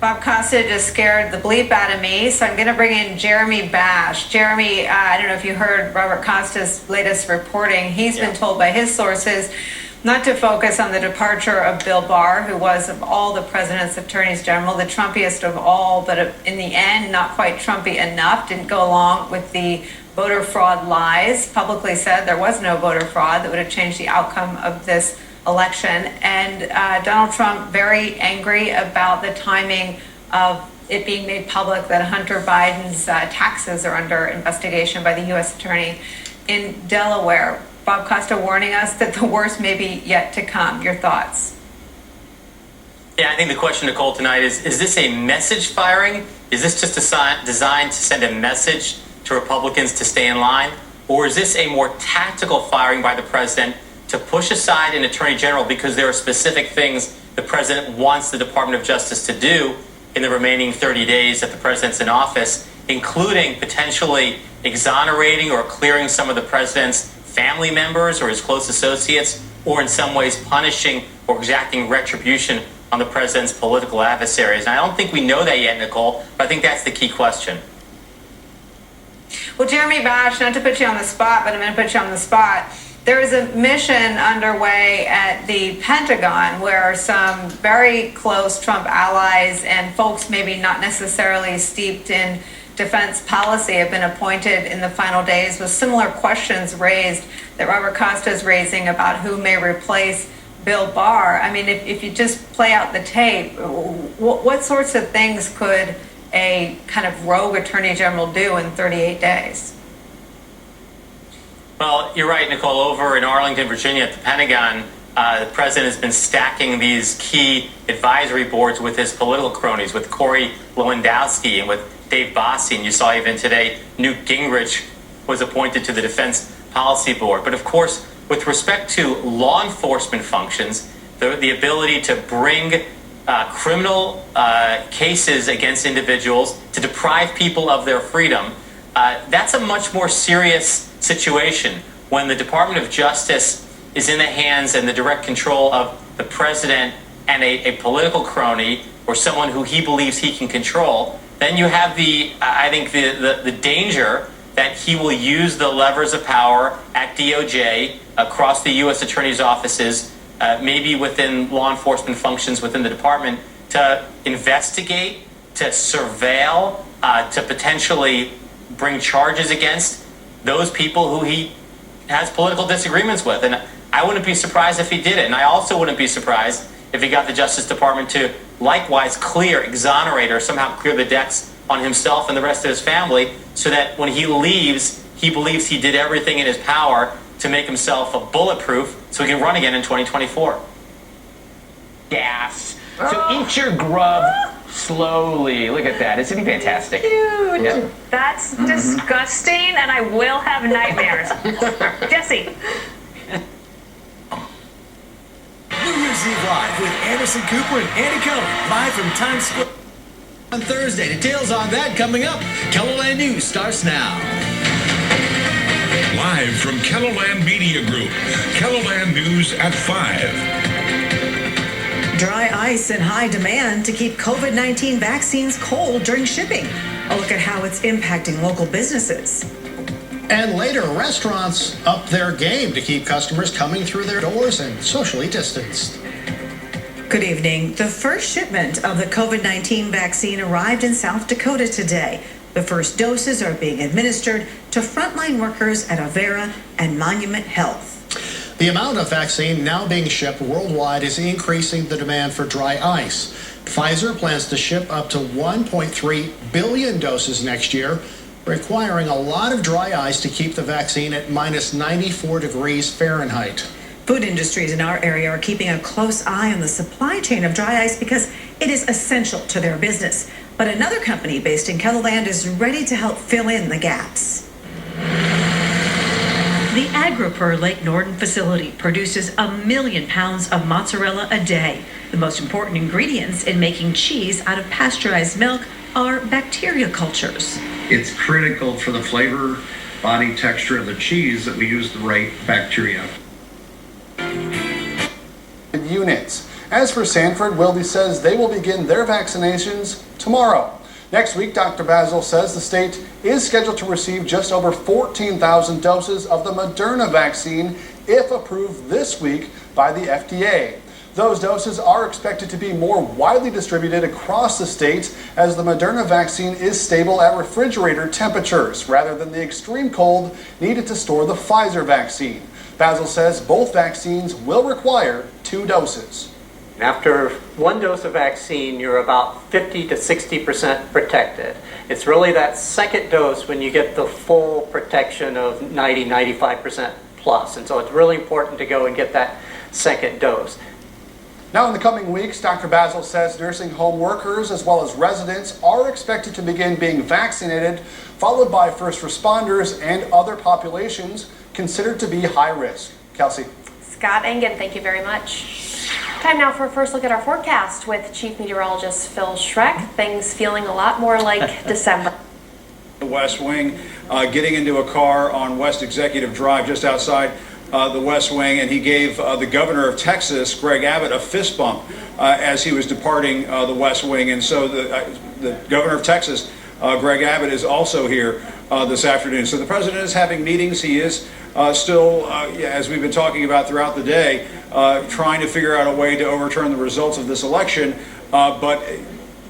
Bob Costa just scared the bleep out of me, so I'm going to bring in Jeremy Bash. Jeremy, I don't know if you heard Robert Costa's latest reporting. He's been told by his sources not to focus on the departure of Bill Barr, who was, of all the president's attorneys general, the Trumpiest of all, but in the end, not quite Trumpy enough, didn't go along with the voter fraud lies, publicly said there was no voter fraud that would have changed the outcome of this election. And Donald Trump very angry about the timing of it being made public that Hunter Biden's taxes are under investigation by the U.S. Attorney in Delaware. Bob Costa warning us that the worst may be yet to come. Your thoughts? Yeah, I think the question, Nicole, tonight is this a message firing? Is this just designed to send a message to Republicans to stay in line? Or is this a more tactical firing by the president to push aside an attorney general because there are specific things the president wants the Department of Justice to do in the remaining 30 days that the president's in office, including potentially exonerating or clearing some of the president's family members or his close associates, or in some ways punishing or exacting retribution on the president's political adversaries? And I don't think we know that yet, Nicole, but I think that's the key question. Well, Jeremy Bash, not to put you on the spot, but I'm going to put you on the spot. There is a mission underway at the Pentagon where some very close Trump allies and folks maybe not necessarily steeped in defense policy have been appointed in the final days with similar questions raised that Robert Costa is raising about who may replace Bill Barr. I mean, if you just play out the tape, what sorts of things could a kind of rogue attorney general do in 38 days? Well, you're right, Nicole. Over in Arlington, Virginia, at the Pentagon, the president has been stacking these key advisory boards with his political cronies, with Corey Lewandowski and with Dave Bossie. And you saw even today, Newt Gingrich was appointed to the Defense Policy Board. But of course, with respect to law enforcement functions, the ability to bring criminal cases against individuals, to deprive people of their freedom, that's a much more serious situation when the Department of Justice is in the hands and the direct control of the president and a political crony or someone who he believes he can control. Then you have the danger that he will use the levers of power at DOJ, across the U.S. Attorney's offices, maybe within law enforcement functions within the department, to investigate, to surveil, to potentially bring charges against those people who he has political disagreements with. And I wouldn't be surprised if he did it. And I also wouldn't be surprised if he got the Justice Department to likewise exonerate, or somehow clear the decks on himself and the rest of his family, so that when he leaves, he believes he did everything in his power to make himself a bulletproof so he can run again in 2024. Gas. So eat your grub slowly. Look at that. Isn't he fantastic? Huge. Yep. That's disgusting, and I will have nightmares. Jesse. New Year's Eve Live with Anderson Cooper and Andy Cohen, live from Times Square on Thursday. Details on that coming up. KELOLAND News starts now. Live from KELOLAND Media Group, KELOLAND News at 5. Dry ice in high demand to keep COVID-19 vaccines cold during shipping. A look at how it's impacting local businesses. And later, restaurants up their game to keep customers coming through their doors and socially distanced. Good evening. The first shipment of the COVID-19 vaccine arrived in South Dakota today. The first doses are being administered to frontline workers at Avera and Monument Health. The amount of vaccine now being shipped worldwide is increasing the demand for dry ice. Pfizer plans to ship up to 1.3 billion doses next year, requiring a lot of dry ice to keep the vaccine at minus 94 degrees Fahrenheit. Food industries in our area are keeping a close eye on the supply chain of dry ice because it is essential to their business. But another company based in KELOLAND is ready to help fill in the gaps. The AgriPur Lake Norden facility produces 1 million pounds of mozzarella a day. The most important ingredients in making cheese out of pasteurized milk are bacteria cultures. It's critical for the flavor, body texture of the cheese that we use the right bacteria. Units. As for Sanford, Wilde says they will begin their vaccinations tomorrow. Next week, Dr. Basil says the state is scheduled to receive just over 14,000 doses of the Moderna vaccine if approved this week by the FDA. Those doses are expected to be more widely distributed across the state as the Moderna vaccine is stable at refrigerator temperatures rather than the extreme cold needed to store the Pfizer vaccine. Basil says both vaccines will require 2 doses. After 1 dose of vaccine, you're about 50 to 60% protected. It's really that second dose when you get the full protection of 90, 95% plus. And so it's really important to go and get that second dose. Now in the coming weeks, Dr. Basil says nursing home workers as well as residents are expected to begin being vaccinated, followed by first responders and other populations considered to be high risk. Kelsey. Scott Engen, thank you very much. Time now for a first look at our forecast with Chief Meteorologist Phil Schreck. Things feeling a lot more like December. The West Wing, getting into a car on West Executive Drive just outside the West Wing, and he gave the governor of Texas, Greg Abbott, a fist bump as he was departing the West Wing. And so the governor of Texas, Greg Abbott, is also here this afternoon. So the president is having meetings. He is still, as we've been talking about throughout the day, trying to figure out a way to overturn the results of this election. But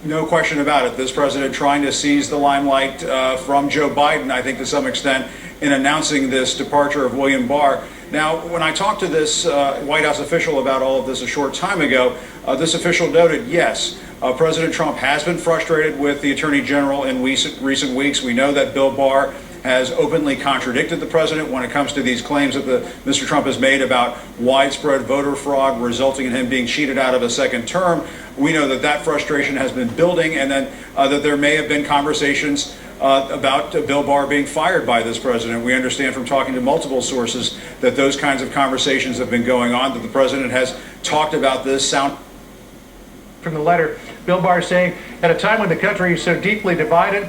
no question about it, this president trying to seize the limelight from Joe Biden, I think to some extent, in announcing this departure of William Barr. Now, when I talked to this White House official about all of this a short time ago, this official noted, yes, President Trump has been frustrated with the Attorney General in recent weeks. We know that Bill Barr has openly contradicted the president when it comes to these claims that Mr. Trump has made about widespread voter fraud resulting in him being cheated out of a second term. We know that that frustration has been building, and then that there may have been conversations about Bill Barr being fired by this president. We understand from talking to multiple sources that those kinds of conversations have been going on, that the president has talked about this From the letter, Bill Barr saying, at a time when the country is so deeply divided,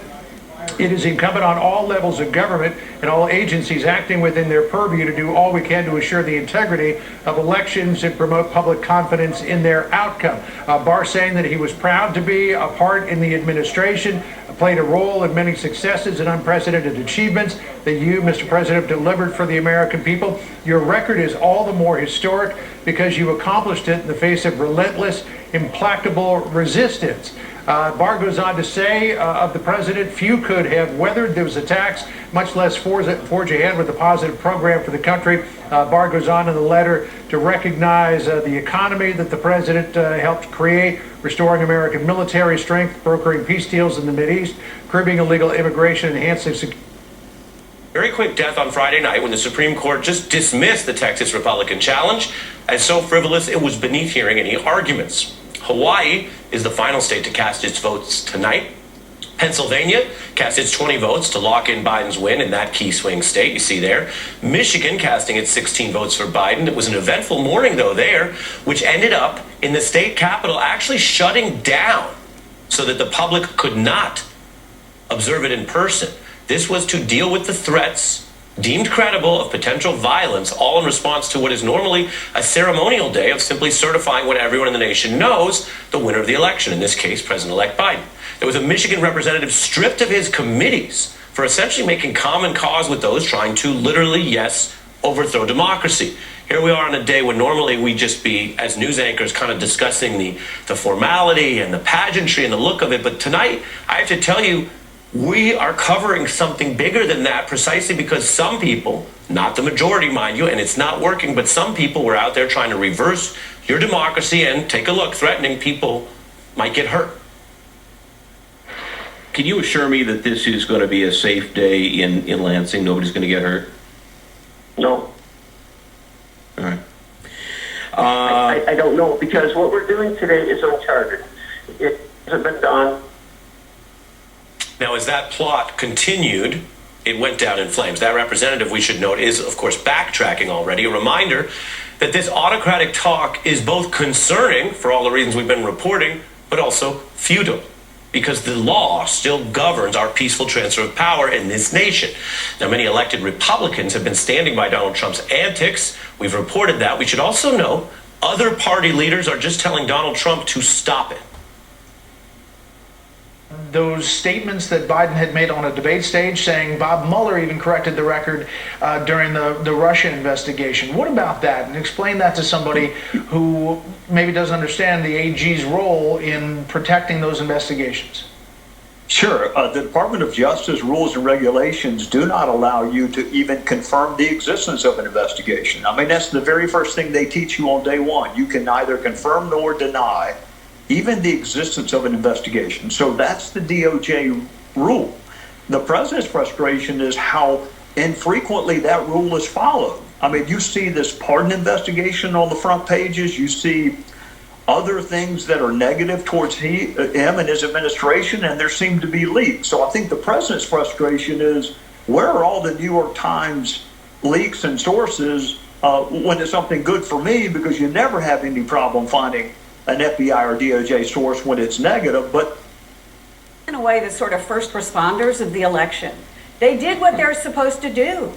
it is incumbent on all levels of government and all agencies acting within their purview to do all we can to assure the integrity of elections and promote public confidence in their outcome. Barr saying that he was proud to be a part in the administration, played a role in many successes and unprecedented achievements that you, Mr. President, delivered for the American people. Your record is all the more historic because you accomplished it in the face of relentless, implacable resistance. Barr goes on to say of the president, few could have weathered those attacks, much less forge ahead with a positive program for the country. Barr goes on in the letter to recognize the economy that the president helped create, restoring American military strength, brokering peace deals in the Mideast, curbing illegal immigration, enhancing security. Very quick death on Friday night when the Supreme Court just dismissed the Texas Republican challenge as so frivolous it was beneath hearing any arguments. Hawaii is the final state to cast its votes tonight. Pennsylvania cast its 20 votes to lock in Biden's win in that key swing state you see there. Michigan casting its 16 votes for Biden. It was an eventful morning, though, there, which ended up in the state capitol actually shutting down so that the public could not observe it in person. This was to deal with the threats deemed credible of potential violence, all in response to what is normally a ceremonial day of simply certifying what everyone in the nation knows, the winner of the election, in this case, President-elect Biden. There was a Michigan representative stripped of his committees for essentially making common cause with those trying to literally, yes, overthrow democracy. Here we are on a day when normally we just be, as news anchors, kind of discussing the formality and the pageantry and the look of it. But tonight, I have to tell you, we are covering something bigger than that precisely because some people, not the majority, mind you, and it's not working, but some people were out there trying to reverse your democracy and take a look, threatening people might get hurt. Can you assure me that this is going to be a safe day in Lansing? Nobody's going to get hurt? No. All right. I don't know, because what we're doing today is uncharted. It hasn't been done. Now, as that plot continued, it went down in flames. That representative, we should note, is, of course, backtracking already. A reminder that this autocratic talk is both concerning, for all the reasons we've been reporting, but also futile, because the law still governs our peaceful transfer of power in this nation. Now, many elected Republicans have been standing by Donald Trump's antics. We've reported that. We should also know other party leaders are just telling Donald Trump to stop it. Those statements that Biden had made on a debate stage saying Bob Mueller even corrected the record during the Russia investigation. What about that? And explain that to somebody who maybe doesn't understand the AG's role in protecting those investigations. Sure. The Department of Justice rules and regulations do not allow you to even confirm the existence of an investigation. I mean, that's the very first thing they teach you on day one. You can neither confirm nor deny even the existence of an investigation. So that's the DOJ rule. The president's frustration is how infrequently that rule is followed. I mean, you see this pardon investigation on the front pages. You see other things that are negative towards him and his administration, and there seem to be leaks. So I think the president's frustration is, where are all the New York Times leaks and sources when it's something good for me? Because you never have any problem finding an FBI or DOJ source when it's negative. But in a way, the sort of first responders of the election, they did what they're supposed to do,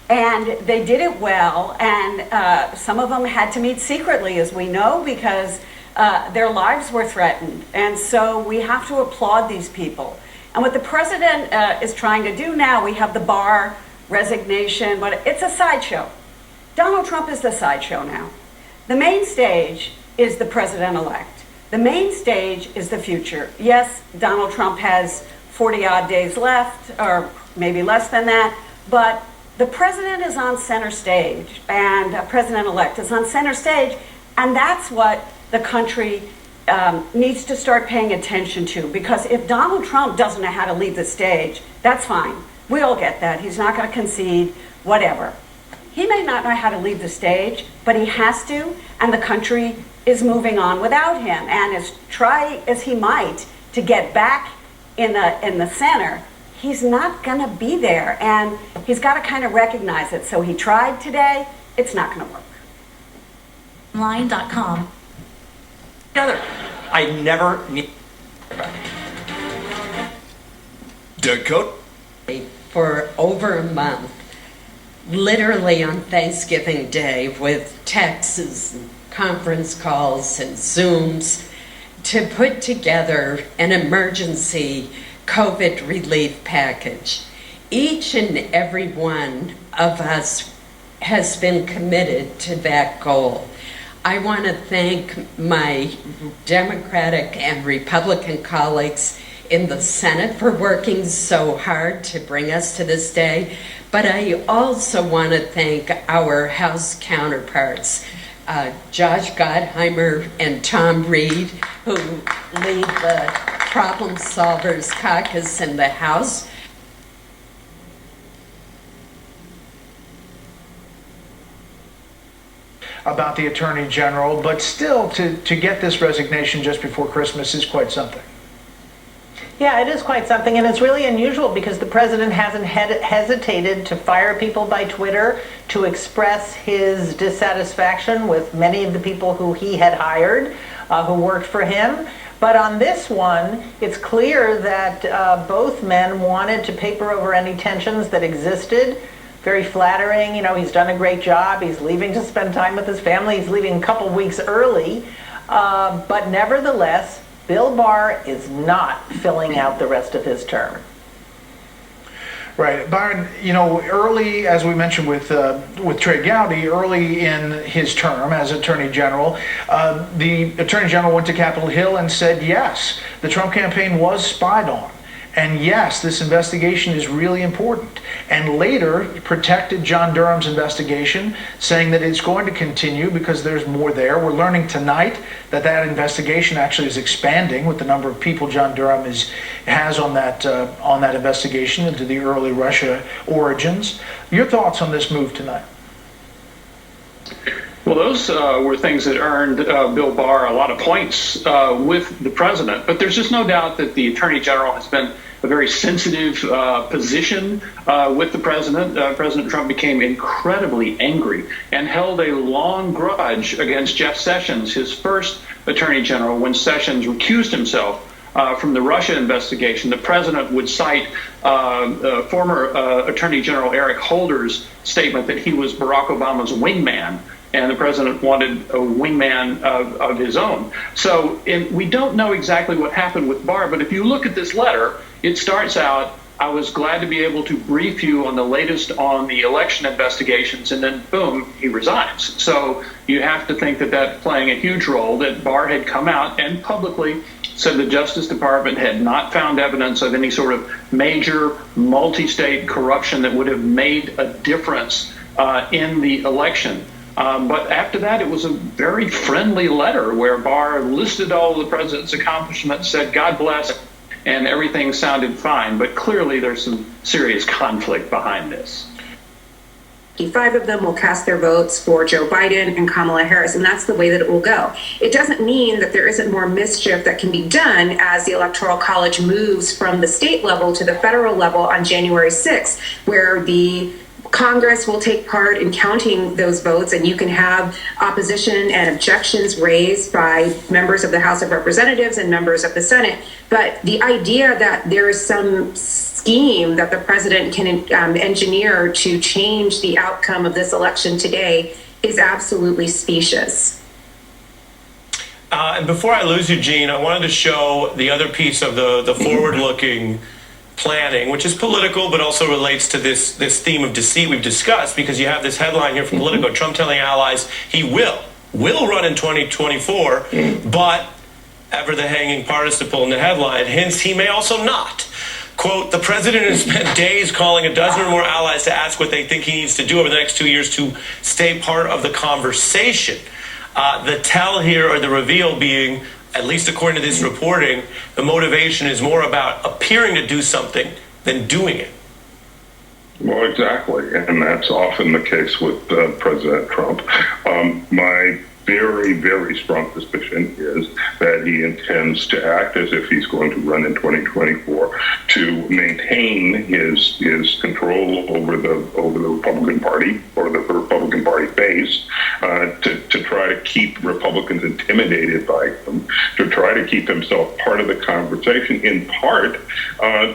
and they did it well. And some of them had to meet secretly, as we know, because their lives were threatened. And so we have to applaud these people. And what the president is trying to do now, we have the Barr resignation, but it's a sideshow. Donald Trump is the sideshow now. The main stage is the president-elect. The main stage is the future. Yes, Donald Trump has 40-odd days left, or maybe less than that, but the president is on center stage, and president-elect is on center stage, and that's what the country needs to start paying attention to, because if Donald Trump doesn't know how to lead the stage, that's fine. We all get that. He's not going to concede, whatever. He may not know how to lead the stage, but he has to, and the country is moving on without him. And as try as he might to get back in the center, he's not going to be there, and he's got to kind of recognize it. So he tried today. It's not going to work. Line.com. together. I never need. DAKOTA. For over a month, literally on Thanksgiving Day, with texts and conference calls and Zooms, to put together an emergency COVID relief package. Each and every one of us has been committed to that goal. I want to thank my Democratic and Republican colleagues in the Senate for working so hard to bring us to this day. But I also want to thank our House counterparts, Josh Gottheimer and Tom Reed, who lead the Problem Solvers Caucus in the House. About the Attorney General, but still to get this resignation just before Christmas is quite something. Yeah, it is quite something, and it's really unusual because the president hasn't hesitated to fire people by Twitter, to express his dissatisfaction with many of the people who he had hired, who worked for him. But on this one, it's clear that both men wanted to paper over any tensions that existed. Very flattering, you know, he's done a great job, he's leaving to spend time with his family, he's leaving a couple weeks early, but nevertheless, Bill Barr is not filling out the rest of his term. Right, Byron, you know, early, as we mentioned with Trey Gowdy, early in his term as Attorney General, the Attorney General went to Capitol Hill and said, yes, the Trump campaign was spied on. And yes, this investigation is really important. And later protected John Durham's investigation, saying that it's going to continue because there's more there. We're learning tonight that that investigation actually is expanding with the number of people John Durham has on that investigation into the early Russia origins. Your thoughts on this move tonight? Well, those were things that earned Bill Barr a lot of points with the president. But there's just no doubt that the Attorney General has been a very sensitive position with the president. President Trump became incredibly angry and held a long grudge against Jeff Sessions, his first Attorney General, when Sessions recused himself from the Russia investigation. The president would cite former Attorney General Eric Holder's statement that he was Barack Obama's wingman, and the president wanted a wingman of his own. So we don't know exactly what happened with Barr, but if you look at this letter, it starts out, I was glad to be able to brief you on the latest on the election investigations, and then boom, he resigns. So you have to think that that's playing a huge role, that Barr had come out and publicly said the Justice Department had not found evidence of any sort of major multi-state corruption that would have made a difference in the election. But after that, it was a very friendly letter where Barr listed all the president's accomplishments, said God bless, and everything sounded fine. But clearly there's some serious conflict behind this. 5 of them will cast their votes for Joe Biden and Kamala Harris, and that's the way that it will go. It doesn't mean that there isn't more mischief that can be done as the Electoral College moves from the state level to the federal level on January 6th, where the Congress will take part in counting those votes, and you can have opposition and objections raised by members of the House of Representatives and members of the Senate. But the idea that there is some scheme that the president can engineer to change the outcome of this election today is absolutely specious. And before I lose you, Gene, I wanted to show the other piece of the forward-looking planning, which is political, but also relates to this theme of deceit we've discussed, because you have this headline here from Politico, Trump telling allies he will run in 2024, but ever the hanging participle in the headline hints he may also not. Quote, the president has spent days calling a dozen or more allies to ask what they think he needs to do over the next 2 years to stay part of the conversation. The tell here, or the reveal, being, at least according to this reporting, the motivation is more about appearing to do something than doing it. Well, exactly. And that's often the case with President Trump. My very, very strong suspicion is that he intends to act as if he's going to run in 2024 to maintain his control over the Republican Party, or the Republican Party base, to try to keep Republicans intimidated by him, to try to keep himself part of the conversation, in part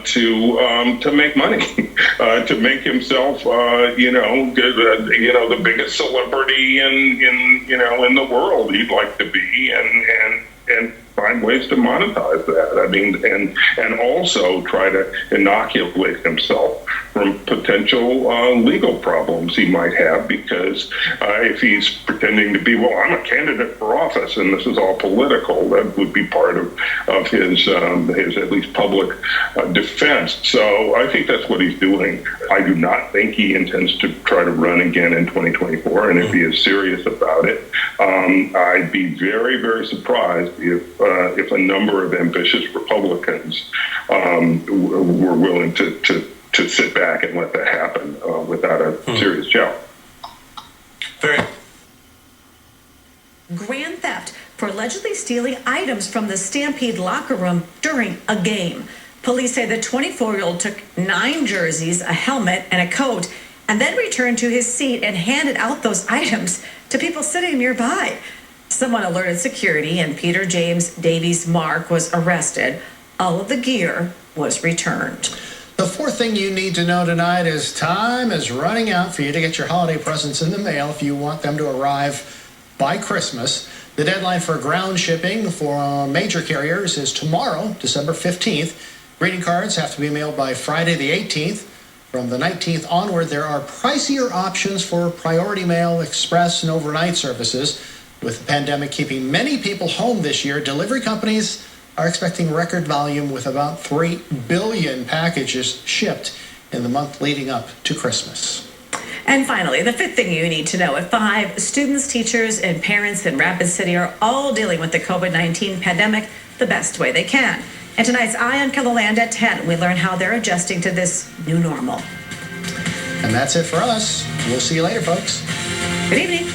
to make money, to make himself the biggest celebrity in the world he'd like to be, and find ways to monetize that. I mean, and also try to inoculate himself from potential legal problems he might have, because if he's pretending to be, well, I'm a candidate for office and this is all political, that would be part of his at least public defense. So I think that's what he's doing. I do not think he intends to try to run again in 2024, and if he is serious about it, I'd be very, very surprised if a number of ambitious Republicans were willing to sit back and let that happen without a serious challenge. Grand theft for allegedly stealing items from the Stampede locker room during a game. Police say the 24-year-old took 9 jerseys, a helmet, and a coat, and then returned to his seat and handed out those items to people sitting nearby. Someone alerted security, and Peter James Davies Mark was arrested. All of the gear was returned. The fourth thing you need to know tonight is time is running out for you to get your holiday presents in the mail if you want them to arrive by Christmas. The deadline for ground shipping for major carriers is tomorrow, December 15th. Greeting cards have to be mailed by Friday the 18th. From the 19th onward, there are pricier options for priority mail, express, and overnight services. With the pandemic keeping many people home this year, delivery companies are expecting record volume with about 3 billion packages shipped in the month leading up to Christmas. And finally, the fifth thing you need to know at 5, students, teachers, and parents in Rapid City are all dealing with the COVID-19 pandemic the best way they can. And tonight's Eye on KELOland at 10, we learn how they're adjusting to this new normal. And that's it for us. We'll see you later, folks. Good evening.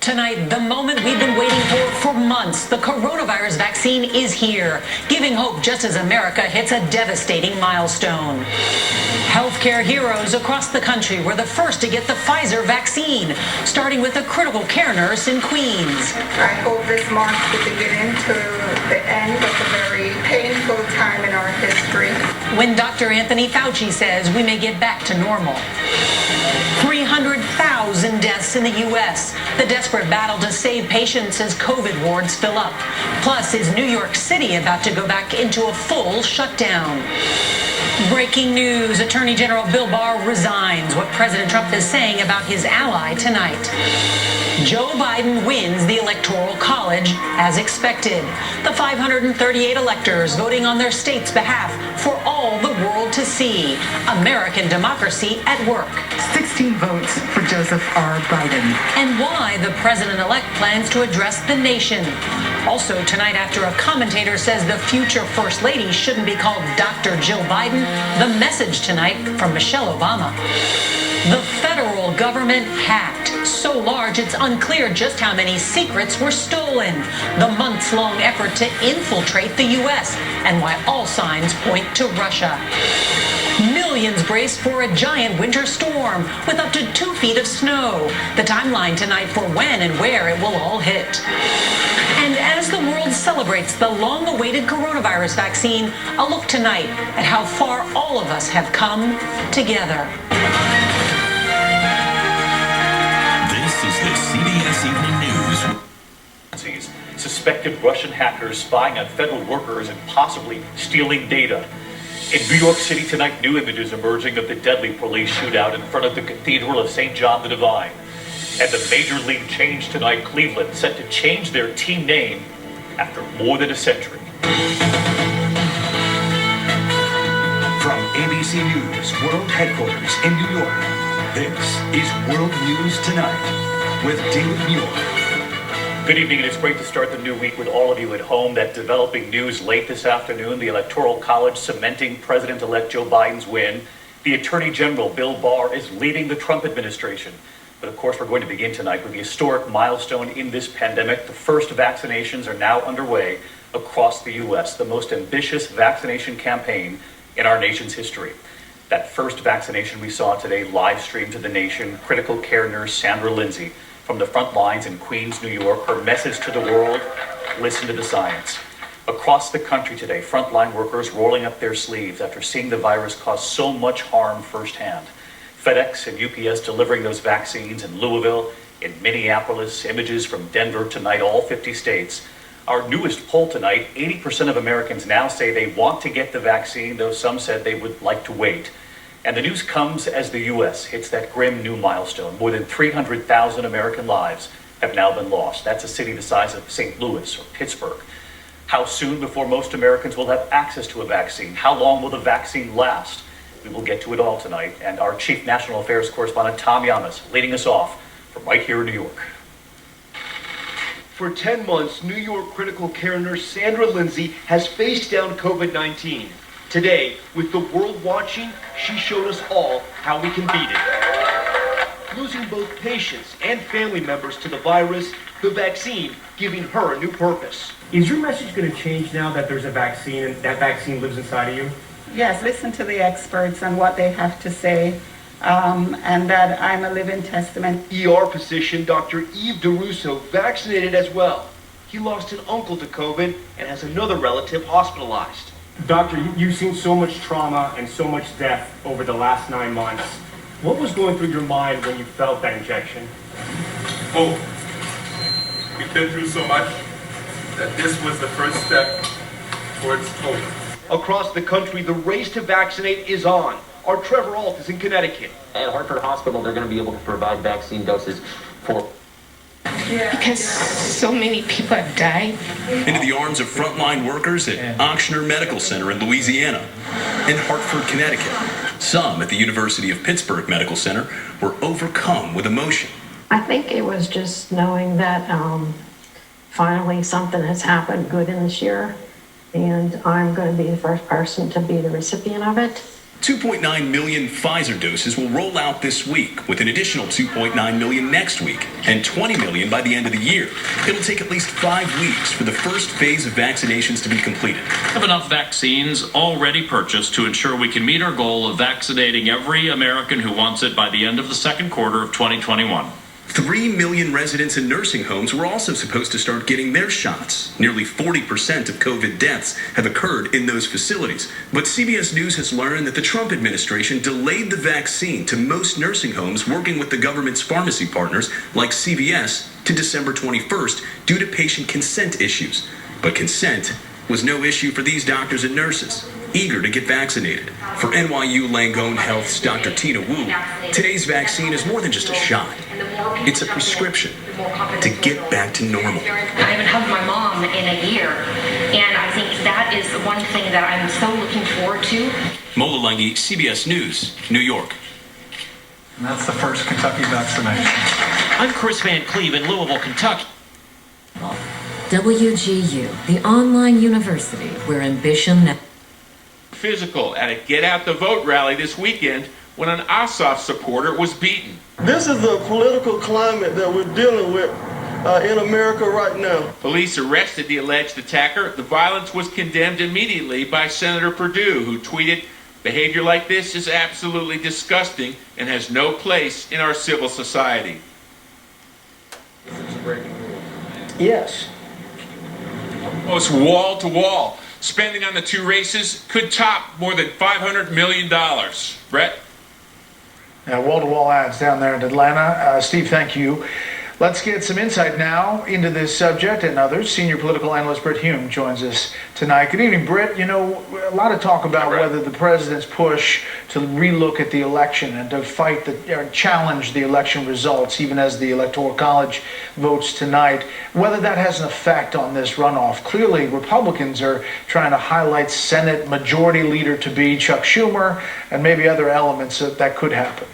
Tonight, the moment we've been waiting for months. The coronavirus vaccine is here, giving hope just as America hits a devastating milestone. Healthcare heroes across the country were the first to get the Pfizer vaccine, starting with a critical care nurse in Queens. I hope this marks the beginning to the end of a very painful time in our history. When Dr. Anthony Fauci says we may get back to normal. 300,000 deaths in the U.S. The desperate battle to save patients as COVID wards fill up. Plus, is New York City about to go back into a full shutdown? Breaking news, Attorney General Bill Barr resigns. What President Trump is saying about his ally tonight. Joe Biden wins the Electoral College as expected. The 538 electors voting on their state's behalf for all the world to see. American democracy at work. 16 votes for Joseph R. Biden. And why the president-elect plans to address the nation. Also tonight, after a commentator says the future First Lady shouldn't be called Dr. Jill Biden, the message tonight from Michelle Obama. The federal government hacked. So large it's unclear just how many secrets were stolen. The months-long effort to infiltrate the U.S. and why all signs point to Russia. Millions brace for a giant winter storm with up to 2 feet of snow. The timeline tonight for when and where it will all hit. And as the world celebrates the long-awaited coronavirus vaccine, a look tonight at how far all of us have come together. This is the CBS Evening News. Suspected Russian hackers spying on federal workers and possibly stealing data. In New York City tonight, new images emerging of the deadly police shootout in front of the Cathedral of St. John the Divine. And the Major League change tonight, Cleveland set to change their team name after more than a century. From ABC News World Headquarters in New York, this is World News Tonight with David Muir. Good evening, and it's great to start the new week with all of you at home. That developing news late this afternoon, the Electoral College cementing President-elect Joe Biden's win. The Attorney General, Bill Barr, is leaving the Trump administration. But of course, we're going to begin tonight with the historic milestone in this pandemic. The first vaccinations are now underway across the U.S., the most ambitious vaccination campaign in our nation's history. That first vaccination we saw today live streamed to the nation. Critical care nurse Sandra Lindsay from the front lines in Queens, New York. Her message to the world: listen to the science. Across the country today, frontline workers rolling up their sleeves after seeing the virus cause so much harm firsthand. FedEx and UPS delivering those vaccines in Louisville, in Minneapolis, images from Denver tonight, all 50 states. Our newest poll tonight, 80% of Americans now say they want to get the vaccine, though some said they would like to wait. And the news comes as the U.S. hits that grim new milestone. More than 300,000 American lives have now been lost. That's a city the size of St. Louis or Pittsburgh. How soon before most Americans will have access to a vaccine? How long will the vaccine last? We will get to it all tonight. And our Chief National Affairs Correspondent, Tom Llamas, leading us off from right here in New York. For 10 months, New York critical care nurse Sandra Lindsay has faced down COVID-19. Today, with the world watching, she showed us all how we can beat it. Losing both patients and family members to the virus, the vaccine giving her a new purpose. Is your message going to change now that there's a vaccine and that vaccine lives inside of you? Yes, listen to the experts and what they have to say, and that I'm a living testament. ER physician Dr. Yves DeRusso vaccinated as well. He lost an uncle to COVID and has another relative hospitalized. Doctor, you've seen so much trauma and so much death over the last 9 months. What was going through your mind when you felt that injection? Oh, we've been through so much that this was the first step towards hope. Across the country, the race to vaccinate is on. Our Trevor Alt is in Connecticut. At Hartford Hospital, they're going to be able to provide vaccine doses for... Because so many people have died. Into the arms of frontline workers at Ochsner Medical Center in Louisiana and Hartford, Connecticut. Some at the University of Pittsburgh Medical Center were overcome with emotion. I think it was just knowing that finally something has happened good in this year, and I'm going to be the first person to be the recipient of it. 2.9 million Pfizer doses will roll out this week, with an additional 2.9 million next week, and 20 million by the end of the year. It'll take at least 5 weeks for the first phase of vaccinations to be completed. We have enough vaccines already purchased to ensure we can meet our goal of vaccinating every American who wants it by the end of the second quarter of 2021. 3 million residents in nursing homes were also supposed to start getting their shots. Nearly 40% of COVID deaths have occurred in those facilities. But CBS News has learned that the Trump administration delayed the vaccine to most nursing homes working with the government's pharmacy partners like CVS to December 21st due to patient consent issues. But consent was no issue for these doctors and nurses, eager to get vaccinated. For NYU Langone Health's Dr. Tina Wu, today's vaccine is more than just a shot. It's a prescription to get back to normal. I haven't hugged my mom in a year, and I think that is the one thing that I'm so looking forward to. Mola Lungi, CBS News, New York. And that's the first Kentucky vaccination. I'm Chris Van Cleve in Louisville, Kentucky. WGU, the online university where ambition... Physical at a Get Out the Vote rally this weekend when an Ossoff supporter was beaten. This is the political climate that we're dealing with in America right now. Police arrested the alleged attacker. The violence was condemned immediately by Senator Perdue, who tweeted, "Behavior like this is absolutely disgusting and has no place in our civil society." Yes. Well, it's wall to wall. Spending on the two races could top more than $500 million. Brett? Yeah, wall-to-wall ads down there in Atlanta. Steve, thank you. Let's get some insight now into this subject and others. Senior political analyst Britt Hume joins us tonight. Good evening, Britt. You know, a lot of talk about whether the president's push to relook at the election and to fight or challenge the election results, even as the Electoral College votes tonight, whether that has an effect on this runoff. Clearly, Republicans are trying to highlight Senate Majority Leader to be Chuck Schumer and maybe other elements that could happen.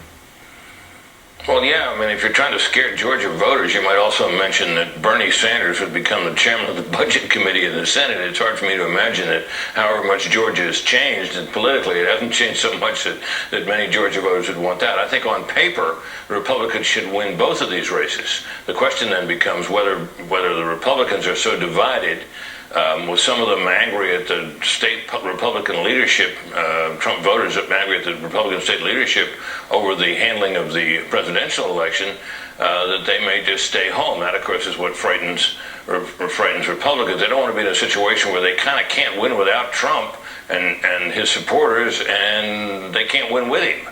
Well, yeah, I mean, if you're trying to scare Georgia voters, you might also mention that Bernie Sanders would become the chairman of the Budget Committee in the Senate. It's hard for me to imagine that however much Georgia has changed, and politically it hasn't changed so much that many Georgia voters would want that. I think on paper, Republicans should win both of these races. The question then becomes whether the Republicans are so divided, with some of them angry at the state Republican leadership, Trump voters angry at the Republican state leadership over the handling of the presidential election, that they may just stay home. That, of course, is what frightens frightens Republicans. They don't want to be in a situation where they kind of can't win without Trump and his supporters, and they can't win with him.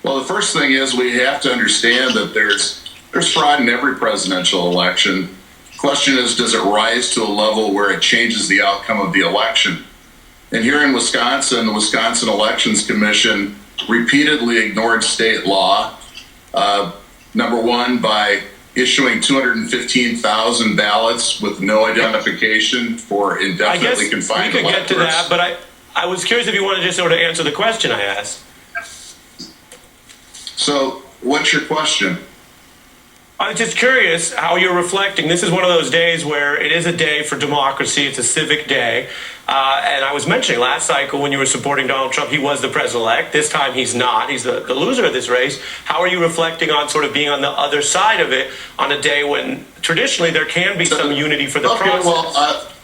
Well, the first thing is we have to understand that there's fraud in every presidential election. The question is, does it rise to a level where it changes the outcome of the election? And here in Wisconsin, the Wisconsin Elections Commission repeatedly ignored state law. Number one, by issuing 215,000 ballots with no identification for indefinitely confined electors. We could get to that, but I was curious if you wanted to just sort of answer the question I asked. So, what's your question? I was just curious how you're reflecting. This is one of those days where it is a day for democracy. It's a civic day. And I was mentioning last cycle when you were supporting Donald Trump, he was the president-elect. This time he's not. He's the loser of this race. How are you reflecting on sort of being on the other side of it on a day when traditionally there can be some unity for the process?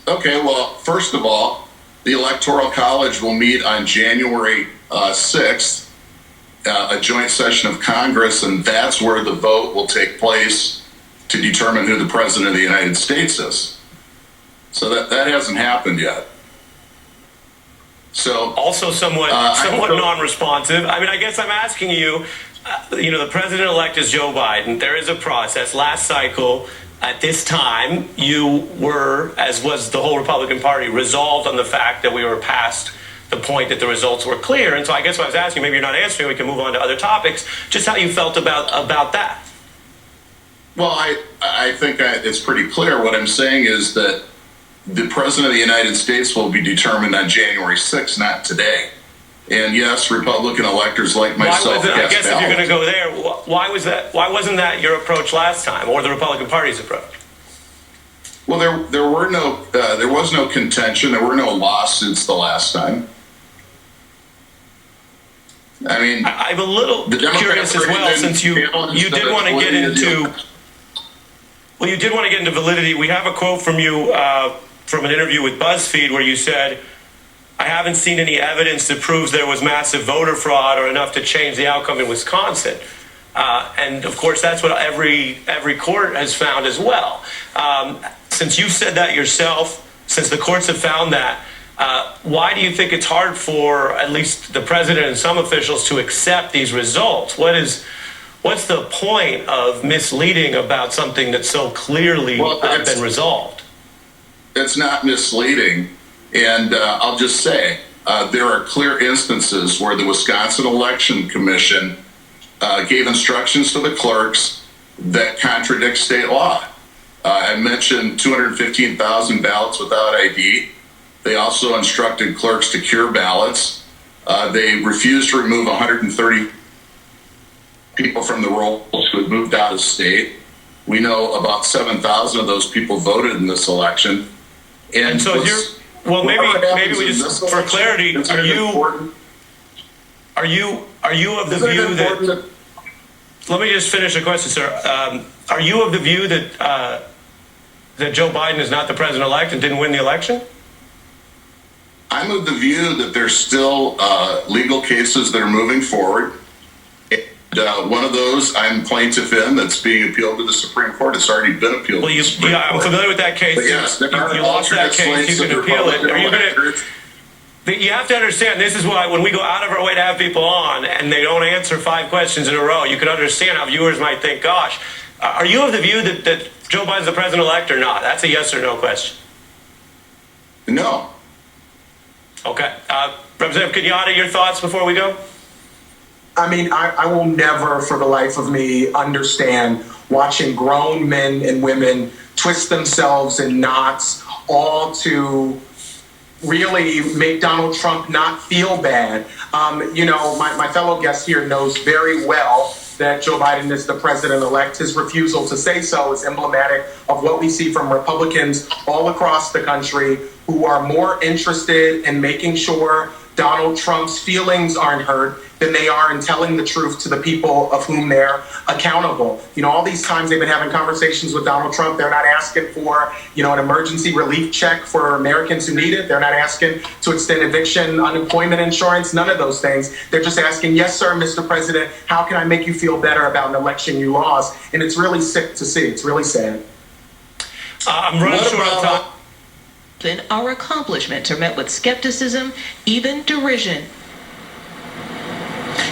Well, first of all, the Electoral College will meet on January 6th. A joint session of Congress, and that's where the vote will take place to determine who the president of the United States is. So that hasn't happened yet. So also somewhat non-responsive. I mean, I guess I'm asking you, the president-elect is Joe Biden. There is a process. Last cycle, at this time, you were, as was the whole Republican Party, resolved on the fact that we were past the point that the results were clear. And so I guess what I was asking, maybe you're not answering, we can move on to other topics, just how you felt about that. Well, I think it's pretty clear. What I'm saying is that the president of the United States will be determined on January 6th, not today. And yes, Republican electors like myself. I guess if you're going to go there, why was that? Why wasn't that your approach last time, or the Republican Party's approach? Well, there was no contention. There were no lawsuits the last time. I mean, I'm a little curious as well, since you did want to get into. Well, you did want to get into validity. We have a quote from you from an interview with BuzzFeed where you said, "I haven't seen any evidence that proves there was massive voter fraud or enough to change the outcome in Wisconsin." And of course, that's what every court has found as well. Since you've said that yourself, since the courts have found that, why do you think it's hard for at least the president and some officials to accept these results? What's the point of misleading about something that's so clearly been resolved? It's not misleading, and I'll just say there are clear instances where the Wisconsin Election Commission gave instructions to the clerks that contradict state law. I mentioned 215,000 ballots without ID. They also instructed clerks to cure ballots. They refused to remove 130 people from the rolls who had moved out of state. We know about 7,000 of those people voted in this election. And so maybe we just, for clarity, are you of the view that? Let me just finish the question, sir. Are you of the view that that Joe Biden is not the president-elect and didn't win the election? I'm of the view that there's still legal cases that are moving forward. And, one of those I'm plaintiff in that's being appealed to the Supreme Court. It's already been appealed to the Supreme Court. I'm familiar with that case. But yes, you lost that case. You can appeal it. You have to understand, this is why when we go out of our way to have people on and they don't answer 5 questions in a row, you can understand how viewers might think, gosh, are you of the view that Joe Biden's the president-elect or not? That's a yes or no question. No. Okay. Representative Kenyatta, your thoughts before we go? I mean, I will never for the life of me understand watching grown men and women twist themselves in knots all to really make Donald Trump not feel bad. My fellow guest here knows very well that Joe Biden is the president-elect. His refusal to say so is emblematic of what we see from Republicans all across the country who are more interested in making sure Donald Trump's feelings aren't hurt than they are in telling the truth to the people of whom they're accountable. All these times they've been having conversations with Donald Trump, they're not asking for, an emergency relief check for Americans who need it. They're not asking to extend eviction, unemployment insurance, none of those things. They're just asking, yes, sir, Mr. President, how can I make you feel better about an election you lost? And it's really sick to see. It's really sad. I'm running short on time. Our accomplishments are met with skepticism, even derision.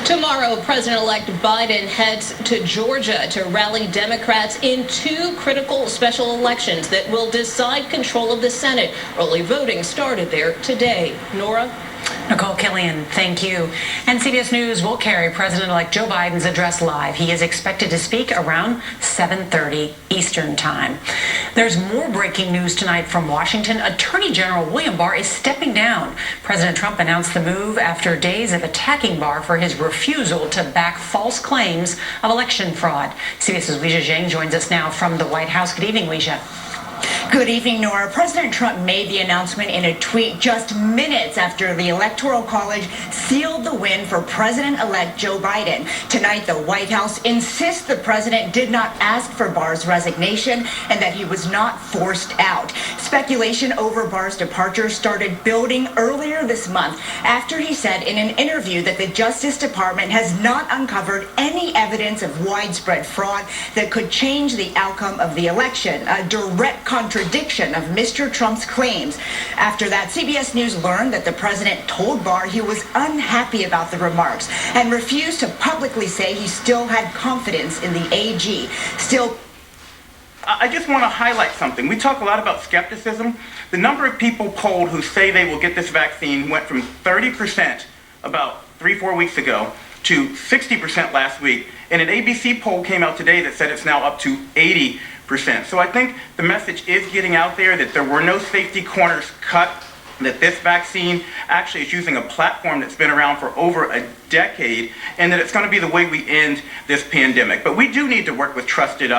Tomorrow, President-elect Biden heads to Georgia to rally Democrats in 2 critical special elections that will decide control of the Senate. Early voting started there today. Nora? Nicole Killian, thank you. And CBS News will carry President-elect Joe Biden's address live. He is expected to speak around 7:30 Eastern Time. There's more breaking news tonight from Washington. Attorney General William Barr is stepping down. President Trump announced the move after days of attacking Barr for his refusal to back false claims of election fraud. CBS's Weijia Zhang joins us now from the White House. Good evening, Weijia. Good evening, Nora. President Trump made the announcement in a tweet just minutes after the Electoral College sealed the win for President-elect Joe Biden. Tonight, the White House insists the president did not ask for Barr's resignation and that he was not forced out. Speculation over Barr's departure started building earlier this month after he said in an interview that the Justice Department has not uncovered any evidence of widespread fraud that could change the outcome of the election, a direct contradiction of Mr. Trump's claims. After that, CBS News learned that the president told Barr he was unhappy about the remarks and refused to publicly say he still had confidence in the AG. Still, I just want to highlight something. We talk a lot about skepticism. The number of people polled who say they will get this vaccine went from 30% about 3-4 weeks ago to 60% last week. And an ABC poll came out today that said it's now up to 80%. So I think the message is getting out there that there were no safety corners cut, that this vaccine actually is using a platform that's been around for over a decade, and that it's going to be the way we end this pandemic. But we do need to work with trusted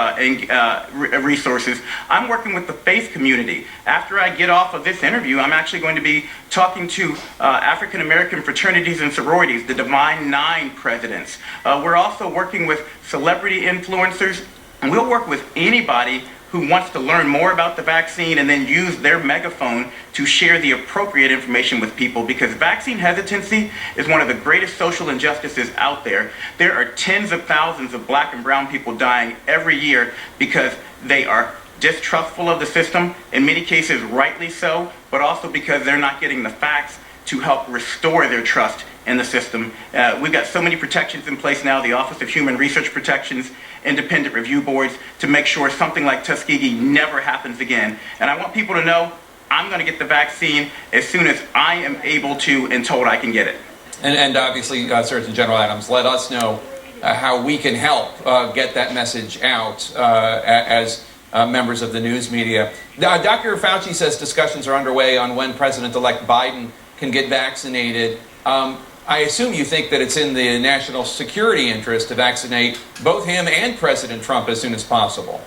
resources. I'm working with the faith community. After I get off of this interview, I'm actually going to be talking to African American fraternities and sororities, the Divine Nine presidents. We're also working with celebrity influencers. And we'll work with anybody who wants to learn more about the vaccine and then use their megaphone to share the appropriate information with people, because vaccine hesitancy is one of the greatest social injustices out there. There are tens of thousands of black and brown people dying every year because they are distrustful of the system, in many cases rightly so, but also because they're not getting the facts to help restore their trust in the system. We've got so many protections in place now, the Office of Human Research Protections, independent review boards, to make sure something like Tuskegee never happens again. And I want people to know I'm going to get the vaccine as soon as I am able to and told I can get it. And obviously, Surgeon General Adams, let us know how we can help get that message out as members of the news media. Dr. Fauci says discussions are underway on when President-elect Biden can get vaccinated. I assume you think that it's in the national security interest to vaccinate both him and President Trump as soon as possible.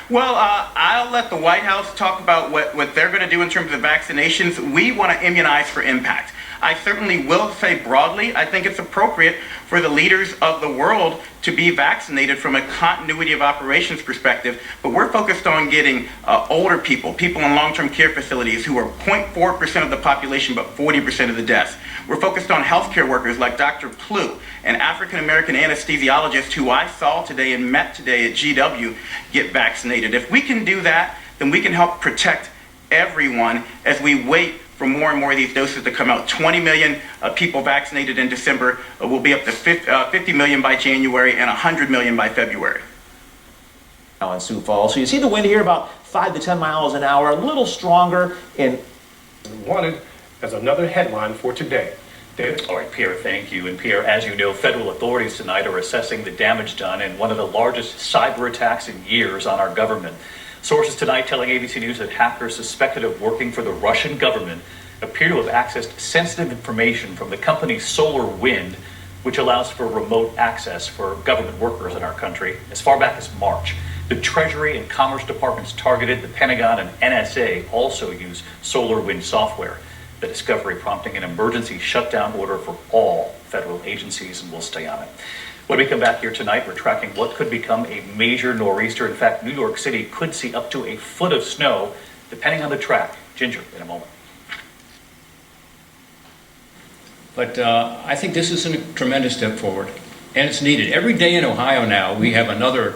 Well, I'll let the White House talk about what they're going to do in terms of vaccinations. We want to immunize for impact. I certainly will say broadly, I think it's appropriate for the leaders of the world to be vaccinated from a continuity of operations perspective, but we're focused on getting older people in long-term care facilities who are 0.4% of the population but 40% of the deaths. We're focused on healthcare workers like Dr. Plu, an African-American anesthesiologist who I saw today and met today at GW, get vaccinated. If we can do that, then we can help protect everyone as we wait for more and more of these doses to come out. 20 million people vaccinated in December. We'll be up to 50 million by January and 100 million by February. Now in Sioux Falls. So you see the wind here about 5 to 10 miles an hour, a little stronger in... Wanted as another headline for today. David? All right, Pierre, thank you. And Pierre, as you know, federal authorities tonight are assessing the damage done in one of the largest cyber attacks in years on our government. Sources tonight telling ABC News that hackers suspected of working for the Russian government appear to have accessed sensitive information from the company Solar Wind, which allows for remote access for government workers in our country as far back as March. The Treasury and Commerce Departments targeted, the Pentagon and NSA also use Solar Wind software. The discovery prompting an emergency shutdown order for all federal agencies, and we'll stay on it. When we come back here tonight, we're tracking what could become a major nor'easter. In fact, New York City could see up to a foot of snow, depending on the track. Ginger, in a moment. But I think this is a tremendous step forward, and it's needed. Every day in Ohio now, we have another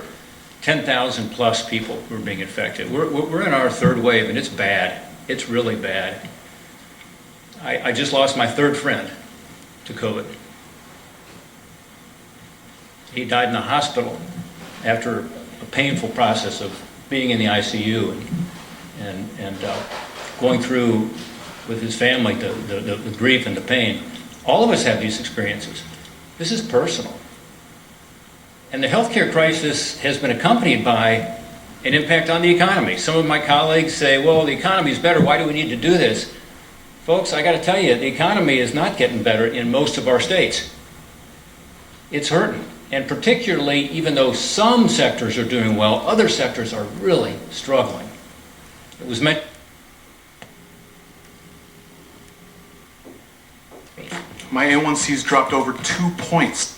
10,000 plus people who are being infected. We're in our third wave, and it's bad. It's really bad. I just lost my third friend to COVID. He died in the hospital after a painful process of being in the ICU and going through with his family the grief and the pain. All of us have these experiences. This is personal. And the healthcare crisis has been accompanied by an impact on the economy. Some of my colleagues say, well, the economy is better. Why do we need to do this? Folks, I got to tell you, the economy is not getting better in most of our states. It's hurting. And particularly, even though some sectors are doing well, other sectors are really struggling. It was meant. My A1C's dropped over 2 points.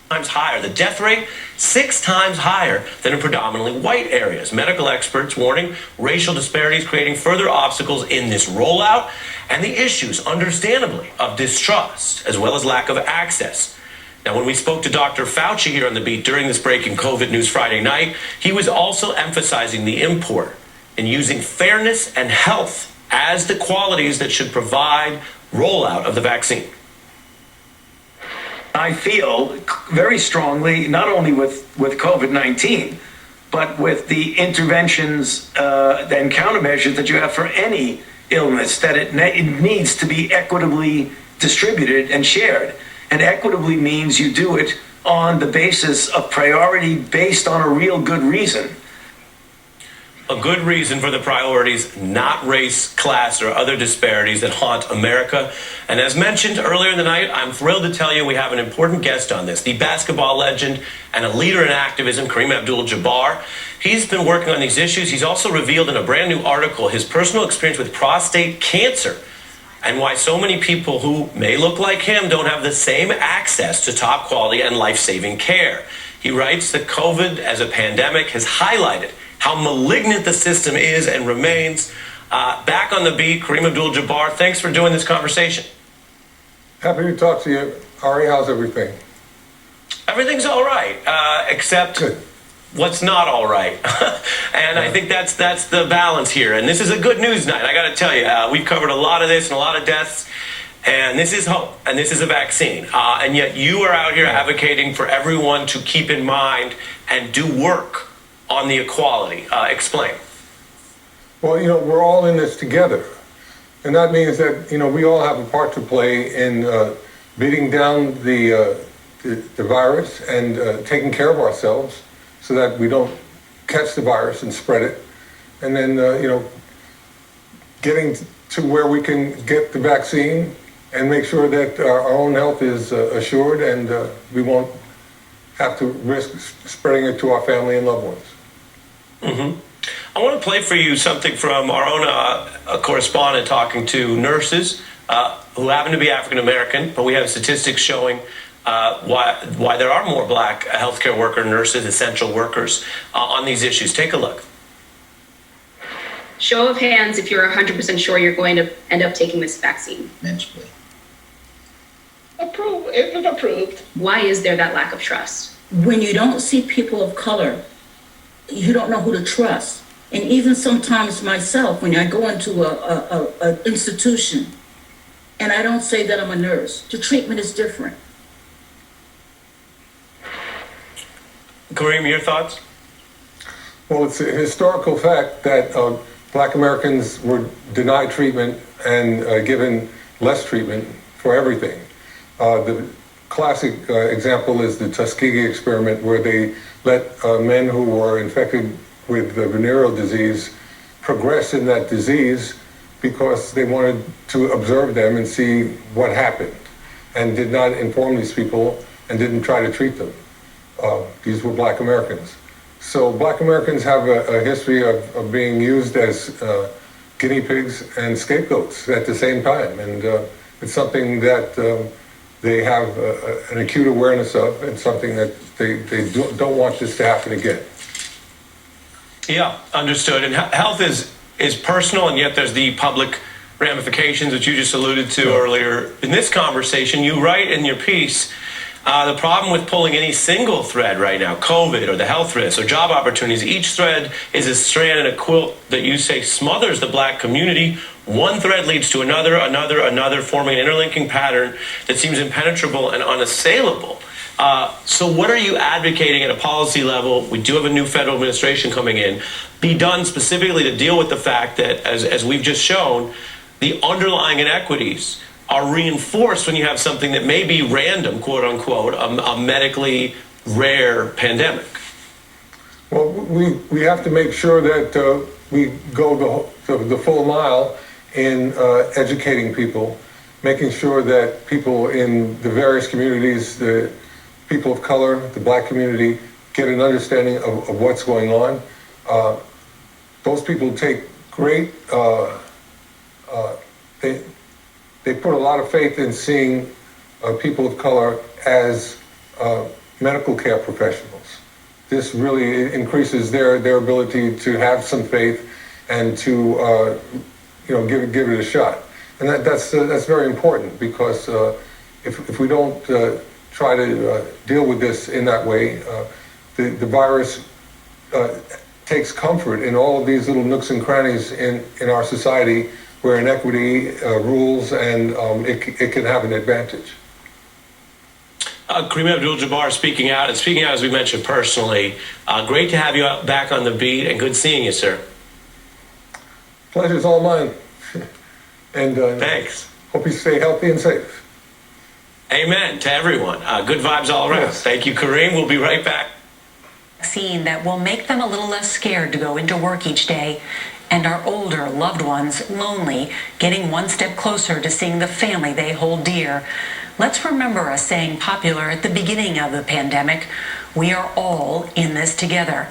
Times higher. The death rate, 6 times higher than in predominantly white areas. Medical experts warning racial disparities creating further obstacles in this rollout and the issues, understandably, of distrust as well as lack of access. Now, when we spoke to Dr. Fauci here on the beat during this breaking COVID news Friday night, he was also emphasizing the import in using fairness and health as the qualities that should provide rollout of the vaccine. I feel very strongly, not only with COVID-19, but with the interventions and countermeasures that you have for any illness, that it needs to be equitably distributed and shared. And equitably means you do it on the basis of priority based on a real good reason. A good reason for the priorities, not race, class, or other disparities that haunt America. And as mentioned earlier in the night, I'm thrilled to tell you we have an important guest on this, the basketball legend and a leader in activism, Kareem Abdul-Jabbar. He's been working on these issues. He's also revealed in a brand new article his personal experience with prostate cancer and why so many people who may look like him don't have the same access to top quality and life-saving care. He writes that COVID as a pandemic has highlighted how malignant the system is and remains. Back on the beat, Kareem Abdul-Jabbar, thanks for doing this conversation. Happy to talk to you. Ari, how's everything? Everything's all right, except what's not all right. And I think that's the balance here. And this is a good news night. I got to tell you, we've covered a lot of this and a lot of deaths. And this is hope, and this is a vaccine. And yet you are out here advocating for everyone to keep in mind and do work on the equality. Explain. Well, we're all in this together. And that means that, we all have a part to play in beating down the virus and taking care of ourselves so that we don't catch the virus and spread it. And then, getting to where we can get the vaccine and make sure that our own health is assured and we won't have to risk spreading it to our family and loved ones. Mm-hmm. I want to play for you something from our own correspondent talking to nurses who happen to be African American, but we have statistics showing why there are more black healthcare worker nurses, essential workers on these issues. Take a look. Show of hands if you're 100% sure you're going to end up taking this vaccine. Mentionally. Approved. It was approved. Why is there that lack of trust? When you don't see people of color, you don't know who to trust. And even sometimes myself, when I go into a institution and I don't say that I'm a nurse, the treatment is different. Kareem, your thoughts? Well, it's a historical fact that black Americans were denied treatment and given less treatment for everything. The classic example is the Tuskegee experiment, where they let men who were infected with venereal disease progress in that disease because they wanted to observe them and see what happened, and did not inform these people and didn't try to treat them. These were black Americans. So black Americans have a history of being used as guinea pigs and scapegoats at the same time. And it's something that they have an acute awareness of, and something that they don't want this to happen again. Yeah, understood. And health is personal, and yet there's the public ramifications that you just alluded to earlier in this conversation. You write in your piece, The problem with pulling any single thread right now, COVID or the health risks or job opportunities, each thread is a strand in a quilt that you say smothers the black community. One thread leads to another, forming an interlinking pattern that seems impenetrable and unassailable. So what are you advocating at a policy level? We do have a new federal administration coming in. Be done specifically to deal with the fact that, as we've just shown, the underlying inequities are reinforced when you have something that may be random, quote unquote, a medically rare pandemic. Well, we have to make sure that we go the full mile in educating people, making sure that people in the various communities, the people of color, the black community, get an understanding of what's going on. Those people take great, they put a lot of faith in seeing people of color as medical care professionals. This really increases their ability to have some faith and to give it a shot. And that's very important, because if we don't try to deal with this in that way, the virus takes comfort in all of these little nooks and crannies in our society where inequity rules, and it can have an advantage. Kareem Abdul-Jabbar speaking out as we mentioned personally. Great to have you back on the beat, and good seeing you, sir. Pleasure's all mine. And thanks. Hope you stay healthy and safe. Amen to everyone. Good vibes all around. Yes. Thank you, Kareem. We'll be right back. Vaccine that will make them a little less scared to go into work each day, and our older loved ones lonely, getting one step closer to seeing the family they hold dear. Let's remember a saying popular at the beginning of the pandemic: we are all in this together,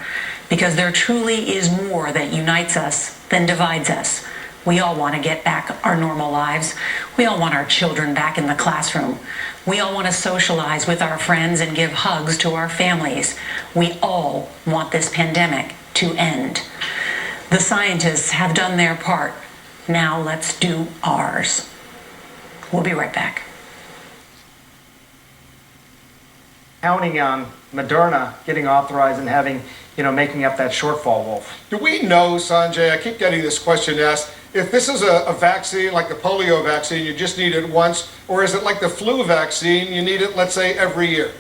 because there truly is more that unites us than divides us. We all want to get back our normal lives. We all want our children back in the classroom. We all want to socialize with our friends and give hugs to our families. We all want this pandemic to end. The scientists have done their part. Now let's do ours. We'll be right back. Counting on Moderna getting authorized and having, making up that shortfall, Wolf. Do we know, Sanjay, I keep getting this question asked, if this is a vaccine like the polio vaccine, you just need it once, or is it like the flu vaccine, you need it, let's say, every year?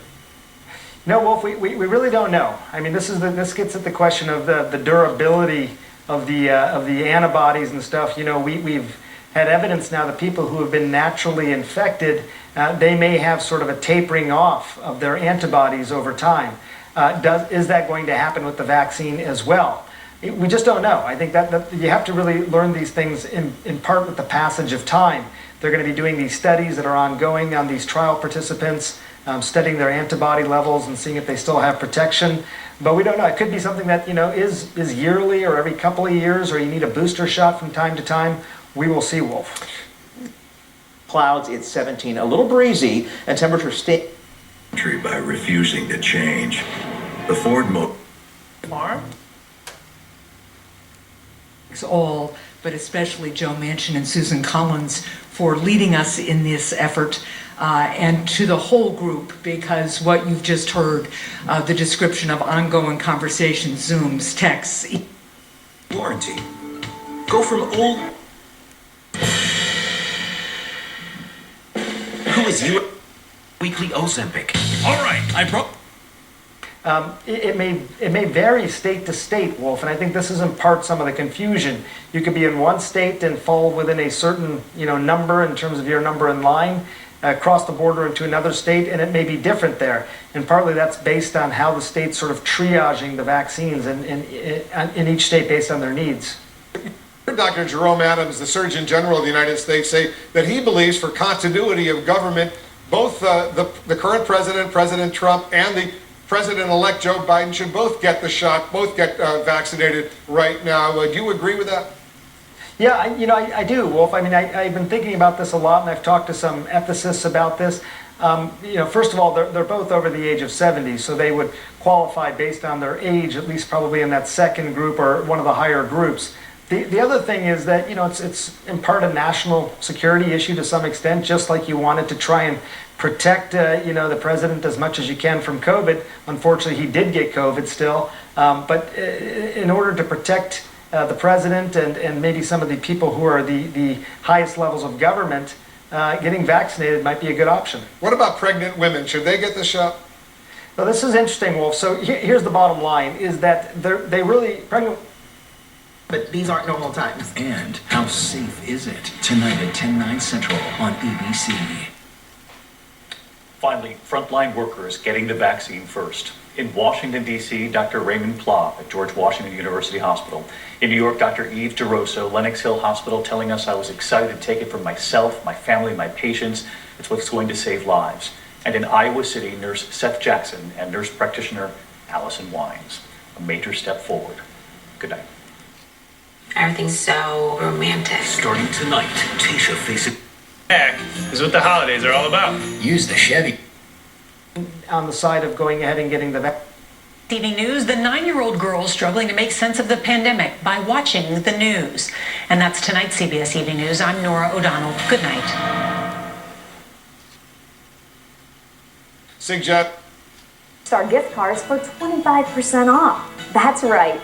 No, Wolf, we really don't know. I mean, this gets at the question of the durability of the antibodies and stuff. We've had evidence now that people who have been naturally infected, they may have sort of a tapering off of their antibodies over time. Is that going to happen with the vaccine as well? We just don't know. I think that you have to really learn these things in part with the passage of time. They're going to be doing these studies that are ongoing on these trial participants, studying their antibody levels and seeing if they still have protection. But we don't know. It could be something that is yearly or every couple of years, or you need a booster shot from time to time. We will see, Wolf. Clouds, it's 17, a little breezy, and temperature stay. By refusing to change. The Ford Farm? All, but especially Joe Manchin and Susan Collins for leading us in this effort, and to the whole group, because what you've just heard, the description of ongoing conversations, Zooms, texts. Warranty. Go from old. Who is you? Weekly Ozempic. All right, I broke. It may vary state to state, Wolf, and I think this is in part some of the confusion. You could be in one state and fall within a certain number in terms of your number in line, cross the border into another state, and it may be different there. And partly that's based on how the state's sort of triaging the vaccines in each state based on their needs. Dr. Jerome Adams, the Surgeon General of the United States, say that he believes for continuity of government, both the current president, President Trump, and the President-elect Joe Biden should both get the shot, both get vaccinated right now. Do you agree with that? Yeah, I do, Wolf. I mean, I've been thinking about this a lot, and I've talked to some ethicists about this. First of all, they're both over the age of 70, so they would qualify based on their age, at least probably in that second group or one of the higher groups. The other thing is that, it's in part a national security issue to some extent, just like you wanted to try and protect, the president as much as you can from COVID. Unfortunately, he did get COVID still. But in order to protect the president and maybe some of the people who are the highest levels of government, getting vaccinated might be a good option. What about pregnant women? Should they get the shot? Well, this is interesting, Wolf. So here's the bottom line, is that pregnant. But these aren't normal times. And how safe is it? Tonight at 10/9 Central on ABC. Finally, frontline workers getting the vaccine first. In Washington, D.C., Dr. Raymond Plouffe at George Washington University Hospital. In New York, Dr. Eve DeRosso, Lenox Hill Hospital, telling us I was excited to take it for myself, my family, my patients. It's what's going to save lives. And in Iowa City, Nurse Seth Jackson and nurse practitioner Allison Wines. A major step forward. Good night. Everything's so romantic. Starting tonight, Tasha faces... Heck is what the holidays are all about. Use the Chevy. On the side of going ahead and getting the vaccine. TV News, the 9-year-old girl struggling to make sense of the pandemic by watching the news. And that's tonight's CBS Evening News. I'm Nora O'Donnell. Good night. SIGJET. Star gift cards for 25% off. That's right.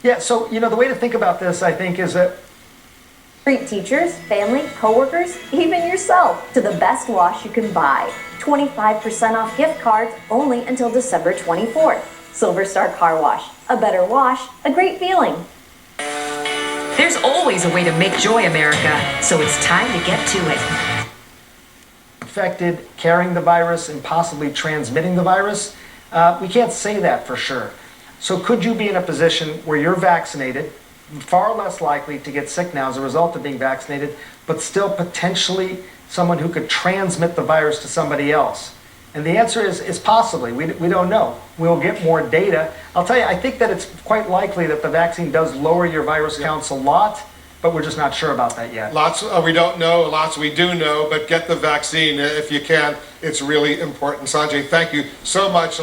Yeah, so, the way to think about this, I think, is that treat teachers, family, coworkers, even yourself to the best wash you can buy. 25% off gift cards only until December 24th. Silver Star Car Wash. A better wash, a great feeling. There's always a way to make joy, America, so it's time to get to it. Infected, carrying the virus, and possibly transmitting the virus, we can't say that for sure. So could you be in a position where you're vaccinated, far less likely to get sick now as a result of being vaccinated, but still potentially someone who could transmit the virus to somebody else? And the answer is possibly. We don't know. We'll get more data. I'll tell you, I think that it's quite likely that the vaccine does lower your virus counts a lot, but we're just not sure about that yet. Lots we don't know, lots we do know, but get the vaccine if you can. It's really important. Sanjay, thank you so much.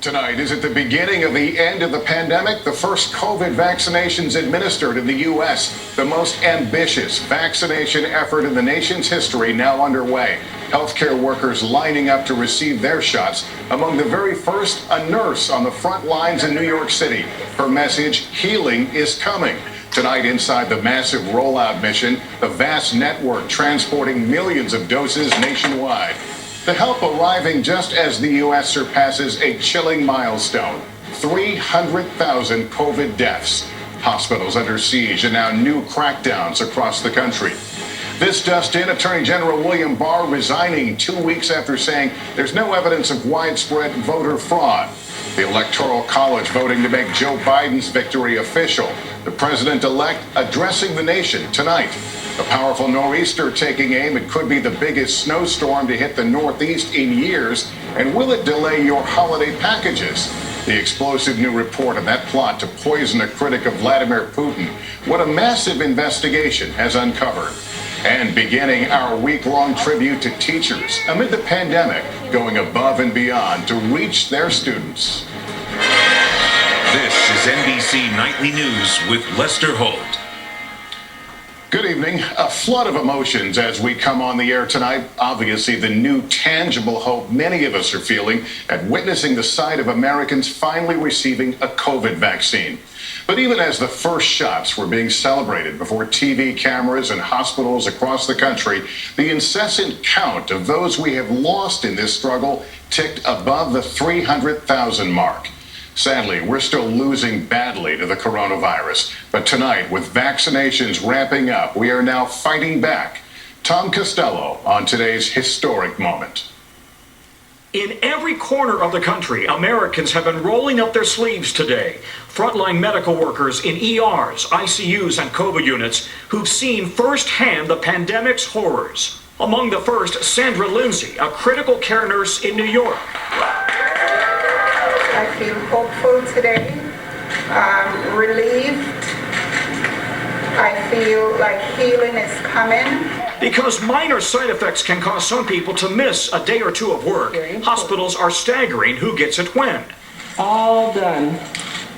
Tonight, is it the beginning of the end of the pandemic? The first COVID vaccinations administered in the U.S. The most ambitious vaccination effort in the nation's history now underway. Healthcare workers lining up to receive their shots. Among the very first, a nurse on the front lines in New York City. Her message, healing is coming. Tonight, inside the massive rollout mission, the vast network transporting millions of doses nationwide. The help arriving just as the U.S. surpasses a chilling milestone, 300,000 COVID deaths. Hospitals under siege and now new crackdowns across the country. This just in, Attorney General William Barr resigning 2 weeks after saying there's no evidence of widespread voter fraud. The Electoral College voting to make Joe Biden's victory official. The president-elect addressing the nation tonight. A powerful nor'easter taking aim. It could be the biggest snowstorm to hit the Northeast in years. And will it delay your holiday packages? The explosive new report on that plot to poison a critic of Vladimir Putin. What a massive investigation has uncovered. And beginning our week-long tribute to teachers amid the pandemic, going above and beyond to reach their students. This is NBC Nightly News with Lester Holt. Good evening. A flood of emotions as we come on the air tonight. Obviously, the new tangible hope many of us are feeling at witnessing the sight of Americans finally receiving a COVID vaccine. But even as the first shots were being celebrated before TV cameras and hospitals across the country, the incessant count of those we have lost in this struggle ticked above the 300,000 mark. Sadly, we're still losing badly to the coronavirus. But tonight, with vaccinations ramping up, we are now fighting back. Tom Costello on today's historic moment. In every corner of the country, Americans have been rolling up their sleeves today. Frontline medical workers in ERs, ICUs, and COVID units who've seen firsthand the pandemic's horrors. Among the first, Sandra Lindsay, a critical care nurse in New York. I feel hopeful today, relieved. I feel like healing is coming. Because minor side effects can cause some people to miss a day or two of work, hospitals are staggering who gets it when. All done.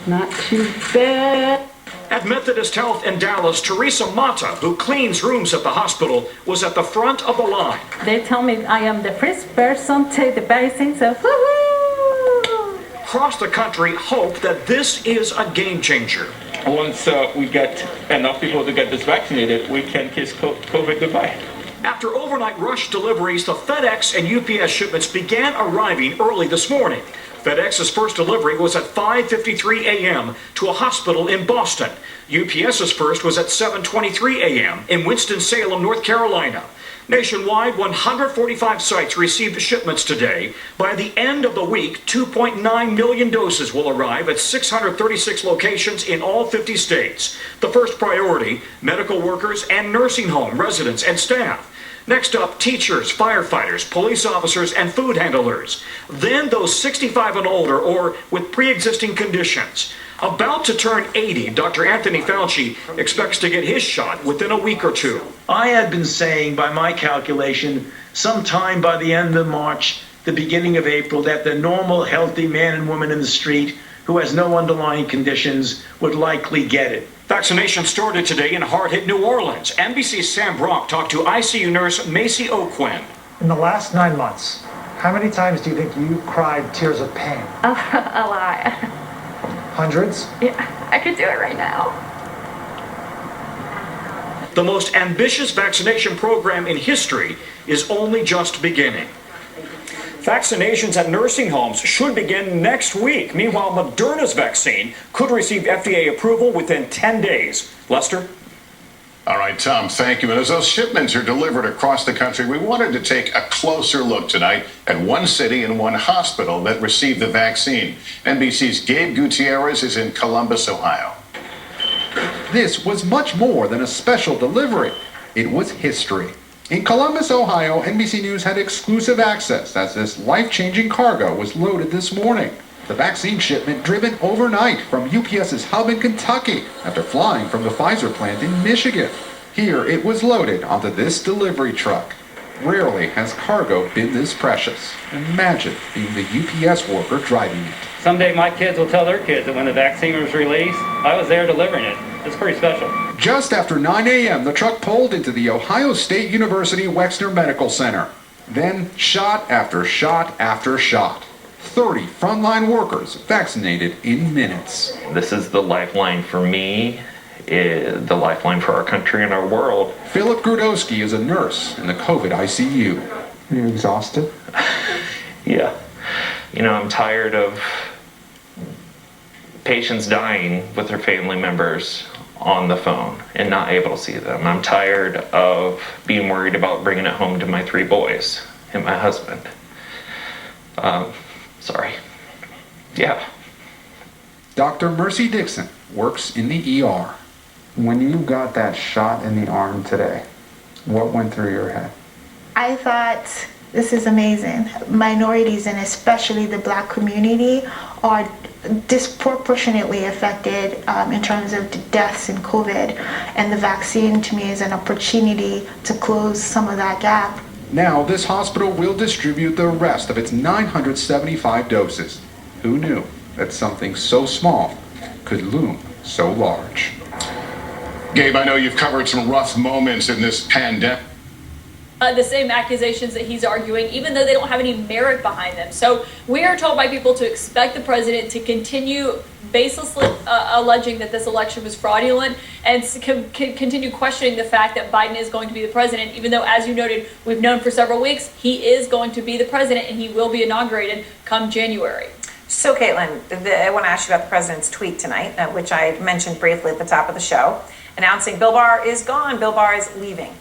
Not too bad. At Methodist Health in Dallas, Teresa Mata, who cleans rooms at the hospital, was at the front of the line. They tell me I am the first person to take the vaccine, so woohoo! Across the country hope that this is a game changer. Once we get enough people to get this vaccinated, we can kiss COVID goodbye. After overnight rush deliveries, the FedEx and UPS shipments began arriving early this morning. FedEx's first delivery was at 5:53 a.m. to a hospital in Boston. UPS's first was at 7:23 a.m. in Winston-Salem, North Carolina. Nationwide, 145 sites received shipments today. By the end of the week, 2.9 million doses will arrive at 636 locations in all 50 states. The first priority, medical workers and nursing home residents and staff. Next up, teachers, firefighters, police officers, and food handlers. Then those 65 and older or with pre-existing conditions. About to turn 80, Dr. Anthony Fauci expects to get his shot within a week or two. I had been saying, by my calculation, sometime by the end of March, the beginning of April, that the normal, healthy man and woman in the street who has no underlying conditions would likely get it. Vaccination started today in hard-hit New Orleans. NBC's Sam Brock talked to ICU nurse Macy O'Quinn. In the last 9 months, how many times do you think you cried tears of pain? A lot. Hundreds? Yeah, I could do it right now. The most ambitious vaccination program in history is only just beginning. Vaccinations at nursing homes should begin next week. Meanwhile, Moderna's vaccine could receive FDA approval within 10 days. Lester? All right, Tom, thank you. And as those shipments are delivered across the country, we wanted to take a closer look tonight at one city and one hospital that received the vaccine. NBC's Gabe Gutierrez is in Columbus, Ohio. This was much more than a special delivery. It was history. In Columbus, Ohio, NBC News had exclusive access as this life-changing cargo was loaded this morning. The vaccine shipment driven overnight from UPS's hub in Kentucky after flying from the Pfizer plant in Michigan. Here it was loaded onto this delivery truck. Rarely has cargo been this precious. Imagine being the UPS worker driving it. Someday my kids will tell their kids that when the vaccine was released, I was there delivering it. It's pretty special. Just after 9 a.m., the truck pulled into the Ohio State University Wexner Medical Center. Then shot after shot after shot. 30 frontline workers vaccinated in minutes. This is the lifeline for me, the lifeline for our country and our world. Philip Grudowski is a nurse in the COVID ICU. Are you exhausted? Yeah. You know, I'm tired of patients dying with their family members on the phone and not able to see them. I'm tired of being worried about bringing it home to my 3 boys and my husband. Sorry. Yeah. Dr. Mercy Dixon works in the ER. When you got that shot in the arm today, what went through your head? I thought, this is amazing. Minorities, and especially the Black community, are disproportionately affected in terms of the deaths in COVID. And the vaccine, to me, is an opportunity to close some of that gap. Now, this hospital will distribute the rest of its 975 doses. Who knew that something so small could loom so large? Gabe, I know you've covered some rough moments in this pandemic. The same accusations that he's arguing, even though they don't have any merit behind them. So we are told by people to expect the president to continue baselessly alleging that this election was fraudulent and continue questioning the fact that Biden is going to be the president, even though, as you noted, we've known for several weeks he is going to be the president and he will be inaugurated come January. So, Caitlin, I want to ask you about the president's tweet tonight, which I mentioned briefly at the top of the show, announcing Bill Barr is gone. Bill Barr is leaving.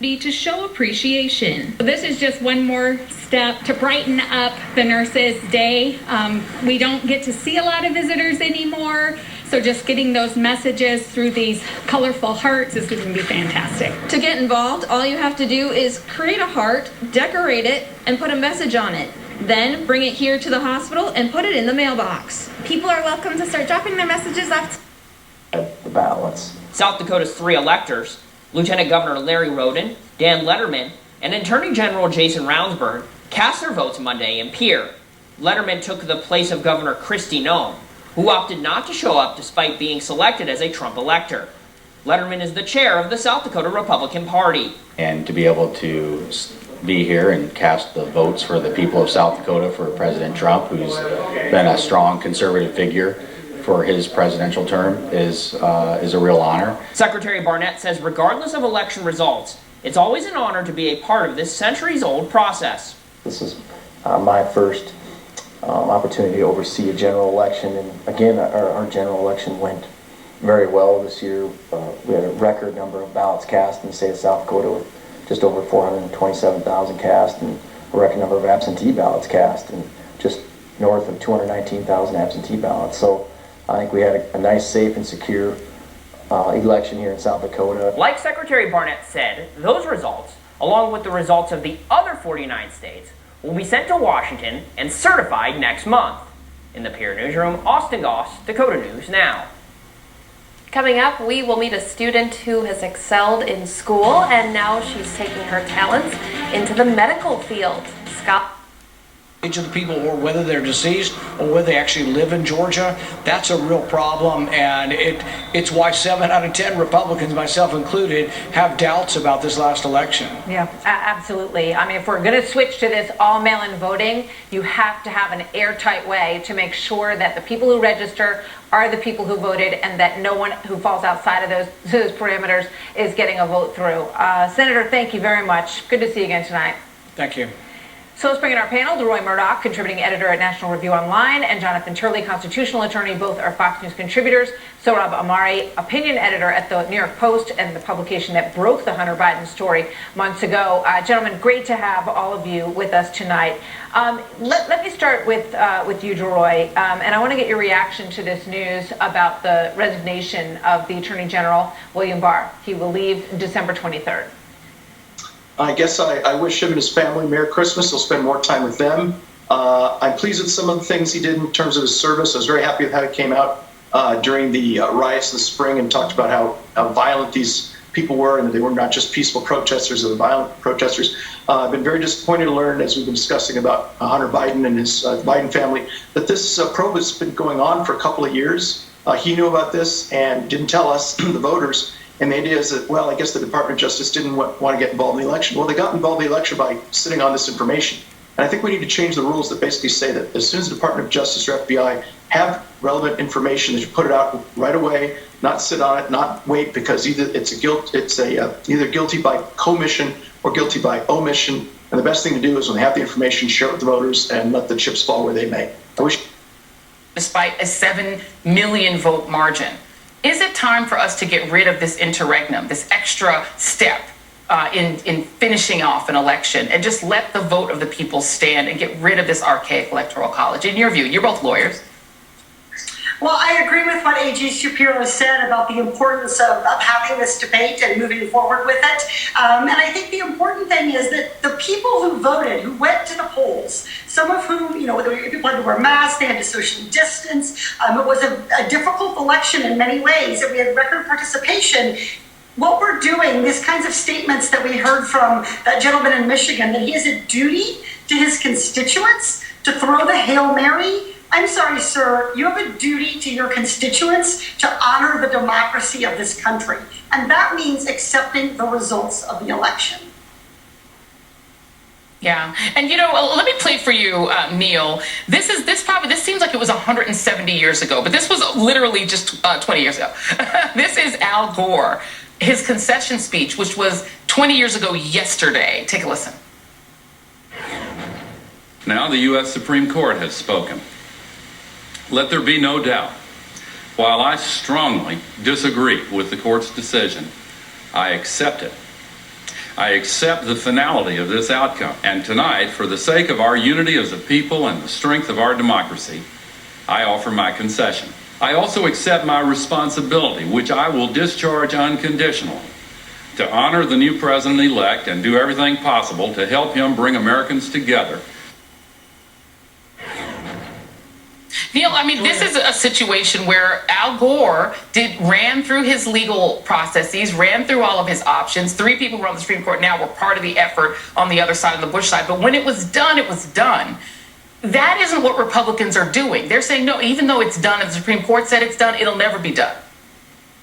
To show appreciation. This is just one more step to brighten up the nurses' day. We don't get to see a lot of visitors anymore, so just getting those messages through these colorful hearts is going to be fantastic. To get involved, all you have to do is create a heart, decorate it, and put a message on it. Then bring it here to the hospital and put it in the mailbox. People are welcome to start dropping their messages off. The ballots. South Dakota's 3 electors Lieutenant Governor Larry Roden, Dan Letterman, and Attorney General Jason Ravnsborg cast their votes Monday in Pierre. Letterman took the place of Governor Kristi Noem, who opted not to show up despite being selected as a Trump elector. Letterman is the chair of the South Dakota Republican Party. And to be able to be here and cast the votes for the people of South Dakota for President Trump, who's been a strong conservative figure for his presidential term, is a real honor. Secretary Barnett says regardless of election results, it's always an honor to be a part of this centuries-old process. This is my first opportunity to oversee a general election, and again, our general election went very well this year. We had a record number of ballots cast in the state of South Dakota, with just over 427,000 cast, and a record number of absentee ballots cast, and just north of 219,000 absentee ballots. So I think we had a nice, safe, and secure election here in South Dakota. Like Secretary Barnett said, those results, along with the results of the other 49 states, will be sent to Washington and certified next month. In the Pierre Newsroom, Austin Goss, Dakota News Now. Coming up, we will meet a student who has excelled in school, and now she's taking her talents into the medical field. Scott? Age of the people, or whether they're deceased or whether they actually live in Georgia, that's a real problem, and it's why 7 out of 10 Republicans, myself included, have doubts about this last election. Yeah, absolutely. I mean, if we're going to switch to this all mail-in voting, you have to have an airtight way to make sure that the people who register are the people who voted, and that no one who falls outside of those parameters is getting a vote through. Senator, thank you very much. Good to see you again tonight. Thank you. So let's bring in our panel. DeRoy Murdoch, contributing editor at National Review Online, and Jonathan Turley, constitutional attorney. Both are Fox News contributors. Sohrab Ahmari, opinion editor at the New York Post and the publication that broke the Hunter Biden story months ago. Gentlemen, great to have all of you with us tonight. Let me start with you, DeRoy, and I want to get your reaction to this news about the resignation of the Attorney General, William Barr. He will leave December 23rd. I guess I wish him and his family Merry Christmas. He'll spend more time with them. I'm pleased with some of the things he did in terms of his service. I was very happy with how he came out during the riots this spring and talked about how violent these people were, and that they were not just peaceful protesters, they were violent protesters. I've been very disappointed to learn, as we've been discussing about Hunter Biden and his Biden family, that this probe has been going on for a couple of years. He knew about this and didn't tell us, the voters. And the idea is that, well, I guess the Department of Justice didn't want to get involved in the election. Well, they got involved in the election by sitting on this information. And I think we need to change the rules that basically say that as soon as the Department of Justice or FBI have relevant information, that you put it out right away, not sit on it, not wait, because either either guilty by commission or guilty by omission. And the best thing to do is when they have the information, share it with the voters and let the chips fall where they may. Despite a 7 million vote margin. Is it time for us to get rid of this interregnum, this extra step in finishing off an election, and just let the vote of the people stand and get rid of this archaic electoral college? In your view, you're both lawyers. Well, I agree with what A.G. Shapiro said about the importance of having this debate and moving forward with it. And I think the important thing is that the people who voted, who went to the polls, some of whom, people had to wear masks, they had to socially distance. It was a difficult election in many ways, and we had record participation. What we're doing, these kinds of statements that we heard from that gentleman in Michigan, that he has a duty to his constituents to throw the Hail Mary. I'm sorry, sir, you have a duty to your constituents to honor the democracy of this country. And that means accepting the results of the election. Yeah, and let me play for you, Neil. This seems like it was 170 years ago, but this was literally just 20 years ago. This is Al Gore, his concession speech, which was 20 years ago yesterday. Take a listen. Now the U.S. Supreme Court has spoken. Let there be no doubt, while I strongly disagree with the court's decision, I accept it. I accept the finality of this outcome. And tonight, for the sake of our unity as a people and the strength of our democracy, I offer my concession. I also accept my responsibility, which I will discharge unconditionally, to honor the new president-elect and do everything possible to help him bring Americans together. Neil, I mean, this is a situation where Al Gore ran through his legal processes, ran through all of his options. 3 people who are on the Supreme Court now were part of the effort on the other side, on the Bush side. But when it was done, it was done. That isn't what Republicans are doing. They're saying, no, even though it's done and the Supreme Court said it's done, it'll never be done.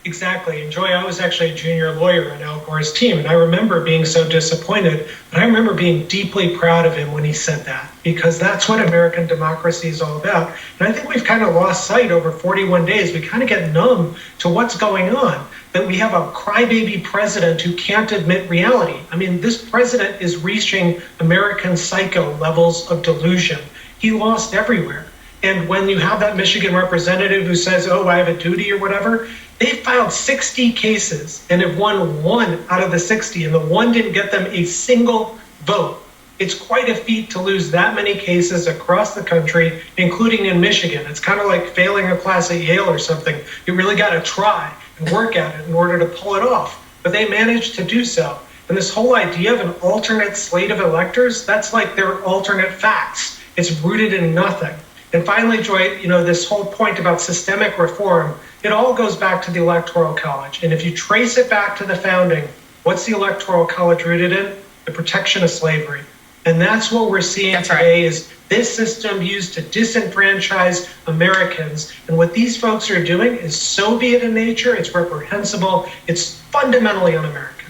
Exactly. And Joy, I was actually a junior lawyer on Al Gore's team, and I remember being so disappointed, but I remember being deeply proud of him when he said that, because that's what American democracy is all about. And I think we've kind of lost sight over 41 days. We kind of get numb to what's going on, that we have a crybaby president who can't admit reality. I mean, this president is reaching American psycho levels of delusion. He lost everywhere. And when you have that Michigan representative who says, oh, I have a duty or whatever, they filed 60 cases and have won 1 out of the 60, and the 1 didn't get them a single vote. It's quite a feat to lose that many cases across the country, including in Michigan. It's kind of like failing a class at Yale or something. You really got to try and work at it in order to pull it off. But they managed to do so. And this whole idea of an alternate slate of electors, that's like their alternate facts. It's rooted in nothing. And finally, Joy, you know, this whole point about systemic reform, it all goes back to the Electoral College. And if you trace it back to the founding, what's the Electoral College rooted in? The protection of slavery. And that's what we're seeing today is this system used to disenfranchise Americans. And what these folks are doing is Soviet in nature, it's reprehensible, it's fundamentally un-American.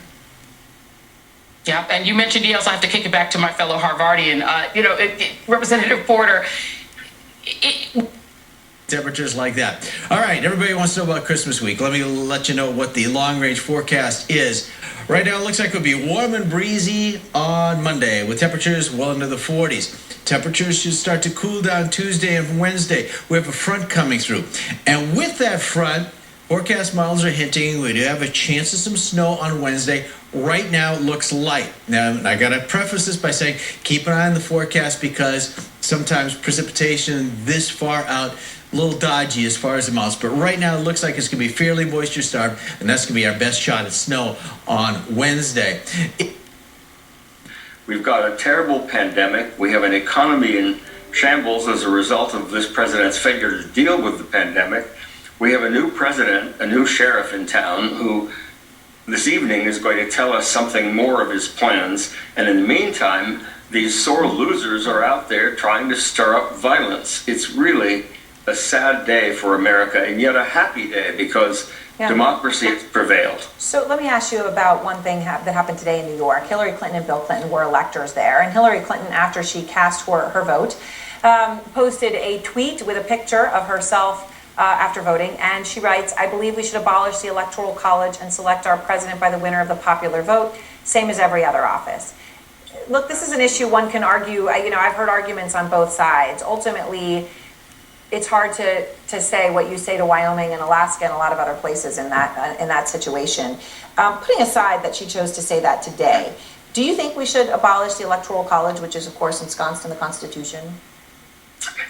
Yeah, and you mentioned Yale, so I have to kick it back to my fellow Harvardian. Representative Porter, temperatures like that. All right, everybody wants to know about Christmas week. Let me let you know what the long-range forecast is. Right now, it looks like it'll be warm and breezy on Monday with temperatures well into the 40s. Temperatures should start to cool down Tuesday and Wednesday. We have a front coming through. And with that front, forecast models are hinting we do have a chance of some snow on Wednesday. Right now, it looks light. Now, I got to preface this by saying keep an eye on the forecast because sometimes precipitation this far out, a little dodgy as far as amounts. But right now, it looks like it's going to be fairly moisture-starved, and that's going to be our best shot at snow on Wednesday. We've got a terrible pandemic. We have an economy in shambles as a result of this president's failure to deal with the pandemic. We have a new president, a new sheriff in town who this evening is going to tell us something more of his plans. And in the meantime, these sore losers are out there trying to stir up violence. It's really a sad day for America, and yet a happy day because democracy has prevailed. So let me ask you about one thing that happened today in New York. Hillary Clinton and Bill Clinton were electors there, and Hillary Clinton, after she cast her vote, posted a tweet with a picture of herself after voting, and she writes, I believe we should abolish the Electoral College and select our president by the winner of the popular vote, same as every other office. Look, this is an issue one can argue, I've heard arguments on both sides. Ultimately, it's hard to say what you say to Wyoming and Alaska and a lot of other places in that situation. Putting aside that she chose to say that today, do you think we should abolish the Electoral College, which is, of course, ensconced in the Constitution?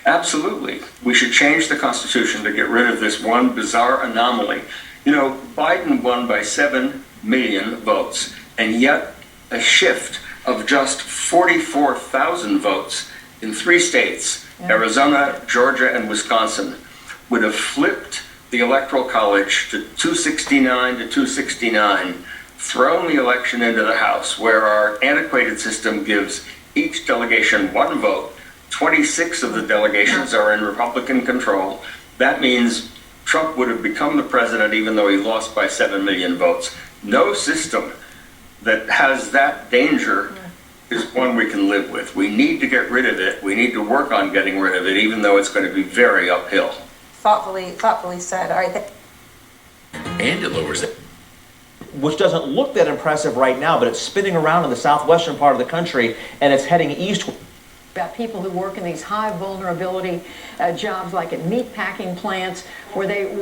Absolutely. We should change the Constitution to get rid of this one bizarre anomaly. You know, Biden won by 7 million votes, and yet a shift of just 44,000 votes in 3 states, Arizona, Georgia, and Wisconsin, would have flipped the Electoral College to 269 to 269, thrown the election into the House, where our antiquated system gives each delegation 1 vote. 26 of the delegations are in Republican control. That means Trump would have become the president even though he lost by 7 million votes. No system that has that danger is one we can live with. We need to get rid of it. We need to work on getting rid of it, even though it's going to be very uphill. Thoughtfully said. All right. And it lowers it. Which doesn't look that impressive right now, but it's spinning around in the southwestern part of the country, and it's heading east. About people who work in these high vulnerability jobs like at meat packing plants where it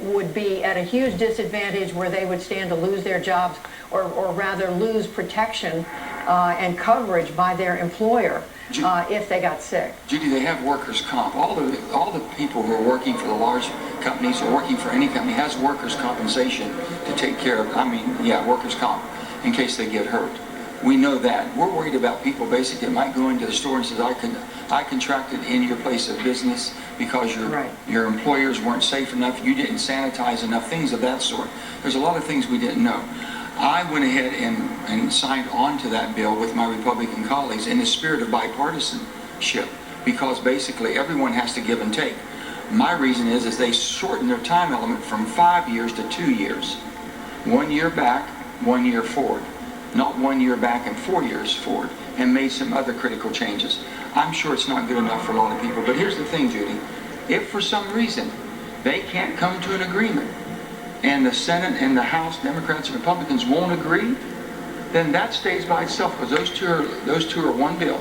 would be at a huge disadvantage where they would stand to lose their jobs or rather lose protection and coverage by their employer if they got sick. Judy, they have workers' comp. All the people who are working for the large companies or working for any company has workers' compensation to take care of, workers' comp in case they get hurt. We know that. We're worried about people basically might go into the store and says, I contracted in your place of business because your employers weren't safe enough, you didn't sanitize enough, things of that sort. There's a lot of things we didn't know. I went ahead and signed on to that bill with my Republican colleagues in the spirit of bipartisanship, because basically everyone has to give and take. My reason is they shortened their time element from 5 years to 2 years. 1 year back, 1 year forward. Not 1 year back and 4 years forward, and made some other critical changes. I'm sure it's not good enough for a lot of people, but here's the thing, Judy. If for some reason they can't come to an agreement, and the Senate and the House, Democrats and Republicans won't agree, then that stays by itself, because those two are one bill.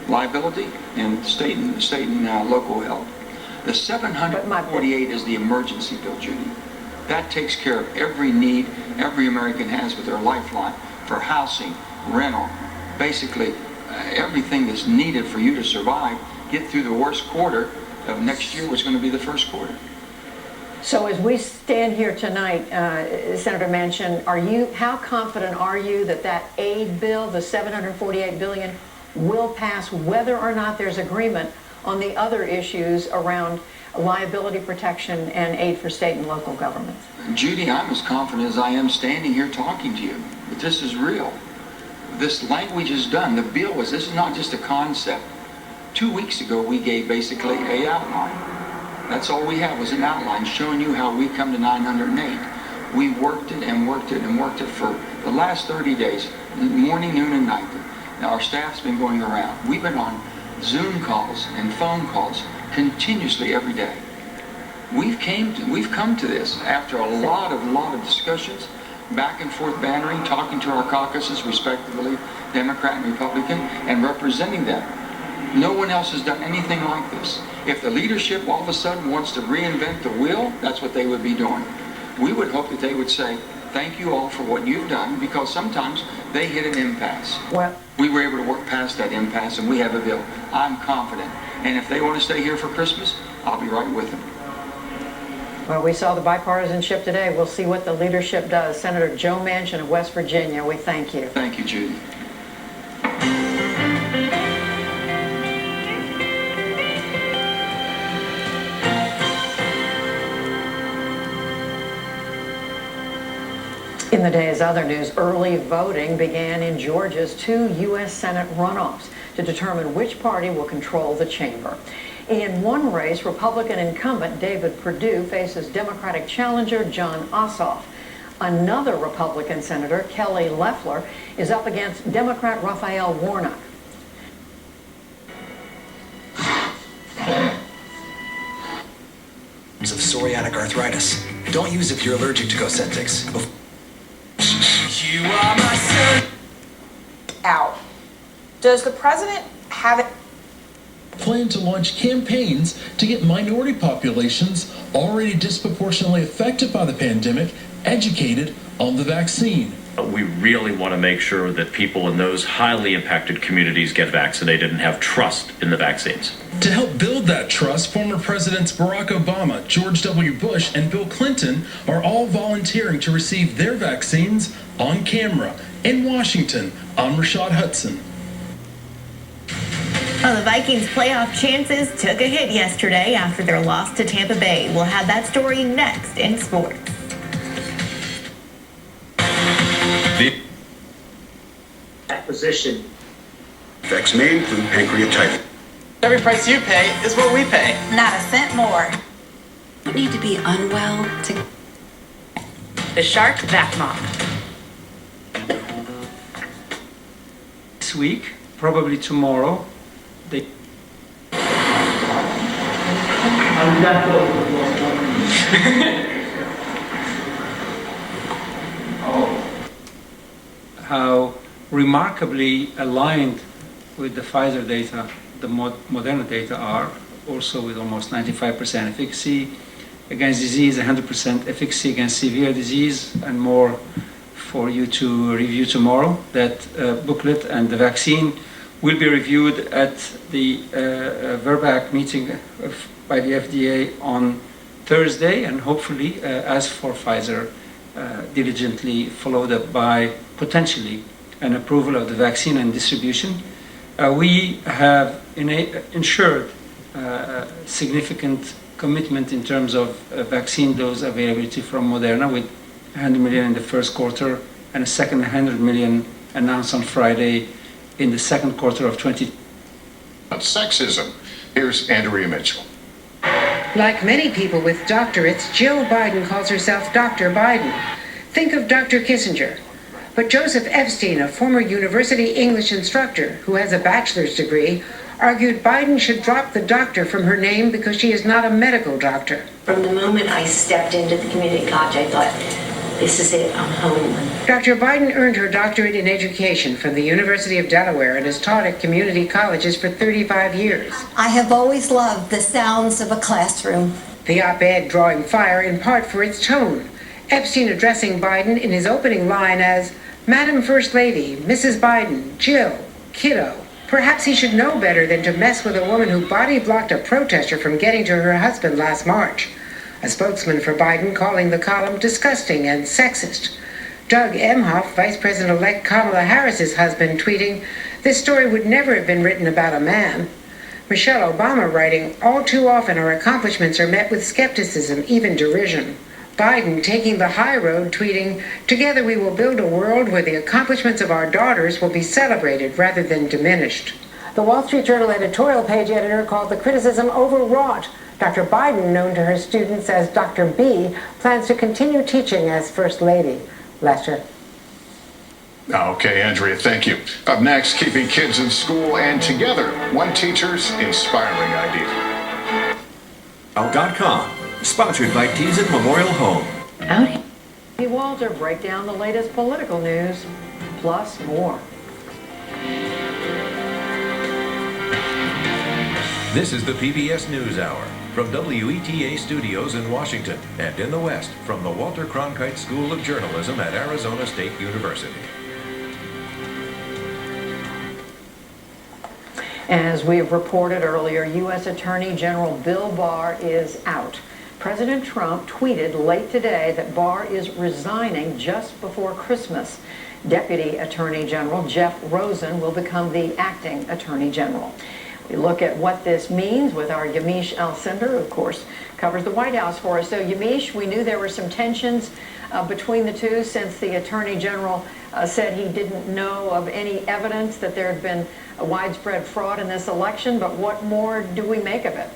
Liability and state and local health. The 748 is the emergency bill, Judy. That takes care of every need every American has with their lifeline for housing, rental, basically everything that's needed for you to survive, get through the worst quarter of next year, which is going to be the first quarter. So as we stand here tonight, Senator Manchin, how confident are you that that aid bill, the $748 billion, will pass whether or not there's agreement on the other issues around liability protection and aid for state and local governments? Judy, I'm as confident as I am standing here talking to you, but this is real. This language is done. The bill this is not just a concept. 2 weeks ago, we gave basically an outline. That's all we have was an outline showing you how we come to 908. We worked it and worked it and worked it for the last 30 days, morning, noon, and night. Now, our staff's been going around. We've been on Zoom calls and phone calls continuously every day. We've come to this after a lot of discussions, back and forth bantering, talking to our caucuses respectively, Democrat and Republican, and representing them. No one else has done anything like this. If the leadership all of a sudden wants to reinvent the wheel, that's what they would be doing. We would hope that they would say, thank you all for what you've done, because sometimes they hit an impasse. Well, we were able to work past that impasse, and we have a bill. I'm confident. And if they want to stay here for Christmas, I'll be right with them. Well, we saw the bipartisanship today. We'll see what the leadership does. Senator Joe Manchin of West Virginia, we thank you. Thank you, Judy. In the day's other news, early voting began in Georgia's 2 U.S. Senate runoffs to determine which party will control the chamber. In one race, Republican incumbent David Perdue faces Democratic challenger John Ossoff. Another Republican senator, Kelly Loeffler, is up against Democrat Raphael Warnock. Of psoriatic arthritis. Don't use if you're allergic to Cosentix. You are my son. Out. Does the president have it? Plan to launch campaigns to get minority populations already disproportionately affected by the pandemic educated on the vaccine. We really want to make sure that people in those highly impacted communities get vaccinated and have trust in the vaccines. To help build that trust, former Presidents Barack Obama, George W. Bush, and Bill Clinton are all volunteering to receive their vaccines on camera in Washington. I'm Rashad Hudson. Well, the Vikings' playoff chances took a hit yesterday after their loss to Tampa Bay. We'll have that story next in sports. Acquisition. Effects may include pancreatitis. Every price you pay is what we pay. Not a cent more. You don't need to be unwell to... The Shark Vac Mop. This week, probably tomorrow, they... How remarkably aligned with the Pfizer data, the Moderna data are, also with almost 95% efficacy against disease, 100% efficacy against severe disease, and more for you to review tomorrow. That booklet and the vaccine will be reviewed at the VRBPAC meeting by the FDA on Thursday, and hopefully, as for Pfizer, diligently followed up by potentially and approval of the vaccine and distribution. We have ensured significant commitment in terms of vaccine dose availability from Moderna, with 100 million in the first quarter and a second 100 million announced on Friday in the second quarter of 2020. On sexism, here's Andrea Mitchell. Like many people with doctorates, Jill Biden calls herself Dr. Biden. Think of Dr. Kissinger. But Joseph Epstein, a former university English instructor who has a bachelor's degree, argued Biden should drop the doctor from her name because she is not a medical doctor. From the moment I stepped into the community college, I thought, this is it, I'm home. Dr. Biden earned her doctorate in education from the University of Delaware and has taught at community colleges for 35 years. I have always loved the sounds of a classroom. The op-ed drawing fire in part for its tone. Epstein addressing Biden in his opening line as, Madam First Lady, Mrs. Biden, Jill, kiddo. Perhaps he should know better than to mess with a woman who body-blocked a protester from getting to her husband last March. A spokesman for Biden calling the column disgusting and sexist. Doug Emhoff, Vice President-elect Kamala Harris's husband, tweeting, this story would never have been written about a man. Michelle Obama writing, all too often our accomplishments are met with skepticism, even derision. Biden taking the high road, tweeting, together we will build a world where the accomplishments of our daughters will be celebrated rather than diminished. The Wall Street Journal editorial page editor called the criticism overwrought. Dr. Biden, known to her students as Dr. B, plans to continue teaching as First Lady. Lester. Okay, Andrea, thank you. Up next, keeping kids in school and together. One teacher's inspiring idea. Out.com, sponsored by Teason Memorial Home. Hey, Walter, break down the latest political news, plus more. This is the PBS NewsHour from WETA Studios in Washington and in the West from the Walter Cronkite School of Journalism at Arizona State University. As we have reported earlier, U.S. Attorney General Bill Barr is out. President Trump tweeted late today that Barr is resigning just before Christmas. Deputy Attorney General Jeff Rosen will become the acting Attorney General. We look at what this means with our Yamiche Alcindor, who, of course, covers the White House for us. So, Yamiche, we knew there were some tensions between the two since the Attorney General said he didn't know of any evidence that there had been a widespread fraud in this election. But what more do we make of it?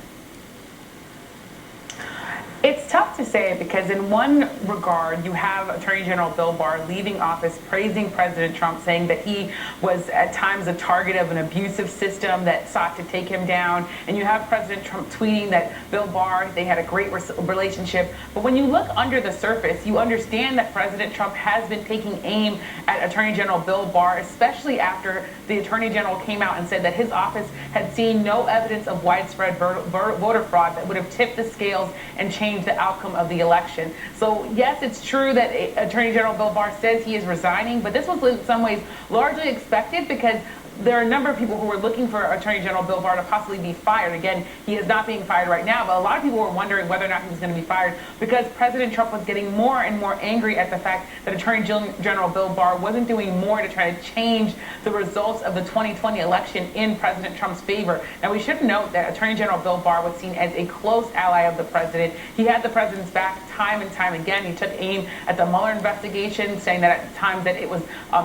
It's tough to say because in one regard, you have Attorney General Bill Barr leaving office, praising President Trump, saying that he was at times a target of an abusive system that sought to take him down. And you have President Trump tweeting that Bill Barr, they had a great relationship. But when you look under the surface, you understand that President Trump has been taking aim at Attorney General Bill Barr, especially after the Attorney General came out and said that his office had seen no evidence of widespread voter fraud that would have tipped the scales and changed the outcome of the election. So yes, it's true that Attorney General Bill Barr says he is resigning, but this was in some ways largely expected because there are a number of people who were looking for Attorney General Bill Barr to possibly be fired. Again, he is not being fired right now, but a lot of people were wondering whether or not he was going to be fired because President Trump was getting more and more angry at the fact that Attorney General Bill Barr wasn't doing more to try to change the results of the 2020 election in President Trump's favor. Now, we should note that Attorney General Bill Barr was seen as a close ally of the president. He had the president's back time and time again. He took aim at the Mueller investigation, saying that at times that it was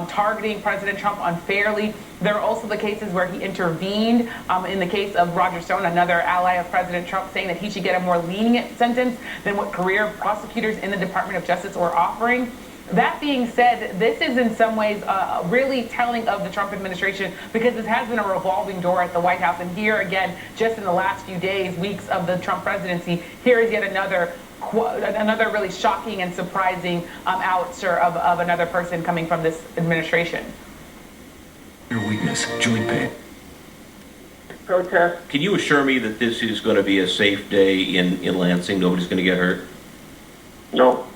targeting President Trump unfairly. There are also the cases where he intervened in the case of Roger Stone, another ally of President Trump, saying that he should get a more lenient sentence than what career prosecutors in the Department of Justice were offering. That being said, this is in some ways really telling of the Trump administration because this has been a revolving door at the White House. And here again, just in the last few days, weeks of the Trump presidency, here is yet another really shocking and surprising ouster of another person coming from this administration. Your weakness, joint pain. Protest. Can you assure me that this is going to be a safe day in Lansing? Nobody's going to get hurt? No.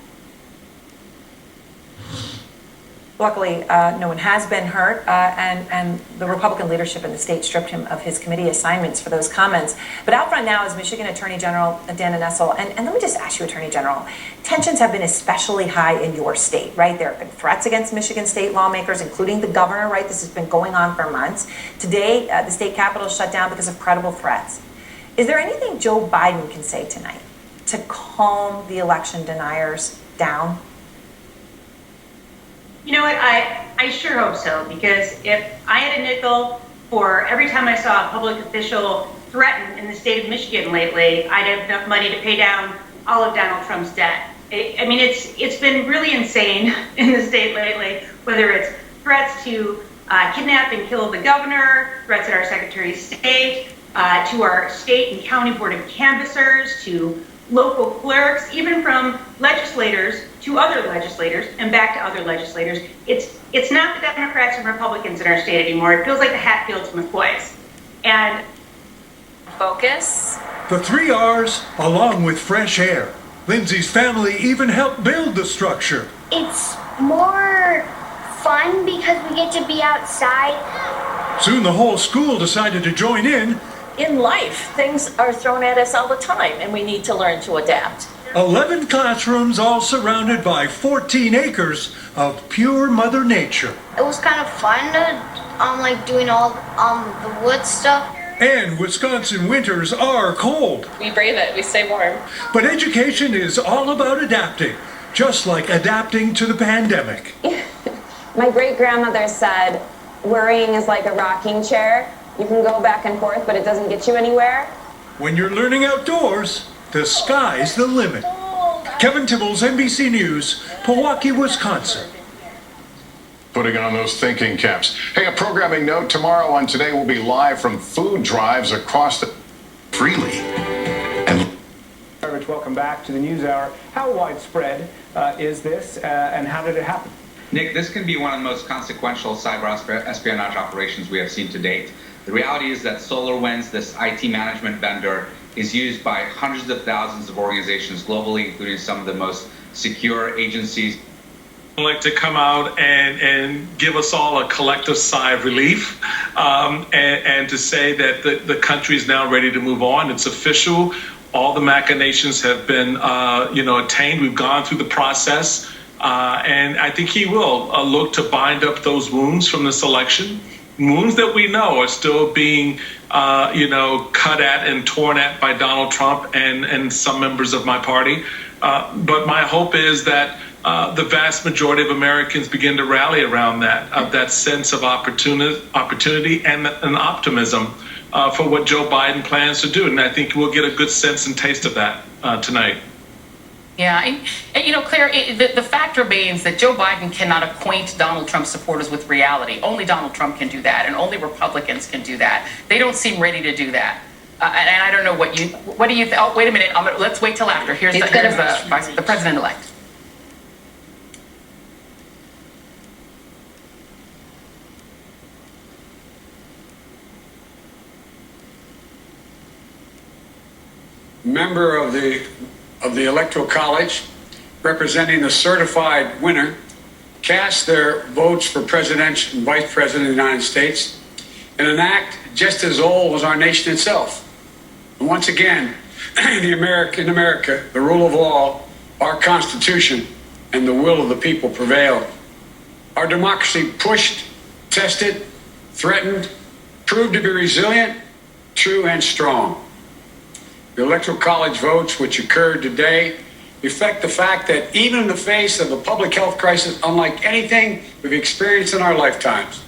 Luckily, no one has been hurt, and the Republican leadership in the state stripped him of his committee assignments for those comments. But out front now is Michigan Attorney General Dana Nessel. And let me just ask you, Attorney General, tensions have been especially high in your state, right? There have been threats against Michigan state lawmakers, including the governor, right? This has been going on for months. Today, the state capitol is shut down because of credible threats. Is there anything Joe Biden can say tonight to calm the election deniers down? You know what, I sure hope so, because if I had a nickel for every time I saw a public official threatened in the state of Michigan lately, I'd have enough money to pay down all of Donald Trump's debt. I mean, it's been really insane in the state lately, whether it's threats to kidnap and kill the governor, threats at our Secretary of State, to our state and county board of canvassers, to local clerks, even from legislators to other legislators and back to other legislators. It's not the Democrats and Republicans in our state anymore. It feels like the Hatfields and McCoys. And focus. The 3 R's, along with fresh air. Lindsay's family even helped build the structure. It's more fun because we get to be outside. Soon the whole school decided to join in. In life, things are thrown at us all the time, and we need to learn to adapt. 11 classrooms, all surrounded by 14 acres of pure Mother Nature. It was kind of fun to, like doing all the wood stuff. And Wisconsin winters are cold. We brave it, we stay warm. But education is all about adapting, just like adapting to the pandemic. My great-grandmother said, worrying is like a rocking chair. You can go back and forth, but it doesn't get you anywhere. When you're learning outdoors, the sky's the limit. Kevin Tibbles, NBC News, Milwaukee, Wisconsin. Putting on those thinking caps. Hey, a programming note, tomorrow on Today we'll be live from food drives across the freely. Welcome back to the News Hour. How widespread is this, and how did it happen? Nick, this can be one of the most consequential cyber espionage operations we have seen to date. The reality is that SolarWinds, this IT management vendor, is used by hundreds of thousands of organizations globally, including some of the most secure agencies. I'd like to come out and give us all a collective sigh of relief, and to say that the country is now ready to move on. It's official. All the machinations have been attained. We've gone through the process, and I think he will look to bind up those wounds from this election. Wounds that we know are still being, cut at and torn at by Donald Trump and some members of my party. But my hope is that the vast majority of Americans begin to rally around that sense of opportunity and optimism for what Joe Biden plans to do. And I think we'll get a good sense and taste of that tonight. Yeah, and Claire, the fact remains that Joe Biden cannot acquaint Donald Trump supporters with reality. Only Donald Trump can do that, and only Republicans can do that. They don't seem ready to do that. And I don't know what do you oh, wait a minute, let's wait till after. Here's the president-elect. Member of the Electoral College, representing the certified winner, cast their votes for President and Vice President of the United States in an act just as old as our nation itself. And once again, in America, the rule of law, our Constitution, and the will of the people prevailed. Our democracy pushed, tested, threatened, proved to be resilient, true, and strong. The Electoral College votes, which occurred today, reflect the fact that even in the face of a public health crisis unlike anything we've experienced in our lifetimes,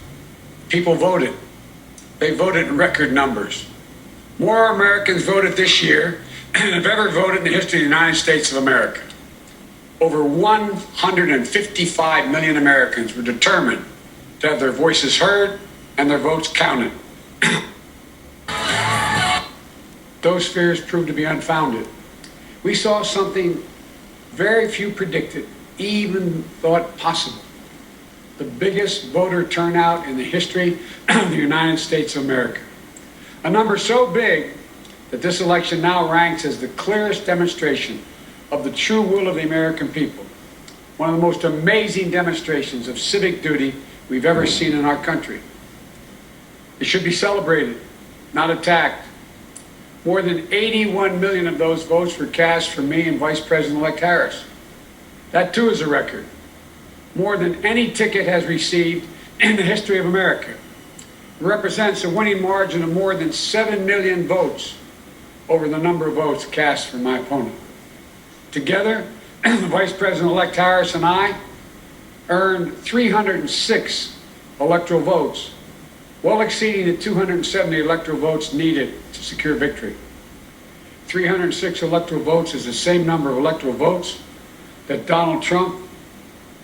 people voted. They voted in record numbers. More Americans voted this year than have ever voted in the history of the United States of America. Over 155 million Americans were determined to have their voices heard and their votes counted. Those fears proved to be unfounded. We saw something very few predicted, even thought possible. The biggest voter turnout in the history of the United States of America. A number so big that this election now ranks as the clearest demonstration of the true will of the American people. one of the most amazing demonstrations of civic duty we've ever seen in our country. It should be celebrated, not attacked. More than 81 million of those votes were cast for me and Vice President-elect Harris. That too is a record. More than any ticket has received in the history of America. It represents a winning margin of more than 7 million votes over the number of votes cast for my opponent. Together, the Vice President-elect Harris and I earned 306 electoral votes, well exceeding the 270 electoral votes needed to secure victory. 306 electoral votes is the same number of electoral votes that Donald Trump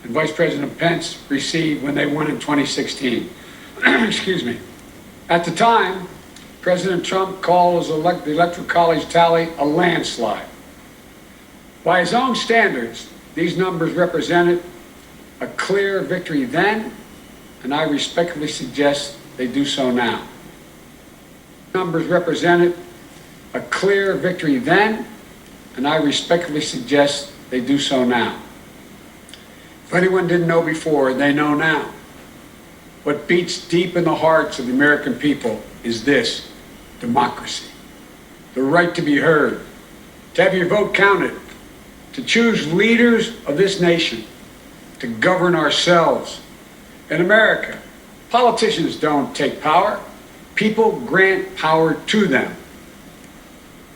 and Vice President Pence received when they won in 2016. Excuse me. At the time, President Trump called the Electoral College tally a landslide. By his own standards, these numbers represented a clear victory then, and I respectfully suggest they do so now. Numbers represented a clear victory then, and I respectfully suggest they do so now. If anyone didn't know before, they know now. What beats deep in the hearts of the American people is this: democracy. The right to be heard, to have your vote counted, to choose leaders of this nation, to govern ourselves. In America, politicians don't take power, people grant power to them.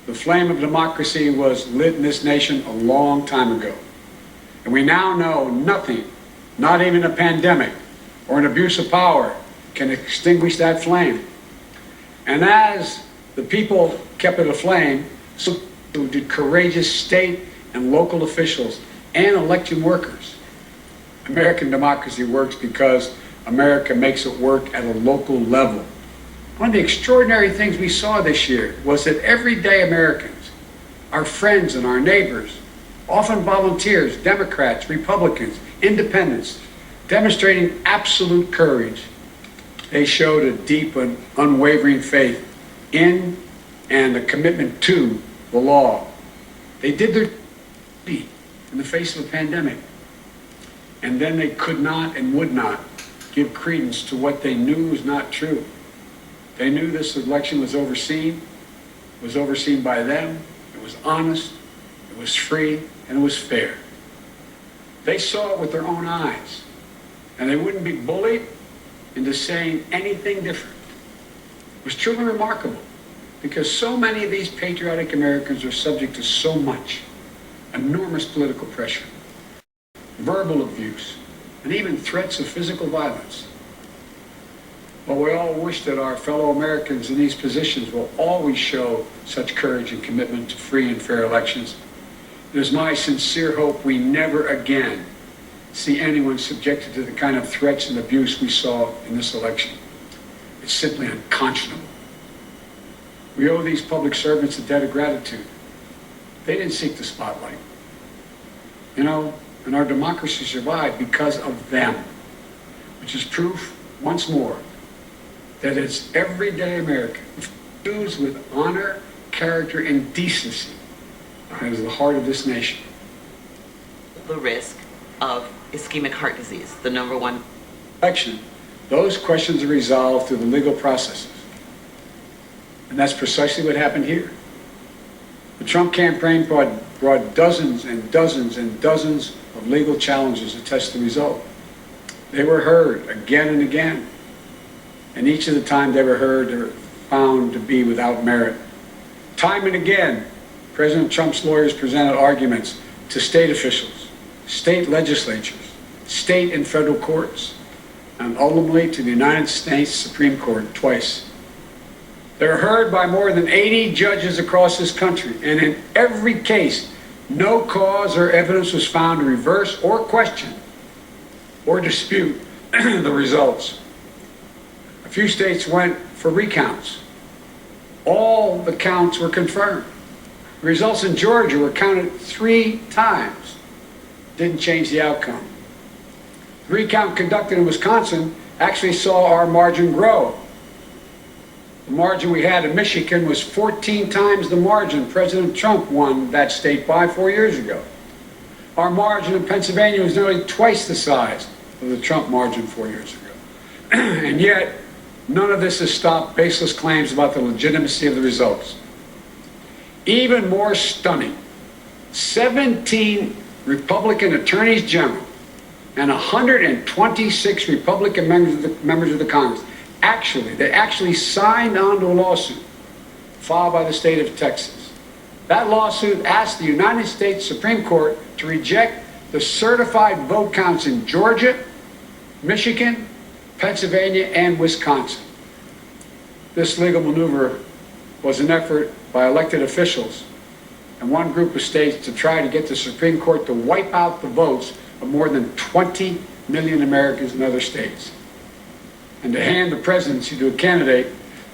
The flame of democracy was lit in this nation a long time ago. And we now know nothing, not even a pandemic or an abuse of power, can extinguish that flame. And as the people kept it aflame, so did courageous state and local officials and election workers. American democracy works because America makes it work at a local level. One of the extraordinary things we saw this year was that everyday Americans, our friends and our neighbors, often volunteers, Democrats, Republicans, independents, demonstrating absolute courage, they showed a deep and unwavering faith in and a commitment to the law. They did their duty in the face of a pandemic. And then they could not and would not give credence to what they knew was not true. They knew this election was overseen by them, it was honest, it was free, and it was fair. They saw it with their own eyes, and they wouldn't be bullied into saying anything different. It was truly remarkable, because so many of these patriotic Americans are subject to so much, enormous political pressure, verbal abuse, and even threats of physical violence. While we all wish that our fellow Americans in these positions will always show such courage and commitment to free and fair elections, it is my sincere hope we never again see anyone subjected to the kind of threats and abuse we saw in this election. It's simply unconscionable. We owe these public servants a debt of gratitude. They didn't seek the spotlight. And our democracy survived because of them, which is proof, once more, that it's everyday America fused with honor, character, and decency that is the heart of this nation. The risk of ischemic heart disease, the number one election, those questions are resolved through the legal processes. And that's precisely what happened here. The Trump campaign brought dozens and dozens and dozens of legal challenges to test the result. They were heard again and again. And each of the time they were heard, they were found to be without merit. Time and again, President Trump's lawyers presented arguments to state officials, state legislatures, state and federal courts, and ultimately to the United States Supreme Court twice. They were heard by more than 80 judges across this country, and in every case, no cause or evidence was found to reverse or question or dispute the results. A few states went for recounts. All the counts were confirmed. The results in Georgia were counted 3 times. Didn't change the outcome. The recount conducted in Wisconsin actually saw our margin grow. The margin we had in Michigan was 14 times the margin President Trump won that state by 4 years ago. Our margin in Pennsylvania was nearly twice the size of the Trump margin 4 years ago. And yet, none of this has stopped baseless claims about the legitimacy of the results. Even more stunning, 17 Republican attorneys general and 126 Republican members of the Congress actually signed on to a lawsuit filed by the state of Texas. That lawsuit asked the United States Supreme Court to reject the certified vote counts in Georgia, Michigan, Pennsylvania, and Wisconsin. This legal maneuver was an effort by elected officials and one group of states to try to get the Supreme Court to wipe out the votes of more than 20 million Americans in other states, and to hand the presidency to a candidate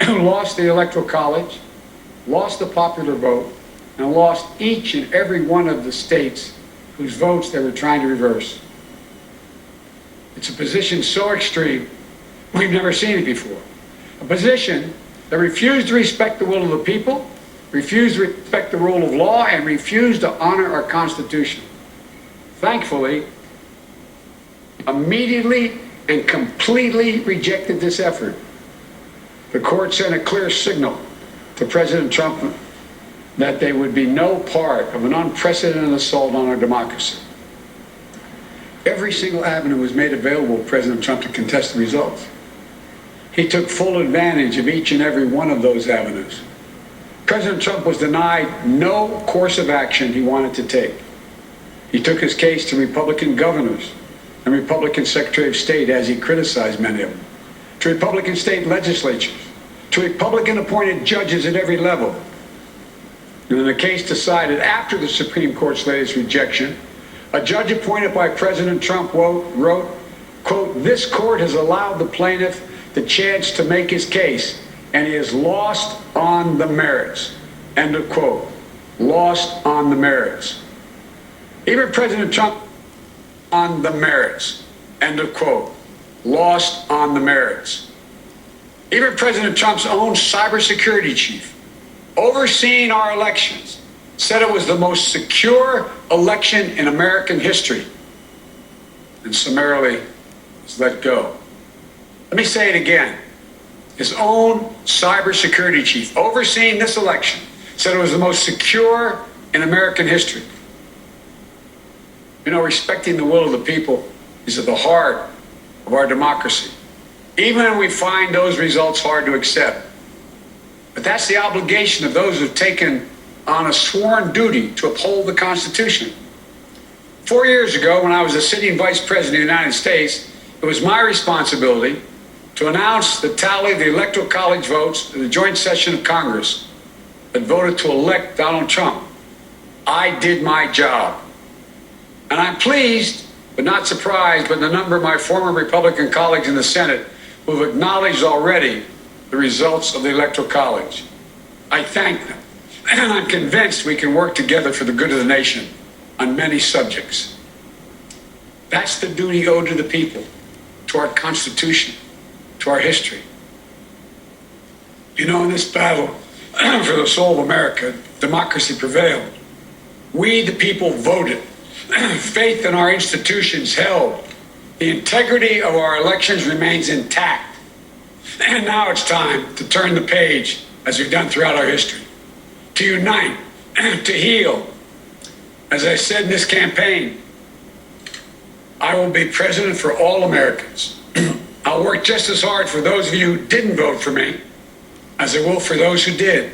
who lost the Electoral College, lost the popular vote, and lost each and every one of the states whose votes they were trying to reverse. It's a position so extreme, we've never seen it before. A position that refused to respect the will of the people, refused to respect the rule of law, and refused to honor our Constitution. Thankfully, immediately and completely rejected this effort. The court sent a clear signal to President Trump that there would be no part of an unprecedented assault on our democracy. Every single avenue was made available to President Trump to contest the results. He took full advantage of each and every one of those avenues. President Trump was denied no course of action he wanted to take. He took his case to Republican governors and Republican Secretary of State, as he criticized many of them, to Republican state legislatures, to Republican-appointed judges at every level. And in a case decided after the Supreme Court's latest rejection, a judge appointed by President Trump wrote, quote, "This court has allowed the plaintiff the chance to make his case, and he has lost on the merits," end of quote. Lost on the merits. Even President Trump on the merits, end of quote. Lost on the merits. Even President Trump's own cybersecurity chief, overseeing our elections, said it was the most secure election in American history, and summarily was let go. Let me say it again. His own cybersecurity chief, overseeing this election, said it was the most secure in American history. You know, respecting the will of the people is at the heart of our democracy, even when we find those results hard to accept. But that's the obligation of those who've taken on a sworn duty to uphold the Constitution. 4 years ago, when I was the sitting Vice President of the United States, it was my responsibility to announce the tally of the Electoral College votes in the joint session of Congress that voted to elect Donald Trump. I did my job. And I'm pleased, but not surprised, by the number of my former Republican colleagues in the Senate who have acknowledged already the results of the Electoral College. I thank them, and I'm convinced we can work together for the good of the nation on many subjects. That's the duty owed to the people, to our Constitution, to our history. You know, in this battle for the soul of America, democracy prevailed. We, the people, voted. Faith in our institutions held. The integrity of our elections remains intact. And now it's time to turn the page, as we've done throughout our history, to unite, to heal. As I said in this campaign, I will be president for all Americans. I'll work just as hard for those of you who didn't vote for me as I will for those who did.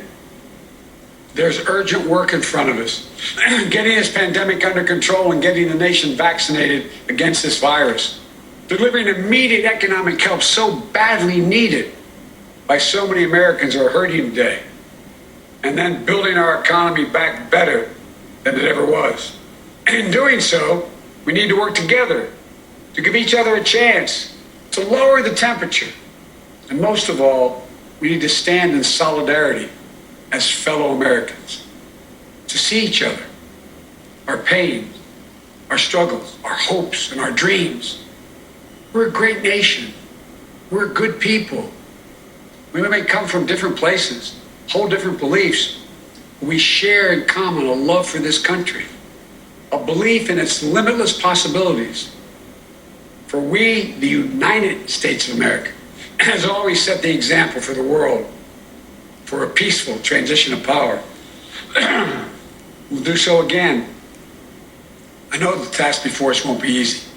There's urgent work in front of us, getting this pandemic under control and getting the nation vaccinated against this virus, delivering immediate economic help so badly needed by so many Americans who are hurting today, and then building our economy back better than it ever was. And in doing so, we need to work together to give each other a chance to lower the temperature. And most of all, we need to stand in solidarity as fellow Americans, to see each other, our pains, our struggles, our hopes, and our dreams. We're a great nation. We're good people. We may come from different places, hold different beliefs. We share in common a love for this country. a belief in its limitless possibilities. For we, the United States of America, has always set the example for the world for a peaceful transition of power. We'll do so again. I know the task before us won't be easy.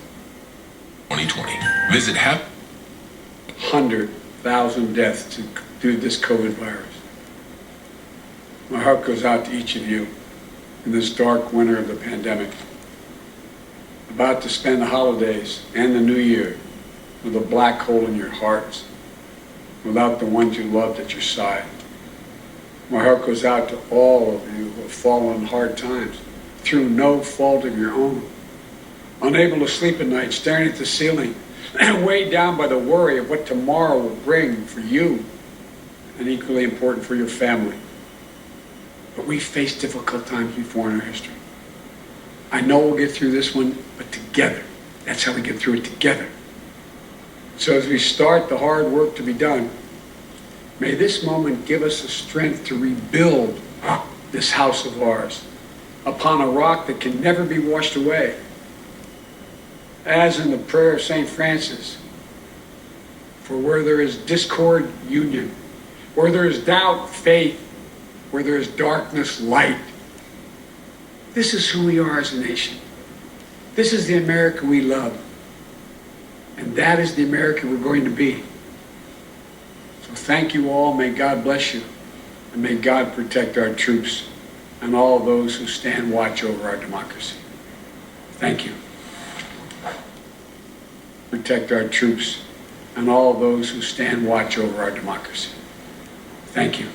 2020. Visit 100,000 deaths due to this COVID virus. My heart goes out to each of you in this dark winter of the pandemic. About to spend the holidays and the new year with a black hole in your hearts, without the ones you loved at your side. My heart goes out to all of you who have fallen in hard times through no fault of your own, unable to sleep at night, staring at the ceiling, and weighed down by the worry of what tomorrow will bring for you, and equally important for your family. But we faced difficult times before in our history. I know we'll get through this one, but together. That's how we get through it, together. So as we start the hard work to be done, may this moment give us the strength to rebuild this house of ours upon a rock that can never be washed away. As in the prayer of St. Francis, for where there is discord, union, where there is doubt, faith, where there is darkness, light. This is who we are as a nation. This is the America we love. And that is the America we're going to be. So thank you all. May God bless you. And may God protect our troops and all those who stand watch over our democracy. Thank you. Protect our troops and all those who stand watch over our democracy. Thank you.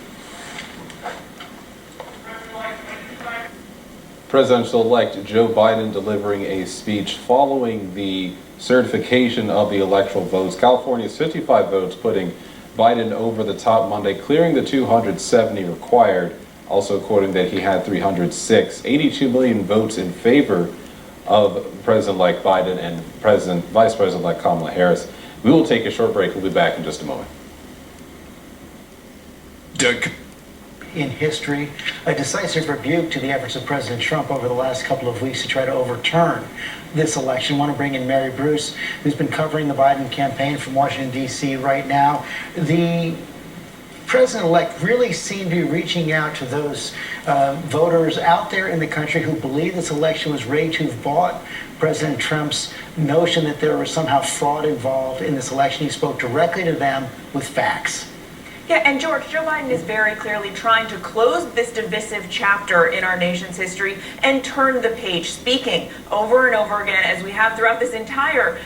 Presidential-elect Joe Biden delivering a speech following the certification of the electoral votes. California's 55 votes putting Biden over the top Monday, clearing the 270 required, also quoting that he had 306. 82 million votes in favor of President-elect Biden and Vice President-elect Kamala Harris. We will take a short break. We'll be back in just a moment. In history, a decisive rebuke to the efforts of President Trump over the last couple of weeks to try to overturn this election. I want to bring in Mary Bruce, who's been covering the Biden campaign from Washington, D.C. right now. The president-elect really seemed to be reaching out to those voters out there in the country who believe this election was rigged, who've bought President Trump's notion that there was somehow fraud involved in this election. He spoke directly to them with facts. Yeah, and George, Joe Biden is very clearly trying to close this divisive chapter in our nation's history and turn the page, speaking over and over again, as we have throughout this his entire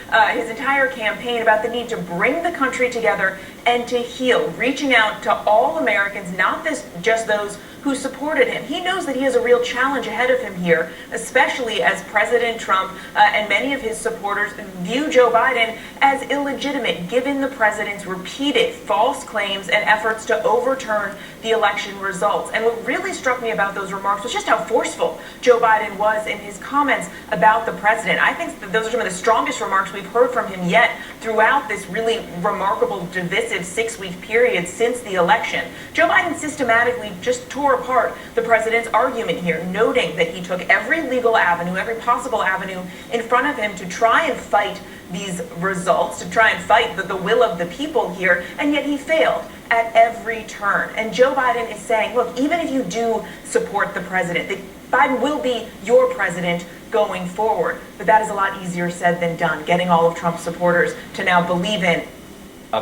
campaign, about the need to bring the country together and to heal, reaching out to all Americans, not just those who supported him. He knows that he has a real challenge ahead of him here, especially as President Trump and many of his supporters view Joe Biden as illegitimate, given the president's repeated false claims and efforts to overturn the election results. And what really struck me about those remarks was just how forceful Joe Biden was in his comments about the president. I think that those are some of the strongest remarks we've heard from him yet throughout this really remarkable, divisive 6-week period since the election. Joe Biden systematically just tore apart the president's argument here, noting that he took every legal avenue, every possible avenue in front of him to try and fight these results, to try and fight the will of the people here, and yet he failed at every turn. And Joe Biden is saying, look, even if you do support the president, that Biden will be your president going forward. But that is a lot easier said than done, getting all of Trump's supporters to now believe in.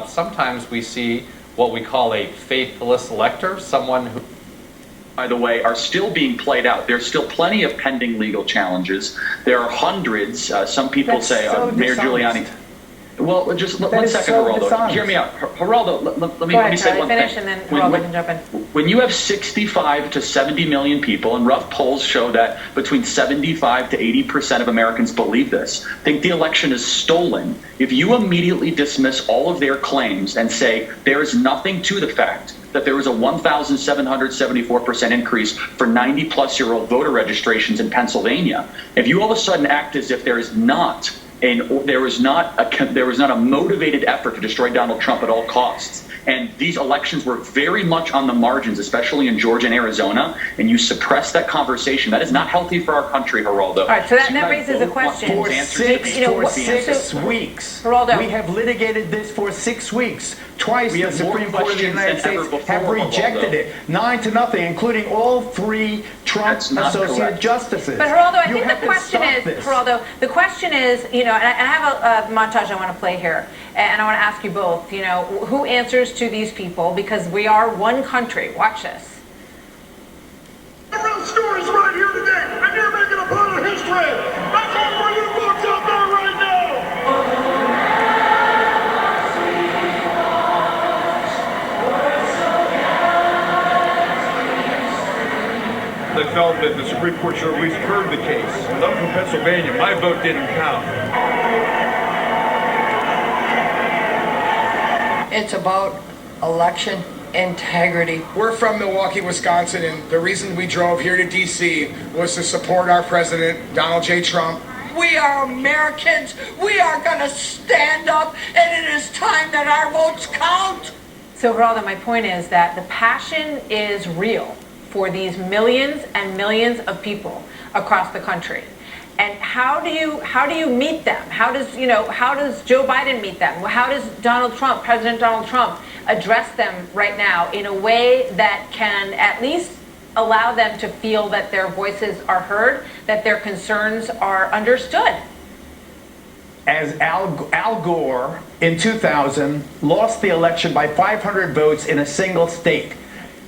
Sometimes we see what we call a faithless elector, someone who, by the way, are still being played out. There's still plenty of pending legal challenges. There are hundreds. Some people That's say so Mayor dishonest. Giuliani. Well, just one second, so Geraldo. dishonest. Hear me out. Geraldo, let me say one finish thing. and then Geraldo can jump in. When you have 65 to 70 million people, and rough polls show that between 75 to 80% of Americans believe this, think the election is stolen, if you immediately dismiss all of their claims and say there is nothing to the fact that there was a 1,774% increase for 90-plus-year-old voter registrations in Pennsylvania, if you all of a sudden act as if there was not a motivated effort to destroy Donald Trump at all costs, And these elections were very much on the margins, especially in Georgia and Arizona, and you suppress that conversation. That is not healthy for our country, Geraldo. All right, so that raises a question. For six weeks. Geraldo. We have litigated this for 6 weeks. Twice We the have more Supreme Court of the questions United than ever States before, have rejected Geraldo. it. 9-0, including all 3 Trump That's not associate correct. justices. But Geraldo, I You think have the to question stop is, this. Geraldo, the question is, and I have a montage I want to play here, and I want to ask you both, who answers to these people, because we are one country. Watch this. The real story's right here today, and you're making a part of history. That's all for you folks out there right now. I felt that the Supreme Court should at least heard the case. I'm from Pennsylvania. My vote didn't count. It's about election integrity. We're from Milwaukee, Wisconsin, and the reason we drove here to D.C. was to support our president, Donald J. Trump. We are Americans. We are going to stand up, and it is time that our votes count. So, Geraldo, my point is that the passion is real for these millions and millions of people across the country. And how do you meet them? How does Joe Biden meet them? How does President Donald Trump address them right now in a way that can at least allow them to feel that their voices are heard, that their concerns are understood? As Al Gore in 2000 lost the election by 500 votes in a single state.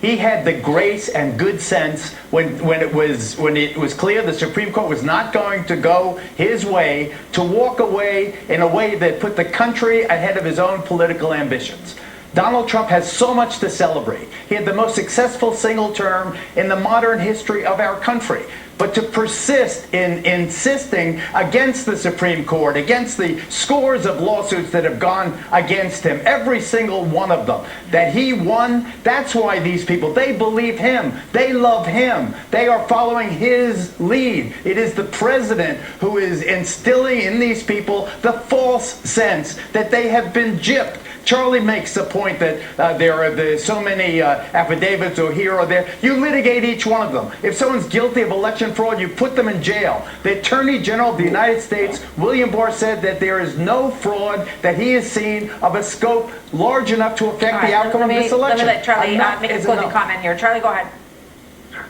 He had the grace and good sense when it was clear the Supreme Court was not going to go his way, to walk away in a way that put the country ahead of his own political ambitions. Donald Trump has so much to celebrate. He had the most successful single term in the modern history of our country. But to persist in insisting against the Supreme Court, against the scores of lawsuits that have gone against him, every single one of them, that he won, that's why these people, they believe him, they love him, they are following his lead. It is the president who is instilling in these people the false sense that they have been gypped. Charlie makes the point that there are so many affidavits or here or there. You litigate each one of them. If someone's guilty of election fraud, you put them in jail. The Attorney General of the United States, William Barr, said that there is no fraud that he has seen of a scope large enough to affect the outcome of this election. Let me let Charlie make a closing comment here. Charlie, go ahead.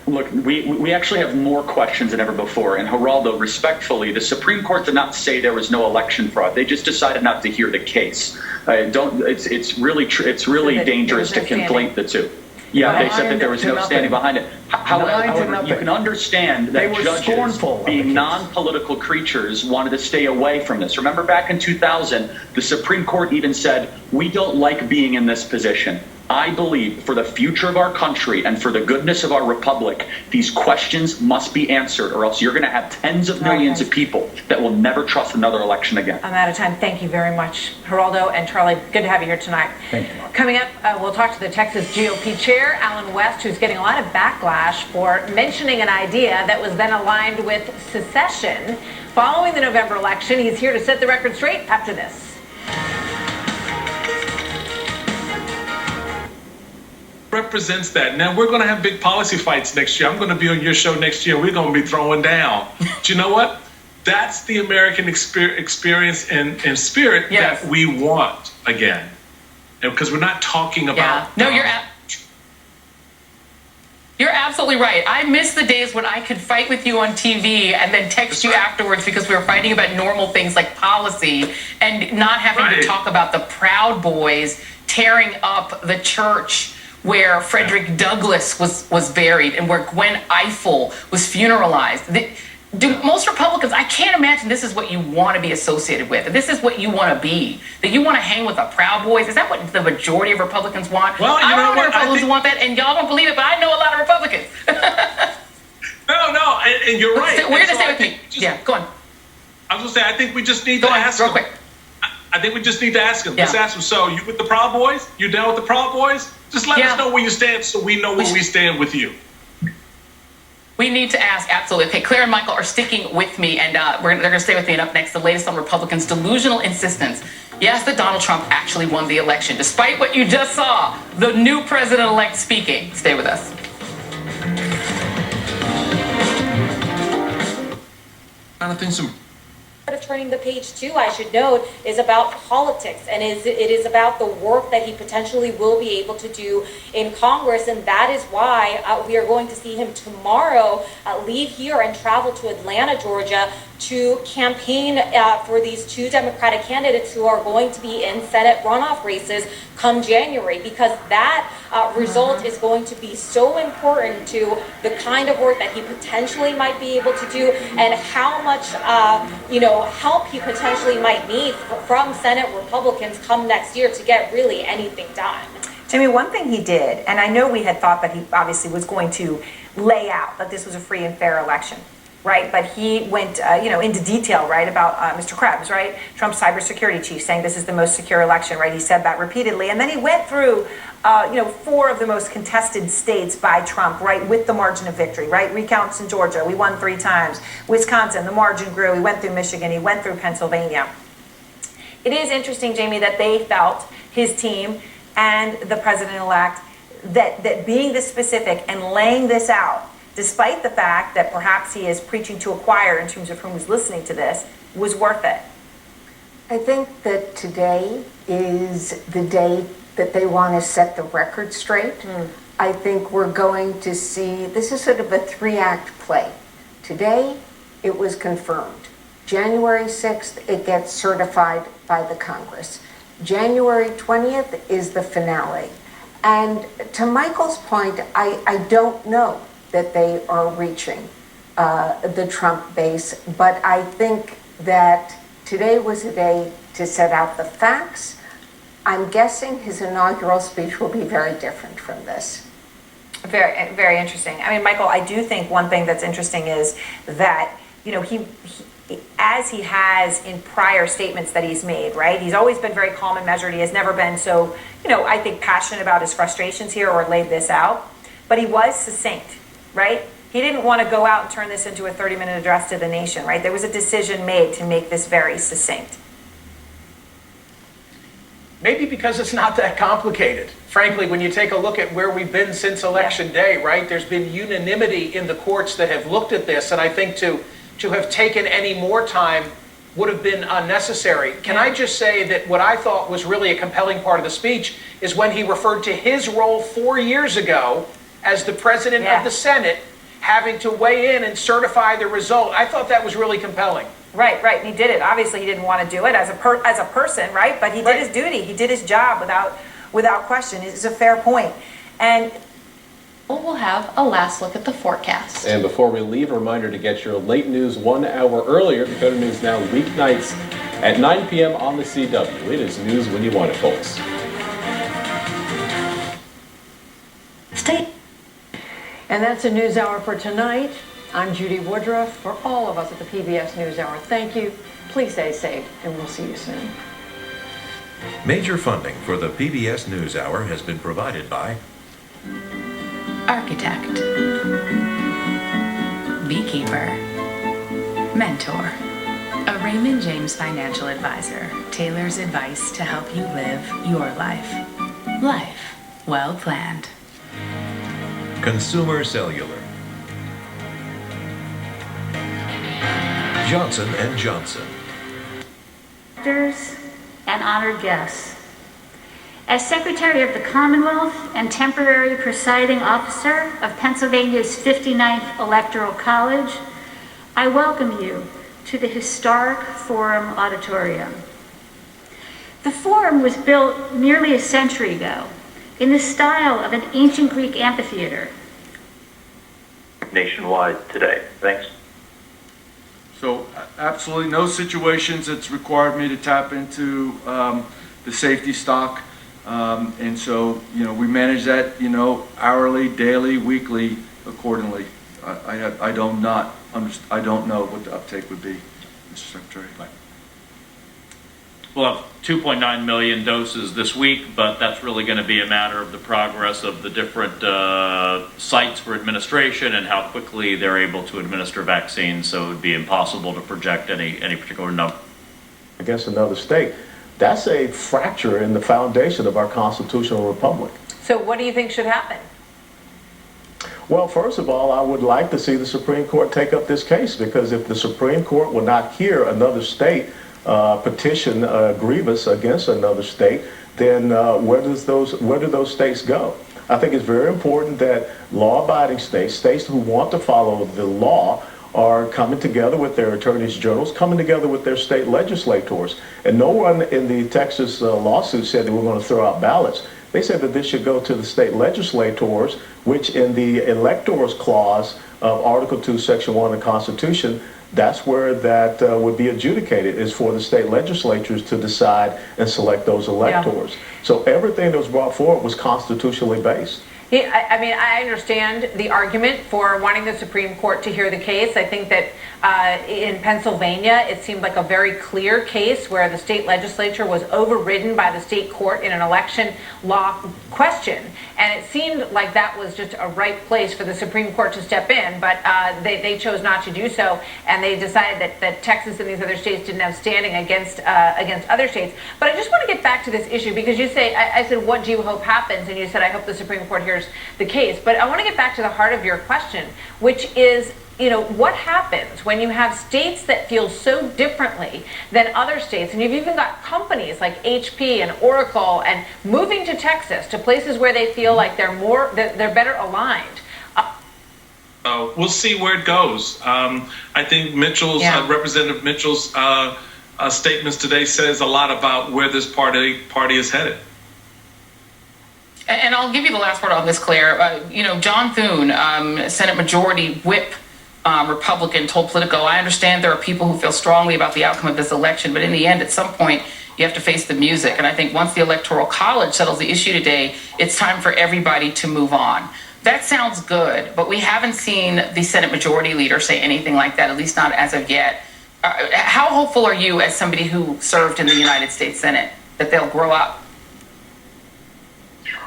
Look, we actually have more questions than ever before. And Geraldo, respectfully, the Supreme Court did not say there was no election fraud. They just decided not to hear the case. It's really dangerous to conflate the two. Yeah, they said that there was no standing behind it. However, you can understand that judges, being non-political creatures, wanted to stay away from this. Remember back in 2000, the Supreme Court even said, we don't like being in this position. I believe for the future of our country and for the goodness of our republic, these questions must be answered, or else you're going to have tens of millions of people that will never trust another election again. I'm out of time. Thank you very much, Geraldo and Charlie. Good to have you here tonight. Thank you. Coming up, we'll talk to the Texas GOP chair, Alan West, who's getting a lot of backlash for mentioning an idea that was then aligned with secession following the November election. He's here to set the record straight after this. Represents that. Now we're going to have big policy fights next year. I'm going to be on your show next year. We're going to be throwing down. Do you know what? That's the American experience and spirit that we want again. Because we're not talking about. No, you're absolutely right. I miss the days when I could fight with you on TV and then text you afterwards because we were fighting about normal things like policy and not having to talk about the Proud Boys tearing up the church where Frederick Douglass was buried and where Gwen Ifill was funeralized. Most Republicans, I can't imagine this is what you want to be associated with. This is what you want to be. That you want to hang with the Proud Boys. Is that what the majority of Republicans want? Well, I don't know Republicans want that, and y'all don't believe it, but I know a lot of Republicans. No, and you're right. We're going to stay with me. Yeah, go on. I was going to say, I think we just need to ask real them. Quick. I think we just need to ask them. Let's ask them. So, you with the Proud Boys? You down with the Proud Boys? Just let us know where you stand so we know where we stand with you. We need to ask, absolutely. Okay, Claire and Michael are sticking with me, and they're going to stay with me. And up next, the latest on Republicans' delusional insistence Yes, that Donald Trump actually won the election, despite what you just saw, the new president-elect speaking. Stay with us. Jonathan, some Part of turning the page too, I should note, is about politics, and it is about the work that he potentially will be able to do in Congress, and that is why we are going to see him tomorrow leave here and travel to Atlanta, Georgia, to campaign for these two Democratic candidates who are going to be in Senate runoff races come January, because that result is going to be so important to the kind of work that he potentially might be able to do, and how much help he potentially might need from Senate Republicans come next year to get really anything done. Jimmy, one thing he did, and I know we had thought that he obviously was going to lay out that this was a free and fair election, right? But he went, into detail, right, about Mr. Krebs, right? Trump's cybersecurity chief, saying this is the most secure election, right? He said that repeatedly. And then he went through, 4 of the most contested states by Trump, right, with the margin of victory, right? Recounts in Georgia, we won 3 times. Wisconsin, the margin grew. He went through Michigan. He went through Pennsylvania. It is interesting, Jamie, that they felt, his team and the president-elect, that being this specific and laying this out, despite the fact that perhaps he is preaching to a choir in terms of whom is listening to this, was worth it. I think that today is the day that they want to set the record straight. I think we're going to see, this is sort of a 3-act play. Today, it was confirmed. January 6th, it gets certified by the Congress. January 20th is the finale. And to Michael's point, I don't know that they are reaching the Trump base, but I think that today was a day to set out the facts. I'm guessing his inaugural speech will be very different from this. Very, very interesting. I mean, Michael, I do think one thing that's interesting is that, he as he has in prior statements that he's made, right? He's always been very calm and measured. He has never been so, I think passionate about his frustrations here or laid this out. But he was succinct, right? He didn't want to go out and turn this into a 30-minute address to the nation, right? There was a decision made to make this very succinct. Maybe because it's not that complicated. Frankly, when you take a look at where we've been since Election Day, right? There's been unanimity in the courts that have looked at this, and I think to have taken any more time would have been unnecessary. Can I just say that what I thought was really a compelling part of the speech is when he referred to his role 4 years ago as the president of the Senate, having to weigh in and certify the result. I thought that was really compelling. Right. And he did it. Obviously, he didn't want to do it as a person, right? But he did his duty. He did his job without question. It's a fair point. And we'll have a last look at the forecast. And before we leave, a reminder to get your late news 1 hour earlier. Dakota News Now weeknights at 9 p.m. on the CW. It is news when you want it, folks. And that's a news hour for tonight. I'm Judy Woodruff. For all of us at the PBS NewsHour, thank you. Please stay safe, and we'll see you soon. Major funding for the PBS NewsHour has been provided by Architect, Beekeeper, Mentor, a Raymond James financial advisor tailors advice to help you live your life. Life well planned. Consumer Cellular, Johnson & Johnson. Directors and honored guests. As Secretary of the Commonwealth and temporary presiding officer of Pennsylvania's 59th Electoral College, I welcome you to the historic Forum Auditorium. The Forum was built nearly a century ago in the style of an ancient Greek amphitheater. Nationwide today. Thanks. So absolutely no situations that's required me to tap into the safety stock. And so, we manage that, hourly, daily, weekly, accordingly. I don't know what the uptake would be, Mr. Secretary. We'll have 2.9 million doses this week, but that's really going to be a matter of the progress of the different sites for administration and how quickly they're able to administer vaccines. So it would be impossible to project any particular number. I guess another state. that's a fracture in the foundation of our constitutional republic. So what do you think should happen? Well, first of all, I would like to see the Supreme Court take up this case, because if the Supreme Court will not hear another state petition grievance against another state, then where do those states go? I think it's very important that law-abiding states, states who want to follow the law, are coming together with their attorneys generals, coming together with their state legislators. And no one in the Texas lawsuit said that we're going to throw out ballots. They said that this should go to the state legislators, which in the Electors clause of Article 2, Section 1 of the Constitution, that's where that would be adjudicated, is for the state legislatures to decide and select those electors. Yeah. So everything that was brought forward was constitutionally based. I mean, I understand the argument for wanting the Supreme Court to hear the case. I think that in Pennsylvania, it seemed like a very clear case where the state legislature was overridden by the state court in an election law question. And it seemed like that was just a right place for the Supreme Court to step in, but they chose not to do so. And they decided that Texas and these other states didn't have standing against other states. But I just want to get back to this issue, because you say, I said, what do you hope happens? And you said, I hope the Supreme Court hears the case. But I want to get back to the heart of your question, which is, you know, what happens when you have states that feel so differently than other states, and you've even got companies like HP and Oracle and moving to Texas, to places where they feel like they're better aligned. We'll see where it goes. I think Representative Mitchell's statements today says a lot about where this party is headed. And I'll give you the last word on this, Claire. John Thune, Senate Majority Whip Republican, told Politico, I understand there are people who feel strongly about the outcome of this election, but in the end, at some point, you have to face the music. And I think once the Electoral College settles the issue today, it's time for everybody to move on. That sounds good, but we haven't seen the Senate Majority Leader say anything like that, at least not as of yet. How hopeful are you, as somebody who served in the United States Senate, that they'll grow up?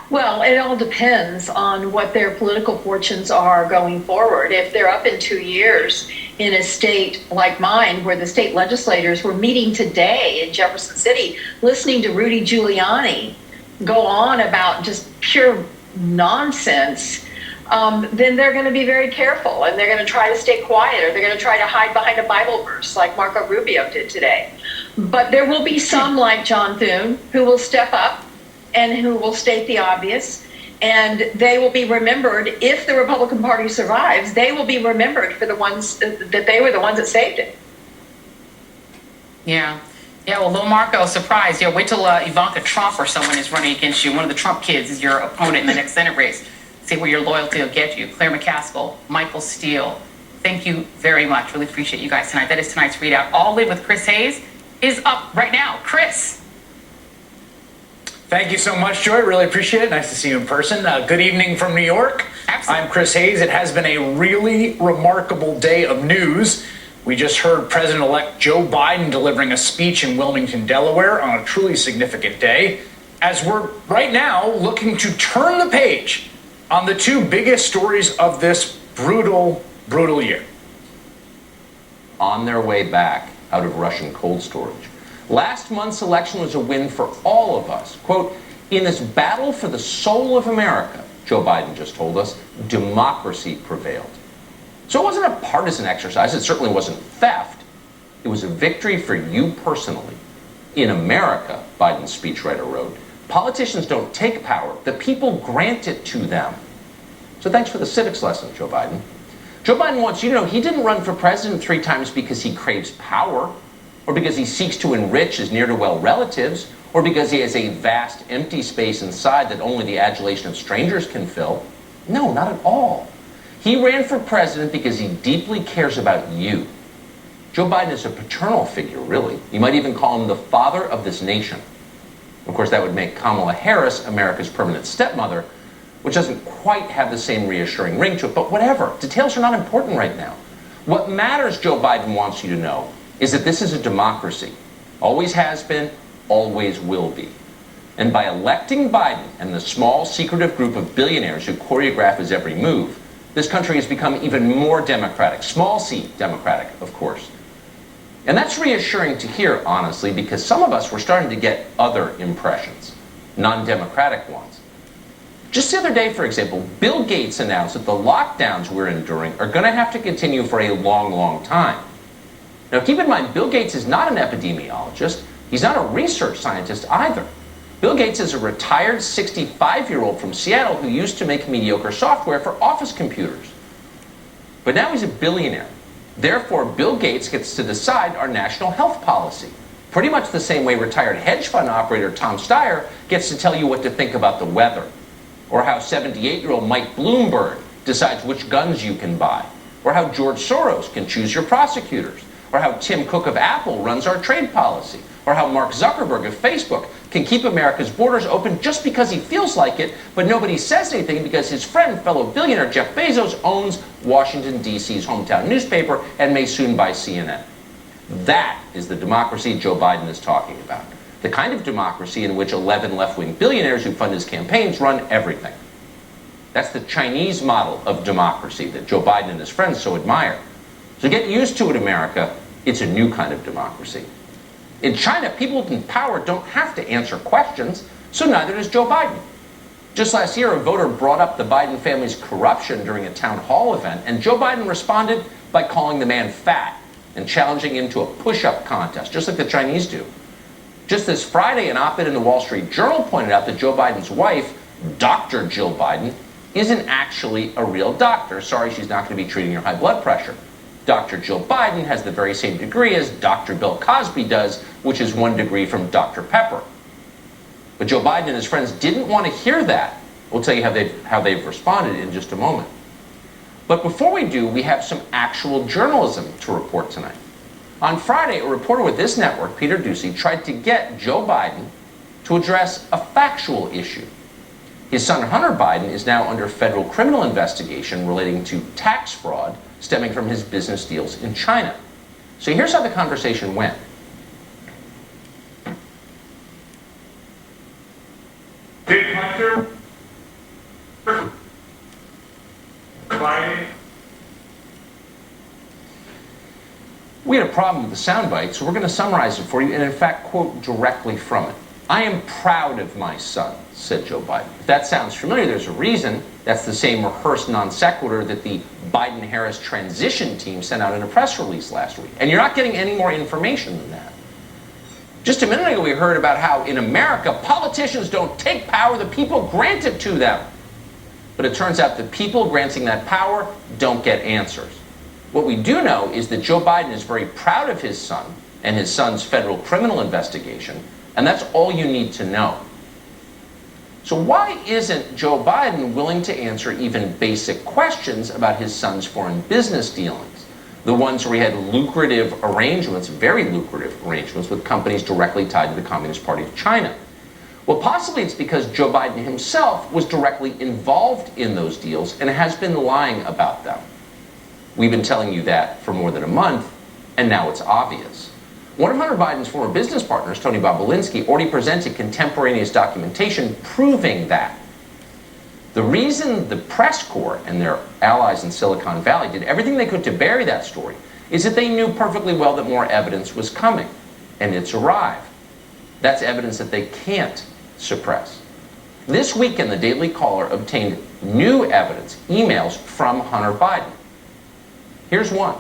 Well, it all depends on what their political fortunes are going forward. If they're up in 2 years in a state like mine, where the state legislators were meeting today in Jefferson City, listening to Rudy Giuliani go on about just pure nonsense, then they're going to be very careful, and they're going to try to stay quiet, or they're going to try to hide behind a Bible verse like Marco Rubio did today. But there will be some like John Thune who will step up and who will state the obvious, and they will be remembered. If the Republican Party survives, they will be remembered for the ones that they were the ones that saved it. Yeah, well, little Marco, surprise. Yeah, wait till Ivanka Trump or someone is running against you. One of the Trump kids is your opponent in the next Senate race. See where your loyalty will get you. Claire McCaskill, Michael Steele, thank you very much. Really appreciate you guys tonight. That is tonight's Readout. All Live with Chris Hayes is up right now. Chris. Thank you so much, Joy. Really appreciate it. Nice to see you in person. Good evening from New York. Absolutely. I'm Chris Hayes. It has been a really remarkable day of news. We just heard President-elect Joe Biden delivering a speech in Wilmington, Delaware on a truly significant day, as we're right now looking to turn the page on the two biggest stories of this brutal, brutal year. On their way back out of Russian cold storage. Last month's election was a win for all of us. Quote, in this battle for the soul of America, Joe Biden just told us, democracy prevailed. So it wasn't a partisan exercise. It certainly wasn't theft. It was a victory for you personally. In America, Biden's speechwriter wrote, politicians don't take power. The people grant it to them. So thanks for the civics lesson, Joe Biden. Joe Biden wants you to know he didn't run for president 3 times because he craves power, or because he seeks to enrich his near-to-well relatives, or because he has a vast empty space inside that only the adulation of strangers can fill. No, not at all. He ran for president because he deeply cares about you. Joe Biden is a paternal figure, really. You might even call him the father of this nation. Of course, that would make Kamala Harris America's permanent stepmother, which doesn't quite have the same reassuring ring to it, but whatever. Details are not important right now. What matters, Joe Biden wants you to know, is that this is a democracy. Always has been, always will be. And by electing Biden and the small, secretive group of billionaires who choreograph his every move, this country has become even more democratic. Small c democratic, of course. And that's reassuring to hear, honestly, because some of us were starting to get other impressions, non-democratic ones. Just the other day, for example, Bill Gates announced that the lockdowns we're enduring are going to have to continue for a long, long time. Now, keep in mind, Bill Gates is not an epidemiologist. He's not a research scientist either. Bill Gates is a retired 65-year-old from Seattle who used to make mediocre software for office computers. But now he's a billionaire. Therefore, Bill Gates gets to decide our national health policy. Pretty much the same way retired hedge fund operator Tom Steyer gets to tell you what to think about the weather. Or how 78-year-old Mike Bloomberg decides which guns you can buy. Or how George Soros can choose your prosecutors. Or how Tim Cook of Apple runs our trade policy. Or how Mark Zuckerberg of Facebook can keep America's borders open just because he feels like it, but nobody says anything because his friend, fellow billionaire Jeff Bezos, owns Washington, D.C.'s hometown newspaper and may soon buy CNN. That is the democracy Joe Biden is talking about. The kind of democracy in which 11 left-wing billionaires who fund his campaigns run everything. That's the Chinese model of democracy that Joe Biden and his friends so admire. So get used to it, America. It's a new kind of democracy. In China, people in power don't have to answer questions, so neither does Joe Biden. Just last year, a voter brought up the Biden family's corruption during a town hall event, and Joe Biden responded by calling the man fat and challenging him to a push-up contest, just like the Chinese do. Just this Friday, an op-ed in the Wall Street Journal pointed out that Joe Biden's wife, Dr. Jill Biden, isn't actually a real doctor. Sorry, she's not going to be treating your high blood pressure. Dr. Jill Biden has the very same degree as Dr. Bill Cosby does, which is 1 degree from Dr. Pepper. But Joe Biden and his friends didn't want to hear that. We'll tell you how they've responded in just a moment. But before we do, we have some actual journalism to report tonight. On Friday, a reporter with this network, Peter Doocy, tried to get Joe Biden to address a factual issue. His son Hunter Biden is now under federal criminal investigation relating to tax fraud stemming from his business deals in China. So here's how the conversation went. Did Hunter Biden? We had a problem with the soundbite, so we're going to summarize it for you and in fact quote directly from it. "I am proud of my son," said Joe Biden. If that sounds familiar, there's a reason. That's the same rehearsed non sequitur that the Biden-Harris transition team sent out in a press release last week. And you're not getting any more information than that. Just a minute ago, we heard about how in America, politicians don't take power, the people grant it to them. But it turns out the people granting that power don't get answers. What we do know is that Joe Biden is very proud of his son and his son's federal criminal investigation, and that's all you need to know. So why isn't Joe Biden willing to answer even basic questions about his son's foreign business dealings? The ones where he had lucrative arrangements, very lucrative arrangements with companies directly tied to the Communist Party of China. Well, possibly it's because Joe Biden himself was directly involved in those deals and has been lying about them. We've been telling you that for more than a month, and now it's obvious. One of Hunter Biden's former business partners, Tony Bobulinski, already presented contemporaneous documentation proving that. The reason the press corps and their allies in Silicon Valley did everything they could to bury that story is that they knew perfectly well that more evidence was coming, and it's arrived. That's evidence that they can't suppress. This weekend, the Daily Caller obtained new evidence, emails from Hunter Biden. Here's one.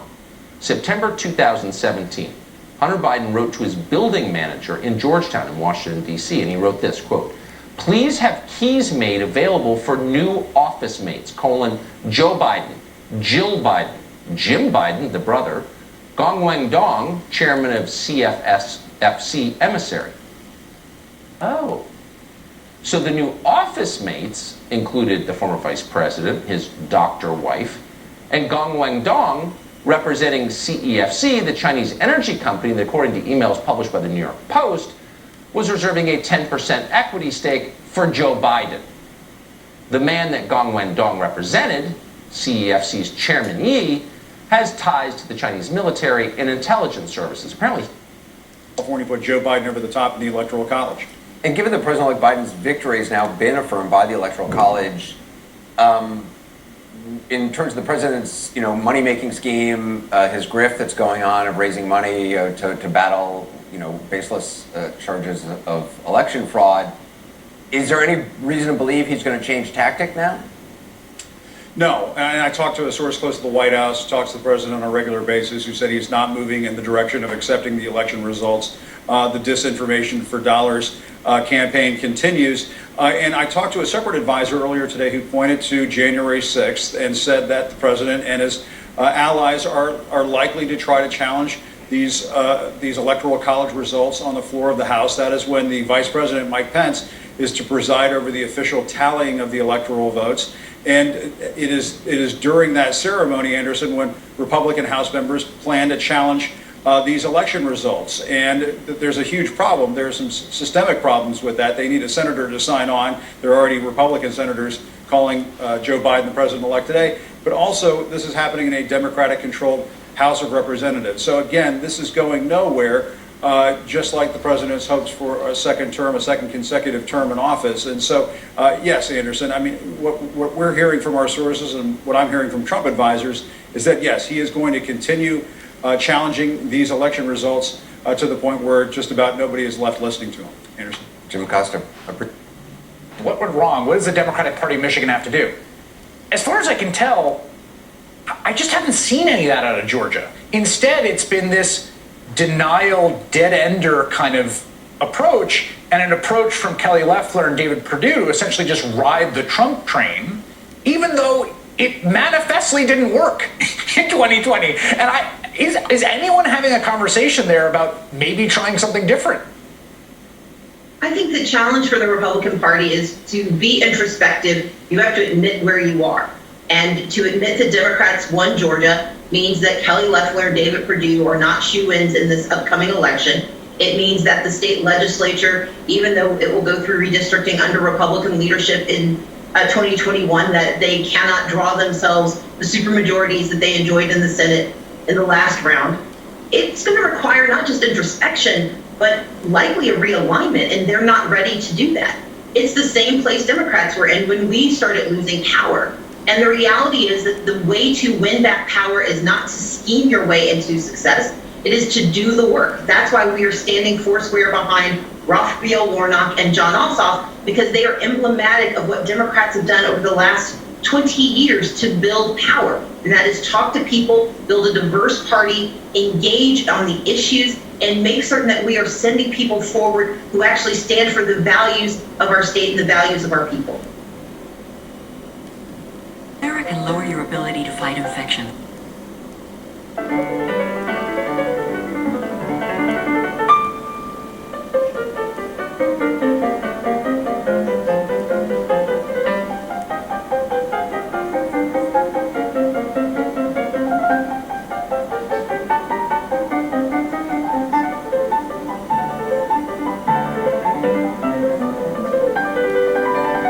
September 2017. Hunter Biden wrote to his building manager in Georgetown in Washington, D.C., and he wrote this, quote, "Please have keys made available for new office mates, Joe Biden, Jill Biden, Jim Biden, the brother, Gong Wang Dong, chairman of KSFY emissary." Oh. So the new office mates included the former vice president, his doctor wife, and Gong Wang Dong, representing CEFC, the Chinese energy company that, according to emails published by the New York Post, was reserving a 10% equity stake for Joe Biden. The man that Gong Wang Dong represented, CEFC's chairman Yi, has ties to the Chinese military and intelligence services. Apparently, California put Joe Biden over the top in the Electoral College. And given that President-elect Biden's victory has now been affirmed by the Electoral College, in terms of the president's, money-making scheme, his grift that's going on of raising money to battle, baseless charges of election fraud, is there any reason to believe he's going to change tactic now? No, and I talked to a source close to the White House, talks to the president on a regular basis, who said he's not moving in the direction of accepting the election results. The disinformation for dollars campaign continues. And I talked to a separate advisor earlier today who pointed to January 6th and said that the president and his allies are likely to try to challenge these electoral college results on the floor of the House. That is when the Vice President, Mike Pence, is to preside over the official tallying of the electoral votes. And it is during that ceremony, Anderson, when Republican House members plan to challenge these election results. And there's a huge problem. There are some systemic problems with that. They need a senator to sign on. There are already Republican senators calling Joe Biden the president-elect today. But also, this is happening in a Democratic-controlled House of Representatives. So again, this is going nowhere, just like the president's hopes for a second consecutive term in office. And so, yes, Anderson, I mean, what we're hearing from our sources and what I'm hearing from Trump advisors is that, yes, he is going to continue challenging these election results to the point where just about nobody is left listening to him. Anderson. Jim Costa. What went wrong? What does the Democratic Party of Michigan have to do? As far as I can tell, I just haven't seen any of that out of Georgia. Instead, it's been this denial, dead-ender kind of approach, and an approach from Kelly Loeffler and David Perdue to essentially just ride the Trump train, even though it manifestly didn't work in 2020. And is anyone having a conversation there about maybe trying something different? I think the challenge for the Republican Party is to be introspective. You have to admit where you are. And to admit that Democrats won Georgia means that Kelly Loeffler and David Perdue are not shoo-ins in this upcoming election. It means that the state legislature, even though it will go through redistricting under Republican leadership in 2021, that they cannot draw themselves the supermajorities that they enjoyed in the Senate in the last round. It's going to require not just introspection, but likely a realignment, and they're not ready to do that. It's the same place Democrats were in when we started losing power. And the reality is that the way to win back power is not to scheme your way into success. It is to do the work. That's why we are standing foursquare behind Raphael Warnock and John Ossoff, because they are emblematic of what Democrats have done over the last 20 years to build power. And that is talk to people, build a diverse party, engage on the issues, and make certain that we are sending people forward who actually stand for the values of our state and the values of our people. Can lower your ability to fight infection.